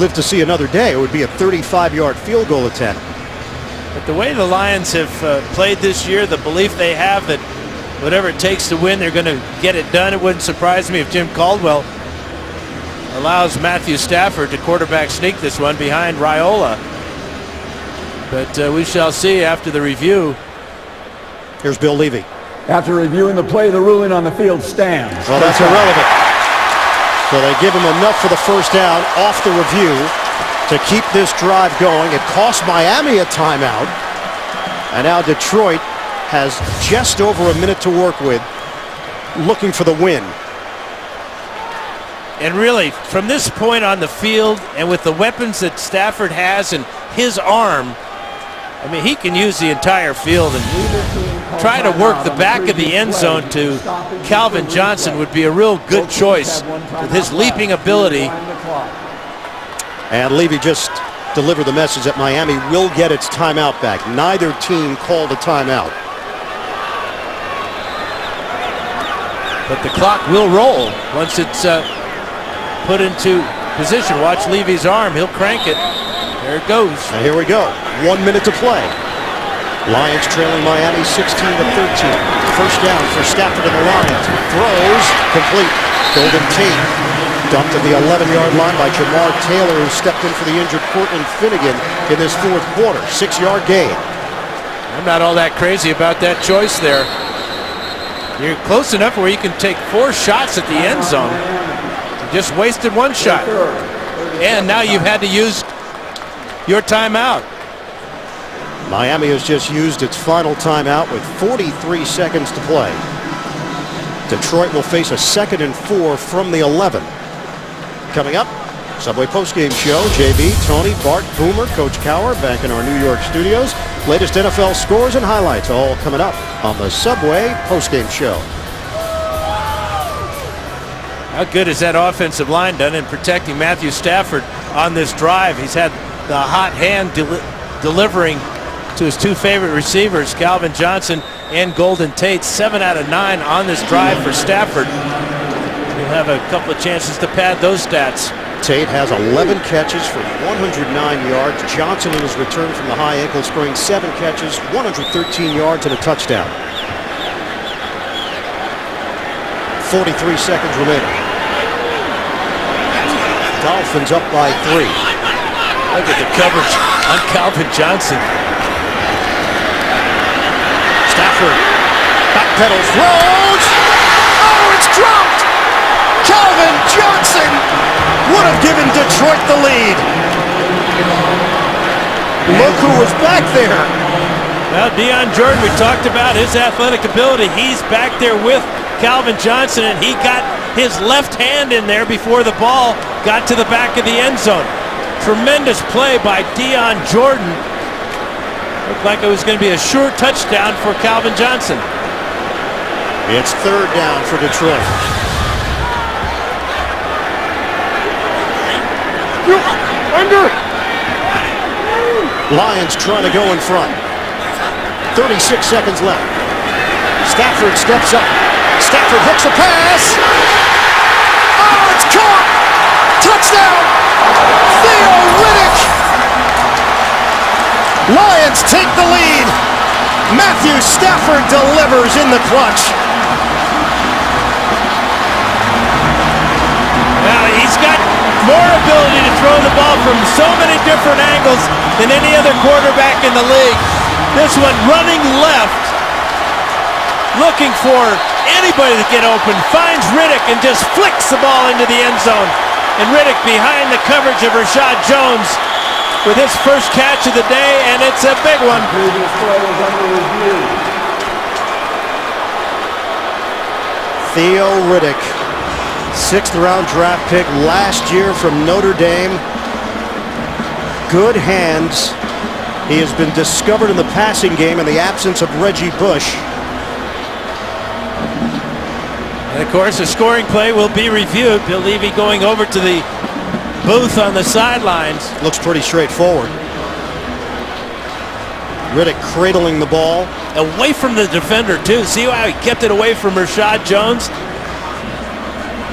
[SPEAKER 1] live to see another day. It would be a 35-yard field goal attempt.
[SPEAKER 3] But the way the Lions have played this year, the belief they have that whatever it takes to win, they're going to get it done. It wouldn't surprise me if Jim Caldwell allows Matthew Stafford to quarterback sneak this one behind Raiola. But we shall see after the review.
[SPEAKER 1] Here's Bill Levy.
[SPEAKER 4] After reviewing the play, the ruling on the field stands.
[SPEAKER 1] Well, that's irrelevant. So they give him enough for the first down off the review to keep this drive going. It cost Miami a timeout. And now Detroit has just over a minute to work with, looking for the win.
[SPEAKER 3] And really, from this point on the field and with the weapons that Stafford has and his arm, I mean, he can use the entire field, and try to work the back of the end zone to Calvin Johnson would be a real good choice with his leaping ability.
[SPEAKER 1] And Levy just delivered the message that Miami will get its timeout back. Neither team called a timeout.
[SPEAKER 3] But the clock will roll once it's put into position. Watch Levy's arm. He'll crank it. There it goes.
[SPEAKER 1] And here we go. 1 minute to play. Lions trailing Miami 16-13. First down for Stafford and the Lions. Throws complete. Golden Tate dumped at the 11-yard line by Jamar Taylor, who stepped in for the injured Cortland Finnegan in this fourth quarter. 6-yard gain.
[SPEAKER 3] I'm not all that crazy about that choice there. You're close enough where you can take 4 shots at the end zone. You just wasted 1 shot. And now you've had to use your timeout.
[SPEAKER 1] Miami has just used its final timeout with 43 seconds to play. Detroit will face a 2nd and 4 from the 11. Coming up, Subway postgame show. JB, Tony, Bart, Boomer, Coach Cowher back in our New York studios. Latest NFL scores and highlights all coming up on the Subway postgame show.
[SPEAKER 3] How good has that offensive line done in protecting Matthew Stafford on this drive? He's had the hot hand delivering to his two favorite receivers, Calvin Johnson and Golden Tate. 7 out of 9 on this drive for Stafford. He'll have a couple of chances to pad those stats.
[SPEAKER 1] Tate has 11 catches for 109 yards. Johnson in his return from the high ankle sprain, 7 catches, 113 yards and a touchdown. 43 seconds remaining. Dolphins up by 3.
[SPEAKER 3] Look at the coverage on Calvin Johnson.
[SPEAKER 1] Stafford backpedals, throws. Oh, it's dropped. Calvin Johnson would have given Detroit the lead. Look who was back there.
[SPEAKER 3] Well, Deion Jordan, we talked about his athletic ability. He's back there with Calvin Johnson, and he got his left hand in there before the ball got to the back of the end zone. Tremendous play by Deion Jordan. Looked like it was going to be a sure touchdown for Calvin Johnson.
[SPEAKER 1] It's 3rd down for Detroit.
[SPEAKER 7] Under.
[SPEAKER 1] Lions trying to go in front. 36 seconds left. Stafford steps up. Stafford hooks a pass. Oh, it's caught. Touchdown. Theo Riddick. Lions take the lead. Matthew Stafford delivers in the clutch.
[SPEAKER 3] Well, he's got more ability to throw the ball from so many different angles than any other quarterback in the league. This one running left, looking for anybody to get open, finds Riddick and just flicks the ball into the end zone. And Riddick behind the coverage of Rashad Jones with his first catch of the day, and it's a big one.
[SPEAKER 4] Previous play is under review.
[SPEAKER 1] Theo Riddick, 6th round draft pick last year from Notre Dame. Good hands. He has been discovered in the passing game in the absence of Reggie Bush.
[SPEAKER 3] And of course, the scoring play will be reviewed. Bill Levy going over to the booth on the sidelines.
[SPEAKER 1] Looks pretty straightforward. Riddick cradling the ball.
[SPEAKER 3] Away from the defender, too. See how he kept it away from Rashad Jones?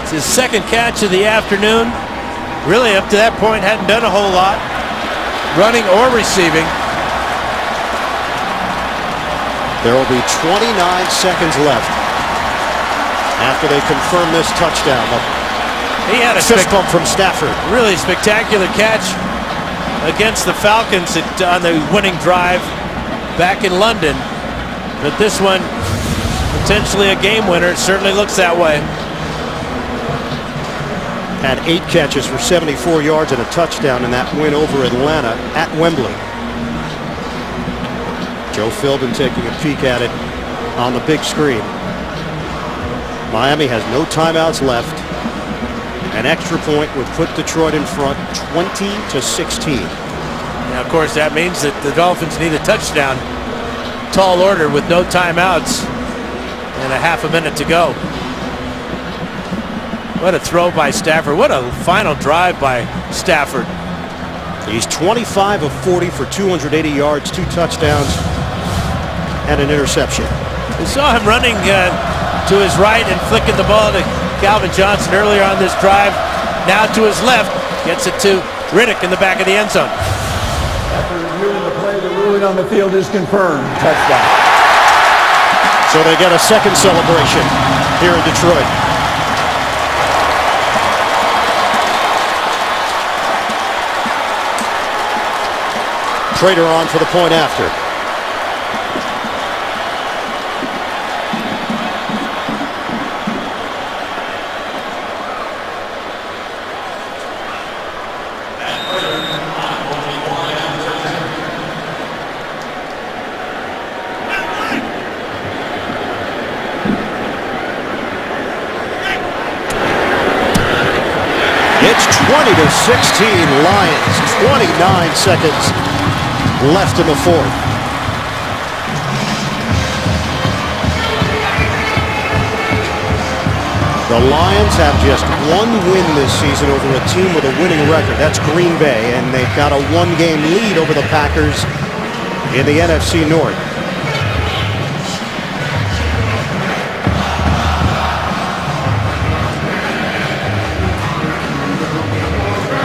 [SPEAKER 3] It's his 2nd catch of the afternoon. Really, up to that point, hadn't done a whole lot, running or receiving.
[SPEAKER 1] There will be 29 seconds left after they confirm this touchdown.
[SPEAKER 3] He had a
[SPEAKER 1] fist bump from Stafford.
[SPEAKER 3] Really spectacular catch against the Falcons on the winning drive back in London. But this one, potentially a game winner. It certainly looks that way.
[SPEAKER 1] Had 8 catches for 74 yards and a touchdown in that win over Atlanta at Wembley. Joe Philbin taking a peek at it on the big screen. Miami has no timeouts left. An extra point would put Detroit in front 20-16.
[SPEAKER 3] Now, of course, that means that the Dolphins need a touchdown. Tall order with no timeouts and a half a minute to go. What a throw by Stafford. What a final drive by Stafford.
[SPEAKER 1] He's 25 of 40 for 280 yards, 2 touchdowns, and an interception.
[SPEAKER 3] We saw him running to his right and flicking the ball to Calvin Johnson earlier on this drive. Now to his left, gets it to Riddick in the back of the end zone.
[SPEAKER 4] After reviewing the play, the ruling on the field is confirmed. Touchdown.
[SPEAKER 1] So they get a second celebration here in Detroit. Prater on for the point after. Lions. 29 seconds left in the fourth. The Lions have just one win this season over a team with a winning record. That's Green Bay, and they've got a one-game lead over the Packers in the NFC North.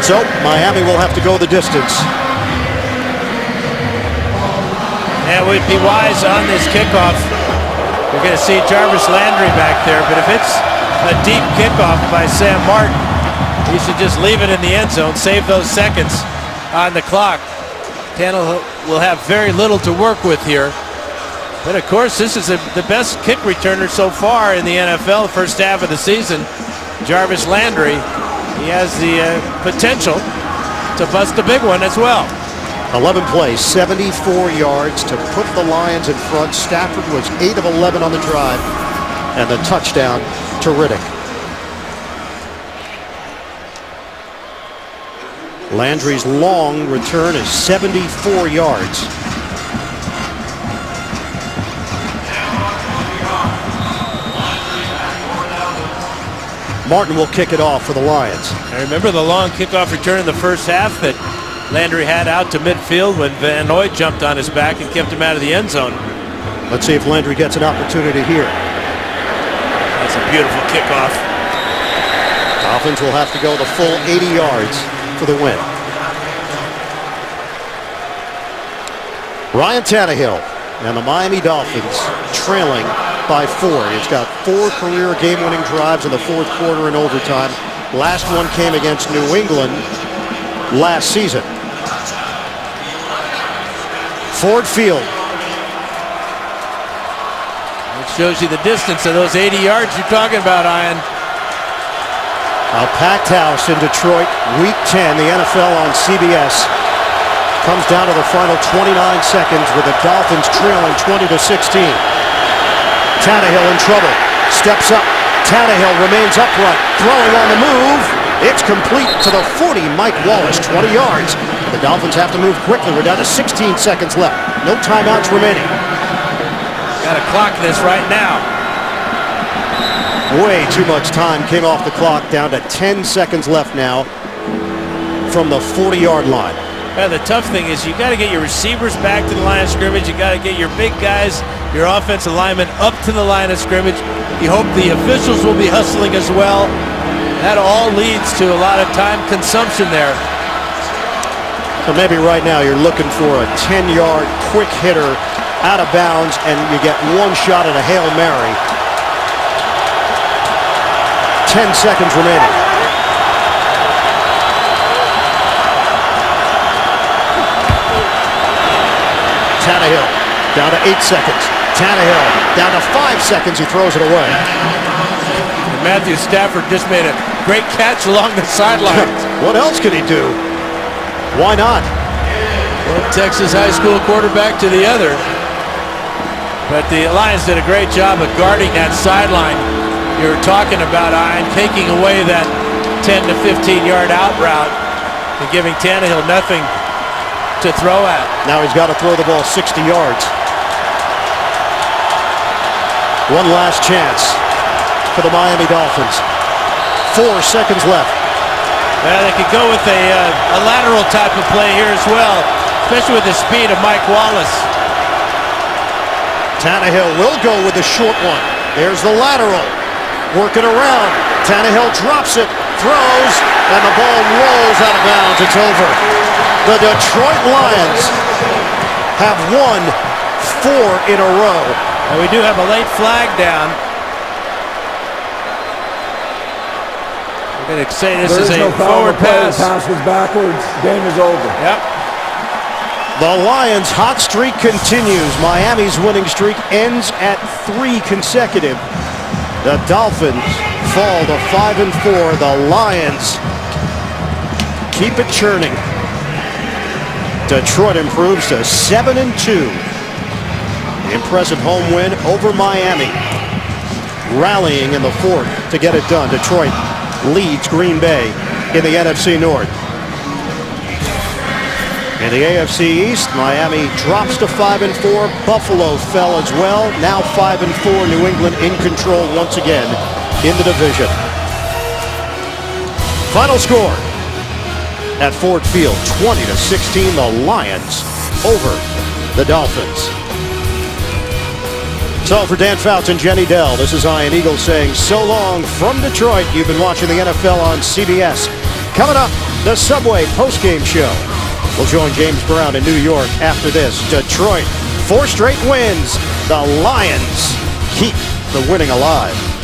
[SPEAKER 1] So Miami will have to go the distance.
[SPEAKER 3] And we'd be wise on this kickoff. We're going to see Jarvis Landry back there, but if it's a deep kickoff by Sam Martin, you should just leave it in the end zone, save those seconds on the clock. Tannehill will have very little to work with here. But of course, this is the best kick returner so far in the NFL, first half of the season. Jarvis Landry, he has the potential to bust a big one as well.
[SPEAKER 1] 11 plays, 74 yards to put the Lions in front. Stafford was 8 of 11 on the drive, and the touchdown to Riddick. Landry's long return is 74 yards. Martin will kick it off for the Lions.
[SPEAKER 3] I remember the long kickoff return in the first half that Landry had out to midfield when Van Noy jumped on his back and kept him out of the end zone.
[SPEAKER 1] Let's see if Landry gets an opportunity here.
[SPEAKER 3] That's a beautiful kickoff.
[SPEAKER 1] Dolphins will have to go the full 80 yards for the win. Ryan Tannehill and the Miami Dolphins trailing by 4. He's got 4 career game-winning drives in the fourth quarter and overtime. Last one came against New England last season. Ford Field.
[SPEAKER 3] It shows you the distance of those 80 yards you're talking about, Ian.
[SPEAKER 1] A packed house in Detroit, Week 10, the NFL on CBS. Comes down to the final 29 seconds with the Dolphins trailing 20-16. Tannehill in trouble. Steps up. Tannehill remains upright. Throwing on the move. It's complete to the 40. Mike Wallace, 20 yards. The Dolphins have to move quickly. We're down to 16 seconds left. No timeouts remaining.
[SPEAKER 3] Got to clock this right now.
[SPEAKER 1] Way too much time came off the clock. Down to 10 seconds left now from the 40-yard line.
[SPEAKER 3] The tough thing is you got to get your receivers back to the line of scrimmage. You got to get your big guys, your offensive linemen up to the line of scrimmage. You hope the officials will be hustling as well. That all leads to a lot of time consumption there.
[SPEAKER 1] So maybe right now you're looking for a 10-yard quick hitter out of bounds, and you get one shot at a Hail Mary. 10 seconds remaining. Tannehill down to 8 seconds. Tannehill down to 5 seconds. He throws it away.
[SPEAKER 3] And Matthew Stafford just made a great catch along the sideline.
[SPEAKER 1] What else could he do? Why not?
[SPEAKER 3] One Texas high school quarterback to the other. But the Lions did a great job of guarding that sideline. You were talking about, Ian, taking away that 10 to 15-yard out route and giving Tannehill nothing to throw at.
[SPEAKER 1] Now he's got to throw the ball 60 yards. One last chance for the Miami Dolphins. 4 seconds left.
[SPEAKER 3] Well, they could go with a lateral type of play here as well, especially with the speed of Mike Wallace.
[SPEAKER 1] Tannehill will go with the short one. There's the lateral. Working around. Tannehill drops it, throws, and the ball rolls out of bounds. It's over. The Detroit Lions have won 4 in a row.
[SPEAKER 3] And we do have a late flag down. We're going to say this is a forward pass.
[SPEAKER 4] Pass was backwards. Game is over.
[SPEAKER 3] Yep.
[SPEAKER 1] The Lions' hot streak continues. Miami's winning streak ends at 3 consecutive. The Dolphins fall to 5-4. The Lions keep it churning. Detroit improves to 7-2. Impressive home win over Miami. Rallying in the fourth to get it done. Detroit leads Green Bay in the NFC North. In the AFC East, Miami drops to 5-4. Buffalo fell as well. Now 5-4. New England in control once again in the division. Final score at Ford Field, 20-16. The Lions over the Dolphins. So for Dan Fouts and Jenny Dell, this is Ian Eagle saying so long from Detroit. You've been watching the NFL on CBS. Coming up, the Subway postgame show. We'll join James Brown in New York after this. Detroit, 4 straight wins. The Lions keep the winning alive.